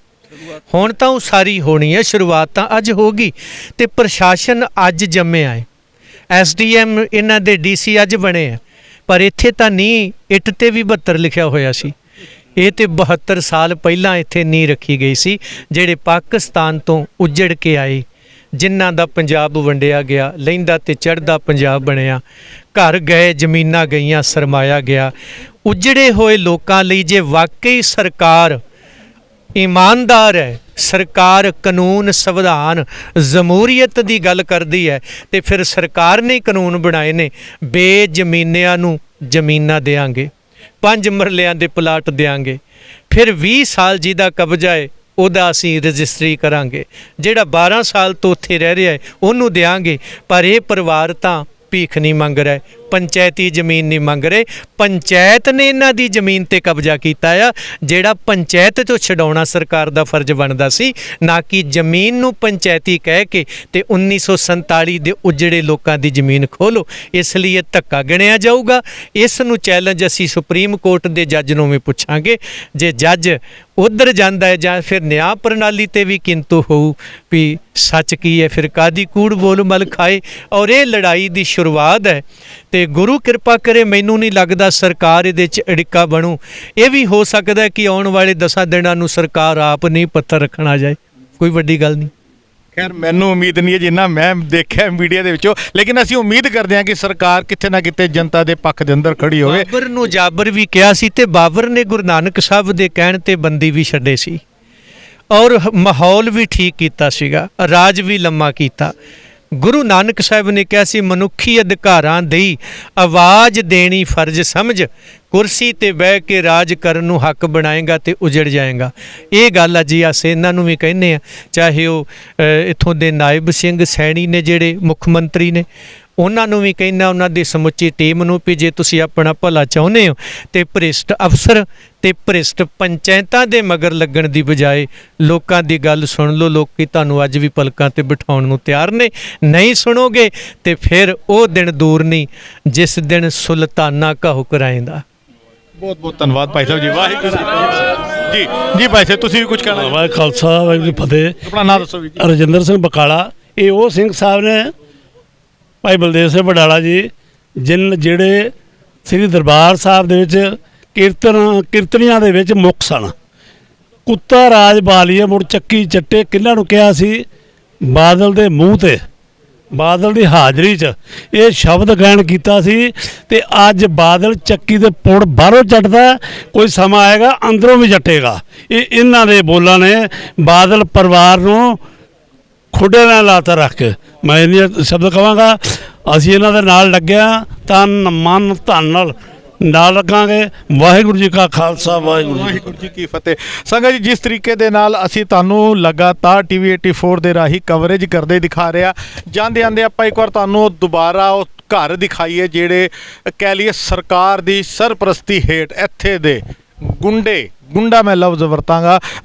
ਹੁਣ ਤਾਂ ਉਸਾਰੀ ਹੋਣੀ ਹੈ, ਸ਼ੁਰੂਆਤ ਤਾਂ ਅੱਜ ਹੋ ਗਈ। ਤੇ ਪ੍ਰਸ਼ਾਸਨ ਅੱਜ ਜੰਮਿਆ ਹੈ, ਐਸਡੀਐਮ ਇਹਨਾਂ ਦੇ ਡੀਸੀ ਅੱਜ ਬਣੇ ਆ, ਪਰ ਇੱਥੇ ਤਾਂ ਨਹੀਂ, ਇੱਟ ਤੇ ਵੀ 72 ਲਿਖਿਆ ਹੋਇਆ ਸੀ। ਇਹ ਤੇ 72 ਸਾਲ ਪਹਿਲਾਂ ਇੱਥੇ ਨੀਂਹ ਰੱਖੀ ਗਈ ਸੀ, ਜਿਹੜੇ ਪਾਕਿਸਤਾਨ ਤੋਂ ਉੱਜੜ ਕੇ ਆਏ, ਜਿਨ੍ਹਾਂ ਦਾ ਪੰਜਾਬ ਵੰਡਿਆ ਗਿਆ, ਲਹਿੰਦਾ ਤੇ ਚੜ੍ਹਦਾ ਪੰਜਾਬ ਬਣਿਆ, ਘਰ ਗਏ, ਜ਼ਮੀਨਾਂ ਗਈਆਂ, ਸਰਮਾਇਆ ਗਿਆ। ਉੱਜੜੇ ਹੋਏ ਲੋਕਾਂ ਲਈ ਜੇ ਵਾਕਈ ਸਰਕਾਰ ਇਮਾਨਦਾਰ ਹੈ, ਸਰਕਾਰ ਕਾਨੂੰਨ, ਸੰਵਿਧਾਨ, ਜਮਹੂਰੀਅਤ ਦੀ ਗੱਲ ਕਰਦੀ ਹੈ, ਤੇ ਫਿਰ ਸਰਕਾਰ ਨੇ ਕਾਨੂੰਨ ਬਣਾਏ ਨੇ, ਬੇਜ਼ਮੀਨਿਆਂ ਨੂੰ ਜ਼ਮੀਨਾਂ ਦੇਵਾਂਗੇ, 5 ਮਰਲਿਆਂ ਦੇ ਪਲਾਟ ਦੇਵਾਂਗੇ, ਫਿਰ 20 ਸਾਲ ਜਿਹਦਾ ਕਬਜ਼ਾ ਹੈ ਉਹਦਾ ਅਸੀਂ ਰਜਿਸਟਰੀ ਕਰਾਂਗੇ, ਜਿਹੜਾ 12 ਸਾਲ ਤੋਂ ਉੱਥੇ ਰਹਿ ਰਿਹਾ ਹੈ ਉਹਨੂੰ ਦੇਵਾਂਗੇ। ਪਰ ਇਹ ਪਰਿਵਾਰ ਤਾਂ ਭੀਖ ਨਹੀਂ ਮੰਗ ਰਿਹਾ, ਪੰਚਾਇਤੀ ਜ਼ਮੀਨ ਨਹੀਂ ਮੰਗ ਰਹੇ, ਪੰਚਾਇਤ ਨੇ ਇਹਨਾਂ ਦੀ ਜ਼ਮੀਨ ਤੇ ਕਬਜ਼ਾ ਕੀਤਾ ਆ, ਜਿਹੜਾ ਪੰਚਾਇਤ ਤੋਂ ਛਡਾਉਣਾ ਸਰਕਾਰ ਦਾ ਫਰਜ਼ ਬਣਦਾ ਸੀ, ਨਾ ਕਿ ਜ਼ਮੀਨ ਨੂੰ ਪੰਚਾਇਤੀ ਕਹਿ ਕੇ ਤੇ 1947 ਦੇ ਉਜੜੇ ਲੋਕਾਂ ਦੀ ਜ਼ਮੀਨ ਖੋਲੋ। ਇਸ ਲਈ ਇਹ ਧੱਕਾ ਗਿਣਿਆ ਜਾਊਗਾ। ਇਸ ਨੂੰ ਚੈਲੰਜ ਅਸੀਂ ਸੁਪਰੀਮ ਕੋਰਟ ਦੇ ਜੱਜ ਨੂੰ ਵੀ ਪੁੱਛਾਂਗੇ। ਜੇ ਜੱਜ ਉਧਰ ਜਾਂਦਾ ਹੈ ਜਾਂ ਫਿਰ ਨਿਆਂ ਪ੍ਰਣਾਲੀ ਤੇ ਵੀ ਕਿੰਤੂ ਹੋਊ ਵੀ ਸੱਚ ਕੀ ਹੈ, ਫਿਰ ਕਾਦੀ ਕੂੜ ਬੋਲ ਮਲ ਖਾਏ। ਔਰ ਇਹ ਲੜਾਈ ਦੀ ਸ਼ੁਰੂਆਤ ਹੈ ਤੇ ਗੁਰੂ ਕਿਰਪਾ ਕਰੇ, ਮੈਨੂੰ ਨਹੀਂ ਲੱਗਦਾ ਸਰਕਾਰ ਇਹਦੇ 'ਚ ਅੜਿੱਕਾ ਬਣੂ। ਇਹ ਵੀ ਹੋ ਸਕਦਾ ਕਿ ਆਉਣ ਵਾਲੇ 10 ਦਿਨਾਂ ਨੂੰ ਸਰਕਾਰ ਆਪ ਨਹੀਂ ਪੱਥਰ ਰੱਖਣ ਆ ਜਾਏ, ਕੋਈ ਵੱਡੀ ਗੱਲ ਨਹੀਂ। ਖੈਰ ਮੈਨੂੰ ਉਮੀਦ ਨਹੀਂ ਹੈ ਜਿੰਨਾ ਮੈਂ ਦੇਖਿਆ ਮੀਡੀਆ ਦੇ ਵਿੱਚੋਂ, ਲੇਕਿਨ ਅਸੀਂ ਉਮੀਦ ਕਰਦੇ ਹਾਂ ਕਿ ਸਰਕਾਰ ਕਿਤੇ ਨਾ ਕਿਤੇ ਜਨਤਾ ਦੇ ਪੱਖ ਦੇ ਅੰਦਰ ਖੜੀ ਹੋਵੇ। ਬਾਬਰ ਨੂੰ ਜਾਬਰ ਵੀ ਕਿਹਾ ਸੀ ਤੇ ਬਾਬਰ ਨੇ ਗੁਰੂ ਨਾਨਕ ਸਾਹਿਬ ਦੇ ਕਹਿਣ ਤੇ ਬੰਦੀ ਵੀ ਛੱਡੇ ਸੀ, ਔਰ ਮਾਹੌਲ ਵੀ ਠੀਕ ਕੀਤਾ ਸੀਗਾ, ਰਾਜ ਵੀ ਲੰਮਾ ਕੀਤਾ। ਗੁਰੂ ਨਾਨਕ ਸਾਹਿਬ ਨੇ ਕਿਹਾ ਸੀ ਮਨੁੱਖੀ ਅਧਿਕਾਰਾਂ ਦੀ ਆਵਾਜ਼ ਦੇਣੀ ਫਰਜ਼ ਸਮਝ, ਕੁਰਸੀ ਤੇ ਬਹਿ ਕੇ ਰਾਜ ਕਰਨ ਨੂੰ ਹੱਕ ਬਣਾਏਗਾ ਤੇ ਉਜੜ ਜਾਏਗਾ। ਇਹ ਗੱਲ ਆ ਜੀ, ਅਸੀਂ ਇਹਨਾਂ ਨੂੰ ਵੀ ਕਹਿੰਦੇ ਆ, ਚਾਹੇ ਉਹ ਇੱਥੋਂ ਦੇ ਨਾਇਬ ਸਿੰਘ ਸੈਣੀ ਨੇ ਜਿਹੜੇ ਮੁੱਖ ਮੰਤਰੀ ਨੇ, ਉਹਨਾਂ ਨੂੰ ਵੀ ਕਹਿੰਦਾ, ਉਹਨਾਂ ਦੀ ਸਮੁੱਚੀ ਟੀਮ ਨੂੰ ਵੀ ਜੇ ਤੁਸੀਂ ਆਪਣਾ ਭਲਾ ਚਾਹੁੰਦੇ ਹੋ ਤੇ ਭ੍ਰਿਸ਼ਟ ਅਫਸਰ ਤੇ ਭ੍ਰਿਸ਼ਟ ਪੰਚਾਇਤਾਂ ਦੇ ਮਗਰ ਲੱਗਣ ਦੀ ਬਜਾਏ ਲੋਕਾਂ ਦੀ ਗੱਲ ਸੁਣ ਲਓ। ਲੋਕੀ ਤੁਹਾਨੂੰ ਅੱਜ ਵੀ ਪਲਕਾਂ ਤੇ ਬਿਠਾਉਣ ਨੂੰ ਤਿਆਰ ਨੇ, ਨਹੀਂ ਸੁਣੋਗੇ ਤੇ ਫਿਰ ਉਹ ਦਿਨ ਦੂਰ ਨਹੀਂ ਜਿਸ ਦਿਨ ਸੁਲਤਾਨਾ ਕਾ ਹੁਕਰਾਇੰਦਾ। ਬਹੁਤ ਬਹੁਤ ਧੰਨਵਾਦ ਭਾਈ ਸਾਹਿਬ ਜੀ, ਵਾਹਿਗੁਰੂ ਜੀ। ਜੀ ਭਾਈ ਸਾਹਿਬ ਤੁਸੀਂ ਵੀ ਕੁਝ ਕਹਿਣਾ? ਵਾਹਿਗੁਰੂ ਖਾਲਸਾ ਵਾਹਿਗੁਰੂ ਜੀ ਫਤਿਹ। ਆਪਣਾ ਨਾਮ ਦੱਸੋ ਵੀ ਜੀ। ਰਜਿੰਦਰ ਸਿੰਘ ਬਕਾਲਾ। ਇਹ ਉਹ ਸਿੰਘ ਸਾਹਿਬ ਨੇ ਭਾਈ ਬਲਦੇਵ ਸਿੰਘ ਵਡਾਲਾ ਜੀ, ਜਿਹੜੇ ਸ੍ਰੀ ਦਰਬਾਰ ਸਾਹਿਬ ਦੇ ਵਿੱਚ ਕੀਰਤਨੀਆਂ ਦੇ ਵਿੱਚ ਮੁੱਖ ਸਨ। ਕੁੱਤਾ ਰਾਜ ਬਾਲੀਏ ਮੁੜ ਚੱਕੀ ਚੱਟੇ, ਕਿਹਨਾਂ ਨੂੰ ਕਿਹਾ ਸੀ? ਬਾਦਲ ਦੇ ਮੂੰਹ ਤੇ, ਬਾਦਲ ਦੀ ਹਾਜ਼ਰੀ 'ਚ ਇਹ ਸ਼ਬਦ ਗਾਇਨ ਕੀਤਾ ਸੀ। ਤੇ ਅੱਜ ਬਾਦਲ ਚੱਕੀ ਦੇ ਪੁੜ ਬਾਹਰੋਂ ਚੱਟਦਾ, ਕੋਈ ਸਮਾਂ ਆਏਗਾ ਅੰਦਰੋਂ ਵੀ ਚੱਟੇਗਾ। ਇਹ ਇਹਨਾਂ ਦੇ ਬੋਲਾਂ ਨੇ ਬਾਦਲ ਪਰਿਵਾਰ ਨੂੰ ਖੁੱਡੇ ਨਾਲ ਲਾਤਾ ਰੱਖ ਕੇ। ਮੈਂ ਇਹ ਸ਼ਬਦ ਕਹਾਂਗਾ, ਅਸੀਂ ਇਹਨਾਂ ਦੇ ਨਾਲ ਲੱਗਿਆ, ਤਨ ਮਨ ਧਨ ਨਾਲ ਲੱਗਾਂਗੇ। ਵਾਹਿਗੁਰੂ ਜੀ ਕਾ ਖਾਲਸਾ, ਵਾਹਿਗੁਰੂ ਜੀ ਕੀ ਫਤਿਹ। ਸੰਗਤ ਜੀ, ਜਿਸ ਤਰੀਕੇ ਦੇ ਨਾਲ ਅਸੀਂ ਤੁਹਾਨੂੰ ਲਗਾਤਾਰ TV 84 ਦੇ ਰਾਹੀਂ ਕਵਰੇਜ ਕਰਦੇ ਦਿਖਾ ਰਿਹਾ, ਜਾਂਦੇ ਆਂਦੇ ਆਪਾਂ ਇੱਕ ਵਾਰ ਤੁਹਾਨੂੰ ਦੁਬਾਰਾ ਉਹ ਘਰ ਦਿਖਾਈਏ ਜਿਹੜੇ ਕਹਿ ਲਈਏ ਸਰਕਾਰ ਦੀ ਸਰਪ੍ਰਸਤੀ ਹੇਠ ਇੱਥੇ ਦੇ ਗੁੰਡਾ ਮੈਂ ਲਫ਼ਜ਼ ਵਰਤਾਂਗਾ,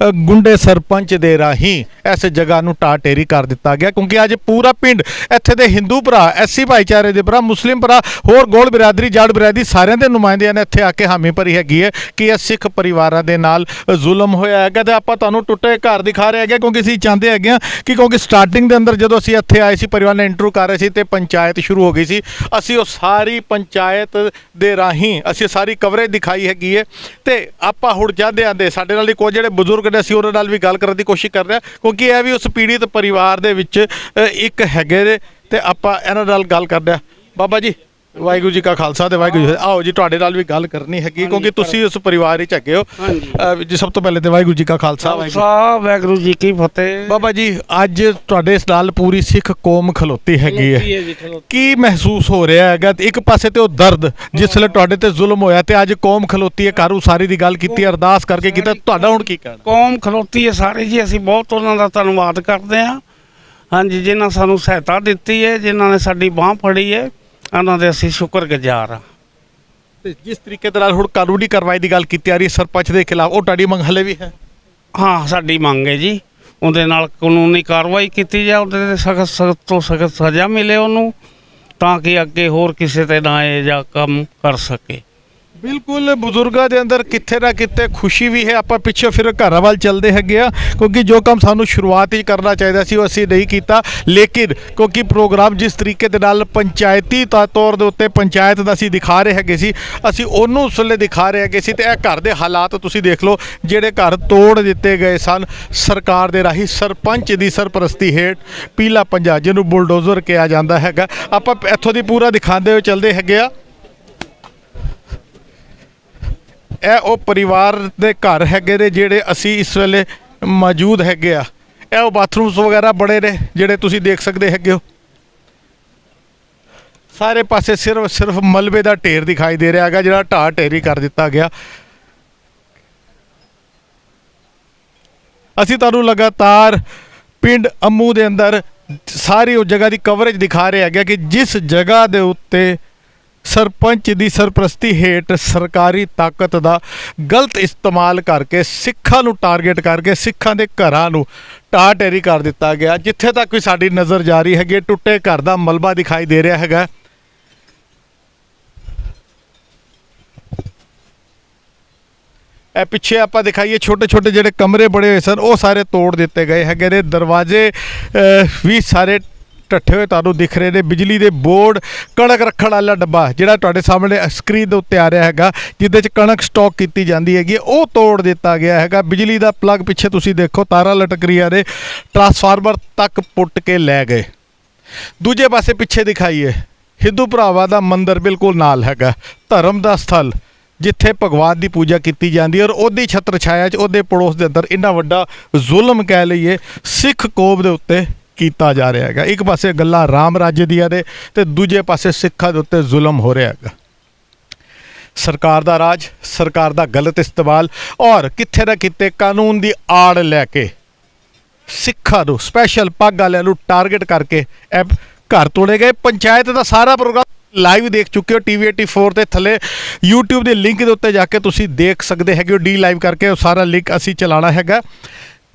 ਗੁੰਡੇ ਸਰਪੰਚ ਦੇ ਰਾਹੀਂ ਇਸ ਜਗ੍ਹਾ ਨੂੰ ਢਾਹ ਢੇਰੀ ਕਰ ਦਿੱਤਾ ਗਿਆ। ਕਿਉਂਕਿ ਅੱਜ ਪੂਰਾ ਪਿੰਡ, ਇੱਥੇ ਦੇ ਹਿੰਦੂ ਭਰਾ, SC ਭਾਈਚਾਰੇ ਦੇ ਭਰਾ, ਮੁਸਲਿਮ ਭਰਾ, ਹੋਰ ਗੋਲ ਬਿਰਾਦਰੀ, ਜਾਟ ਬਿਰਾਦਰੀ, ਸਾਰਿਆਂ ਦੇ ਨੁਮਾਇੰਦਿਆਂ ਨੇ ਇੱਥੇ ਆ ਕੇ ਹਾਮੀ ਭਰੀ ਹੈਗੀ ਹੈ ਕਿ ਇਹ ਸਿੱਖ ਪਰਿਵਾਰਾਂ ਦੇ ਨਾਲ ਜ਼ੁਲਮ ਹੋਇਆ ਹੈਗਾ। ਤੇ ਆਪਾਂ ਤੁਹਾਨੂੰ ਟੁੱਟੇ ਘਰ ਦਿਖਾ ਰਹੇ ਹੈਗੇ ਕਿਉਂਕਿ ਅਸੀਂ ਚਾਹੁੰਦੇ ਹੈਗੇ ਹਾਂ ਕਿ ਕਿਉਂਕਿ ਸਟਾਰਟਿੰਗ ਦੇ ਅੰਦਰ ਜਦੋਂ ਅਸੀਂ ਇੱਥੇ ਆਏ ਸੀ, ਪਰਿਵਾਰ ਨੇ ਇੰਟਰਵਿਊ ਕਰ ਰਹੇ ਸੀ ਤੇ ਪੰਚਾਇਤ ਸ਼ੁਰੂ ਹੋ ਗਈ ਸੀ। ਅਸੀਂ ਉਹ ਸਾਰੀ ਪੰਚਾਇਤ ਦੇ ਰਾਹੀਂ ਅਸੀਂ ਸਾਰੀ ਕਵਰੇਜ ਦਿਖਾਈ ਹੈਗੀ ਹੈ। ਤੇ ਆਪਾਂ ਹੁਣ ਜਾਂਦੇ ਆਂਦੇ ਸਾਡੇ ਨਾਲ ਕੁਝ ਜਿਹੜੇ ਬਜ਼ੁਰਗ ਨੇ, ਅਸੀਂ ਉਹਨਾਂ ਨਾਲ ਵੀ ਗੱਲ ਕਰਨ ਦੀ ਕੋਸ਼ਿਸ਼ ਕਰ ਰਹੇ ਹਾਂ ਕਿਉਂਕਿ ਇਹ ਵੀ ਉਸ ਪੀੜਿਤ ਪਰਿਵਾਰ ਦੇ ਵਿੱਚ ਇੱਕ ਹੈਗੇ ਨੇ ਤੇ ਆਪਾਂ ਇਹਨਾਂ ਨਾਲ ਗੱਲ ਕਰਦੇ ਹਾਂ। ਬਾਬਾ ਜੀ, ਵਾਹਿਗੁਰੂ ਜੀ ਕਾ ਖਾਲਸਾ ਤੇ ਵਾਹਿਗੁਰੂ ਜੀ। ਆਓ ਜੀ, ਤੁਹਾਡੇ ਨਾਲ ਵੀ ਗੱਲ ਕਰਨੀ ਹੈਗੀ ਕਿਉਂਕਿ ਤੁਸੀਂ ਉਸ ਪਰਿਵਾਰ ਵਿੱਚ ਹੈਗੇ ਹੋ। ਜੀ ਸਭ ਤੋਂ ਪਹਿਲੇ ਤੇ ਵਾਹਿਗੁਰੂ ਜੀ ਕਾ ਖਾਲਸਾ, ਵਾਹਿਗੁਰੂ ਜੀ ਕੀ ਫਤਿਹ। ਬਾਬਾ ਜੀ, ਅੱਜ ਤੁਹਾਡੇ ਨਾਲ ਪੂਰੀ ਸਿੱਖ ਕੌਮ ਖਲੋਤੀ ਹੈਗੀ ਹੈ, ਕੀ ਮਹਿਸੂਸ ਹੋ ਰਿਹਾ ਹੈਗਾ? ਇੱਕ ਪਾਸੇ ਤੇ ਉਹ ਦਰਦ ਜਿਸ ਵੇਲੇ ਤੁਹਾਡੇ ਤੇ ਜ਼ੁਲਮ ਹੋਇਆ ਤੇ ਅੱਜ ਕੌਮ ਖਲੋਤੀ ਹੈ, ਘਰ ਉਸਾਰੀ ਦੀ ਗੱਲ ਕੀਤੀ, ਅਰਦਾਸ ਕਰਕੇ ਕੀਤਾ, ਤੁਹਾਡਾ ਹੁਣ ਕੀ ਕਹਿਣਾ? ਕੌਮ ਖਲੋਤੀ ਹੈ ਸਾਰੇ ਜੀ, ਅਸੀਂ ਬਹੁਤ ਉਹਨਾਂ ਦਾ ਧੰਨਵਾਦ ਕਰਦੇ ਹਾਂ। ਹਾਂਜੀ, ਜਿਨ੍ਹਾਂ ਸਾਨੂੰ ਸਹਾਇਤਾ ਦਿੱਤੀ ਹੈ, ਜਿਨ੍ਹਾਂ ਨੇ ਸਾਡੀ ਬਾਂਹ ਫੜੀ ਹੈ, ਉਹਨਾਂ ਦੇ ਅਸੀਂ ਸ਼ੁਕਰਗੁਜ਼ਾਰ ਹਾਂ। ਤੇ ਜਿਸ ਤਰੀਕੇ ਦੇ ਨਾਲ ਹੁਣ ਕਾਨੂੰਨੀ ਕਾਰਵਾਈ ਦੀ ਗੱਲ ਕੀਤੀ ਆ ਰਹੀ ਸਰਪੰਚ ਦੇ ਖਿਲਾਫ, ਉਹ ਤੁਹਾਡੀ ਮੰਗ ਹਲੇ ਵੀ ਹੈ? ਹਾਂ, ਸਾਡੀ ਮੰਗ ਹੈ ਜੀ, ਉਹਦੇ ਨਾਲ ਕਾਨੂੰਨੀ ਕਾਰਵਾਈ ਕੀਤੀ ਜਾਏ, ਉਹਦੇ 'ਤੇ ਸਖਤ ਤੋਂ ਸਖਤ ਸਜ਼ਾ ਮਿਲੇ ਉਹਨੂੰ, ਤਾਂ ਕਿ ਅੱਗੇ ਹੋਰ ਕਿਸੇ ਤੇ ਨਾ ਇਹ ਜਾਂ ਕੰਮ ਕਰ ਸਕੇ। ਬਿਲਕੁਲ ਬਜ਼ੁਰਗਾਂ ਦੇ ਅੰਦਰ ਕਿੱਥੇ ਨਾ ਕਿਤੇ ਖੁਸ਼ੀ ਵੀ ਹੈ। ਆਪਾਂ ਪਿੱਛੇ ਫਿਰ ਘਰਾਂ ਵੱਲ ਚੱਲਦੇ ਹੈਗੇ ਆ, ਕਿਉਂਕਿ ਜੋ ਕੰਮ ਸਾਨੂੰ ਸ਼ੁਰੂਆਤ ਹੀ ਕਰਨਾ ਚਾਹੀਦਾ ਸੀ ਉਹ ਅਸੀਂ ਨਹੀਂ ਕੀਤਾ। ਲੇਕਿਨ ਕਿਉਂਕਿ ਪ੍ਰੋਗਰਾਮ ਜਿਸ ਤਰੀਕੇ ਦੇ ਨਾਲ ਪੰਚਾਇਤੀ ਤੌਰ ਦੇ ਉੱਤੇ ਪੰਚਾਇਤ ਦਾ ਅਸੀਂ ਦਿਖਾ ਰਹੇ ਹੈਗੇ ਸੀ, ਅਸੀਂ ਉਹਨੂੰ ਉਸ ਵੇਲੇ ਦਿਖਾ ਰਹੇ ਹੈਗੇ ਸੀ। ਤੇ ਇਹ ਘਰ ਦੇ ਹਾਲਾਤ ਤੁਸੀਂ ਦੇਖ ਲਓ, ਜਿਹੜੇ ਘਰ ਤੋੜ ਦਿੱਤੇ ਗਏ ਸਨ ਸਰਕਾਰ ਦੇ ਰਾਹੀਂ ਸਰਪੰਚ ਦੀ ਸਰਪ੍ਰਸਤੀ ਹੇਠ, ਪੀਲਾ ਪੰਜਾ ਜਿਹਨੂੰ ਬੁਲਡੋਜ਼ਰ ਕਿਹਾ ਜਾਂਦਾ ਹੈਗਾ। ਆਪਾਂ ਇੱਥੋਂ ਦੀ ਪੂਰਾ ਦਿਖਾਉਂਦੇ ਹੋਏ ਚੱਲਦੇ ਹੈਗੇ ਆ। ਇਹ ਉਹ ਪਰਿਵਾਰ ਦੇ ਘਰ ਹੈਗੇ ਨੇ ਜਿਹੜੇ ਅਸੀਂ ਇਸ ਵੇਲੇ ਮੌਜੂਦ ਹੈਗੇ ਆ। ਇਹ ਉਹ ਬਾਥਰੂਮਸ ਵਗੈਰਾ ਬੜੇ ਨੇ ਜਿਹੜੇ ਤੁਸੀਂ ਦੇਖ ਸਕਦੇ ਹੈਗੇ ਹੋ। ਸਾਰੇ ਪਾਸੇ ਸਿਰਫ ਮਲਬੇ ਦਾ ਢੇਰ ਦਿਖਾਈ ਦੇ ਰਿਹਾ ਹੈਗਾ, ਜਿਹੜਾ ਢਾਹ ਢੇਰੀ ਕਰ ਦਿੱਤਾ ਗਿਆ। ਅਸੀਂ ਤੁਹਾਨੂੰ ਲਗਾਤਾਰ ਪਿੰਡ ਅੰਮੂ ਦੇ ਅੰਦਰ ਸਾਰੀ ਉਹ ਜਗ੍ਹਾ ਦੀ ਕਵਰੇਜ ਦਿਖਾ ਰਹੇ ਹੈਗੇ ਕਿ ਜਿਸ ਜਗ੍ਹਾ ਦੇ ਉੱਤੇ ਸਰਪੰਚ ਦੀ ਸਰਪ੍ਰਸਤੀ ਹੇਠ ਸਰਕਾਰੀ ਤਾਕਤ ਦਾ ਗਲਤ ਇਸਤੇਮਾਲ ਕਰਕੇ ਸਿੱਖਾਂ ਨੂੰ ਟਾਰਗੇਟ ਕਰਕੇ ਸਿੱਖਾਂ ਦੇ ਘਰਾਂ ਨੂੰ ਢਾਹ ਢੇਰੀ ਕਰ ਦਿੱਤਾ ਗਿਆ। ਜਿੱਥੇ ਤੱਕ ਵੀ ਸਾਡੀ ਨਜ਼ਰ ਜਾ ਰਹੀ ਹੈਗੀ, ਟੁੱਟੇ ਘਰ ਦਾ ਮਲਬਾ ਦਿਖਾਈ ਦੇ ਰਿਹਾ ਹੈਗਾ। ਇਹ ਪਿੱਛੇ ਆਪਾਂ ਦਿਖਾਈਏ ਛੋਟੇ ਛੋਟੇ ਜਿਹੜੇ ਕਮਰੇ ਬੜੇ ਹੋਏ ਸਨ ਉਹ ਸਾਰੇ ਤੋੜ ਦਿੱਤੇ ਗਏ ਹੈਗੇ ਨੇ। ਦਰਵਾਜ਼ੇ ਵੀ ਸਾਰੇ ਢੱਠੇ ਹੋਏ ਤੁਹਾਨੂੰ ਦਿਖ ਰਹੇ ਨੇ। ਬਿਜਲੀ ਦੇ ਬੋਰਡ, ਕਣਕ ਰੱਖਣ ਵਾਲਾ ਡੱਬਾ ਜਿਹੜਾ ਤੁਹਾਡੇ ਸਾਹਮਣੇ ਸਕਰੀਨ ਦੇ ਉੱਤੇ ਆ ਰਿਹਾ ਹੈਗਾ, ਜਿਹਦੇ 'ਚ ਕਣਕ ਸਟਾਕ ਕੀਤੀ ਜਾਂਦੀ ਹੈਗੀ, ਉਹ ਤੋੜ ਦਿੱਤਾ ਗਿਆ ਹੈਗਾ। ਬਿਜਲੀ ਦਾ ਪਲੱਗ ਪਿੱਛੇ ਤੁਸੀਂ ਦੇਖੋ, ਤਾਰਾਂ ਲਟਕ ਰਹੀਆਂ ਨੇ, ਟਰਾਂਸਫਾਰਮਰ ਤੱਕ ਪੁੱਟ ਕੇ ਲੈ ਗਏ। ਦੂਜੇ ਪਾਸੇ ਪਿੱਛੇ ਦਿਖਾਈਏ, ਹਿੰਦੂ ਭਰਾਵਾਂ ਦਾ ਮੰਦਿਰ ਬਿਲਕੁਲ ਨਾਲ ਹੈਗਾ, ਧਰਮ ਦਾ ਸਥਲ ਜਿੱਥੇ ਭਗਵਾਨ ਦੀ ਪੂਜਾ ਕੀਤੀ ਜਾਂਦੀ ਹੈ, ਔਰ ਉਹਦੀ ਛਤਰ ਛਾਇਆ 'ਚ ਉਹਦੇ ਪੜੋਸ ਦੇ ਅੰਦਰ ਇੰਨਾ ਵੱਡਾ ਜ਼ੁਲਮ ਕਹਿ ਲਈਏ ਸਿੱਖ ਕੌਮ ਦੇ ਉੱਤੇ ਕੀਤਾ ਜਾ ਰਿਹਾ ਹੈਗਾ। ਇੱਕ ਪਾਸੇ ਗੱਲਾਂ ਰਾਮ ਰਾਜ ਦੀਆਂ ਨੇ ਤੇ ਦੂਜੇ ਪਾਸੇ ਸਿੱਖਾਂ ਦੇ ਉੱਤੇ ਜ਼ੁਲਮ ਹੋ ਰਿਹਾ ਹੈਗਾ। ਸਰਕਾਰ ਦਾ ਰਾਜ, ਸਰਕਾਰ ਦਾ ਗਲਤ ਇਸਤੇਮਾਲ, ਔਰ ਕਿੱਥੇ ਨਾ ਕਿਤੇ ਕਾਨੂੰਨ ਦੀ ਆੜ ਲੈ ਕੇ ਸਿੱਖਾਂ ਨੂੰ, ਸਪੈਸ਼ਲ ਪੱਗ ਵਾਲਿਆਂ ਨੂੰ ਟਾਰਗੇਟ ਕਰਕੇ ਇਹ ਘਰ ਤੋੜੇ ਗਏ। ਪੰਚਾਇਤ ਦਾ ਸਾਰਾ ਪ੍ਰੋਗਰਾਮ ਲਾਈਵ ਦੇਖ ਚੁੱਕੇ ਹੋ TV 84 ਤੇ ਥੱਲੇ YouTube ਦੇ ਲਿੰਕ ਦੇ ਉੱਤੇ ਜਾ ਕੇ ਤੁਸੀਂ ਦੇਖ ਸਕਦੇ ਹੈਗੇ ਹੋ। ਡੀ ਲਾਈਵ ਕਰਕੇ ਉਹ ਸਾਰਾ ਲਿੰਕ ਅਸੀਂ ਚਲਾਉਣਾ ਹੈਗਾ।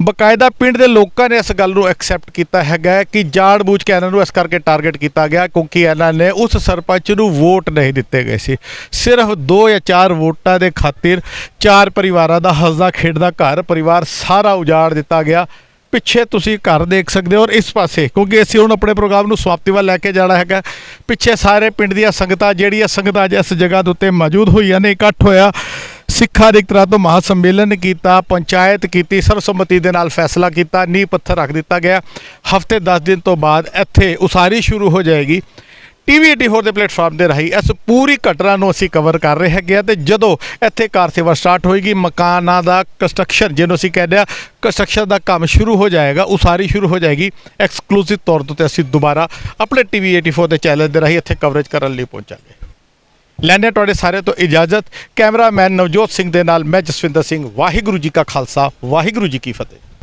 ਬਕਾਇਦਾ ਪਿੰਡ ਦੇ ਲੋਕਾਂ ਨੇ ਇਸ ਗੱਲ ਨੂੰ ਐਕਸੈਪਟ ਕੀਤਾ ਹੈਗਾ ਕਿ ਜਾਣ-ਬੂਝ ਕੇ ਇਹਨਾਂ ਨੂੰ ਇਸ ਕਰਕੇ ਟਾਰਗੇਟ ਕੀਤਾ ਗਿਆ ਕਿਉਂਕਿ ਇਹਨਾਂ ਨੇ ਉਸ ਸਰਪੰਚ ਨੂੰ ਵੋਟ ਨਹੀਂ ਦਿੱਤੇ ਗਏ ਸੀ। ਸਿਰਫ 2 ਜਾਂ 4 ਵੋਟਾਂ ਦੇ ਖਾਤਰ 4 ਪਰਿਵਾਰਾਂ ਦਾ ਹੱਸਦਾ ਖੇਡਦਾ ਘਰ ਪਰਿਵਾਰ ਸਾਰਾ ਉਜਾੜ ਦਿੱਤਾ ਗਿਆ। ਪਿੱਛੇ ਤੁਸੀਂ ਘਰ ਦੇਖ ਸਕਦੇ ਹੋ, ਔਰ ਇਸ ਪਾਸੇ ਕਿਉਂਕਿ ਅਸੀਂ ਹੁਣ ਆਪਣੇ ਪ੍ਰੋਗਰਾਮ ਨੂੰ ਸਮਾਪਤੀ ਵੱਲ ਲੈ ਕੇ ਜਾਣਾ ਹੈਗਾ, ਪਿੱਛੇ ਸਾਰੇ ਪਿੰਡ ਦੀਆਂ ਸੰਗਤਾਂ ਜਿਹੜੀਆਂ ਸੰਗਤਾਂ ਅੱਜ ਇਸ ਜਗ੍ਹਾ ਦੇ ਉੱਤੇ ਮੌਜੂਦ ਹੋਈਆਂ ਨੇ, ਇਕੱਠ ਹੋਇਆ, ਸਿੱਖਾਂ ਦੇ ਇੱਕ ਤਰ੍ਹਾਂ ਤੋਂ ਮਹਾ ਸੰਮੇਲਨ ਕੀਤਾ, ਪੰਚਾਇਤ ਕੀਤੀ, ਸਰਬਸੰਮਤੀ ਦੇ ਨਾਲ ਫੈਸਲਾ ਕੀਤਾ, ਨੀਂਹ ਪੱਥਰ ਰੱਖ ਦਿੱਤਾ ਗਿਆ। ਹਫ਼ਤੇ 10 ਦਿਨ ਤੋਂ ਬਾਅਦ ਇੱਥੇ ਉਸਾਰੀ ਸ਼ੁਰੂ ਹੋ ਜਾਏਗੀ। TV 84 ਦੇ ਪਲੇਟਫਾਰਮ ਦੇ ਰਾਹੀਂ ਇਸ ਪੂਰੀ ਘਟਨਾ ਨੂੰ ਅਸੀਂ ਕਵਰ ਕਰ ਰਹੇ ਹੈਗੇ ਆ। ਤੇ ਜਦੋਂ ਇੱਥੇ ਕਾਰ ਸੇਵਾ ਸਟਾਰਟ ਹੋਏਗੀ, ਮਕਾਨਾਂ ਦਾ ਕੰਸਟਰਕਸ਼ਨ ਜਿਹਨੂੰ ਅਸੀਂ ਕਹਿੰਦੇ ਆ, ਕੰਸਟਰਕਸ਼ਨ ਦਾ ਕੰਮ ਸ਼ੁਰੂ ਹੋ ਜਾਏਗਾ, ਉਸਾਰੀ ਸ਼ੁਰੂ ਹੋ ਜਾਏਗੀ, ਐਕਸਕਲੂਸਿਵ ਤੌਰ ਤੇ ਅਸੀਂ ਦੁਬਾਰਾ ਆਪਣੇ TV 84 ਦੇ ਚੈਨਲ ਦੇ ਰਾਹੀਂ ਇੱਥੇ ਕਵਰੇਜ ਕਰਨ ਲਈ ਪਹੁੰਚਾਂਗੇ। ਲੈਣੇ ਤੁਹਾਡੇ ਸਾਰੇ ਤੋਂ ਇਜਾਜ਼ਤ। ਕੈਮਰਾਮੈਨ ਨਵਜੋਤ ਸਿੰਘ ਦੇ ਨਾਲ ਮੈਂ ਜਸਵਿੰਦਰ ਸਿੰਘ। ਵਾਹਿਗੁਰੂ ਜੀ ਕਾ ਖਾਲਸਾ, ਵਾਹਿਗੁਰੂ ਜੀ ਕੀ ਫਤਿਹ।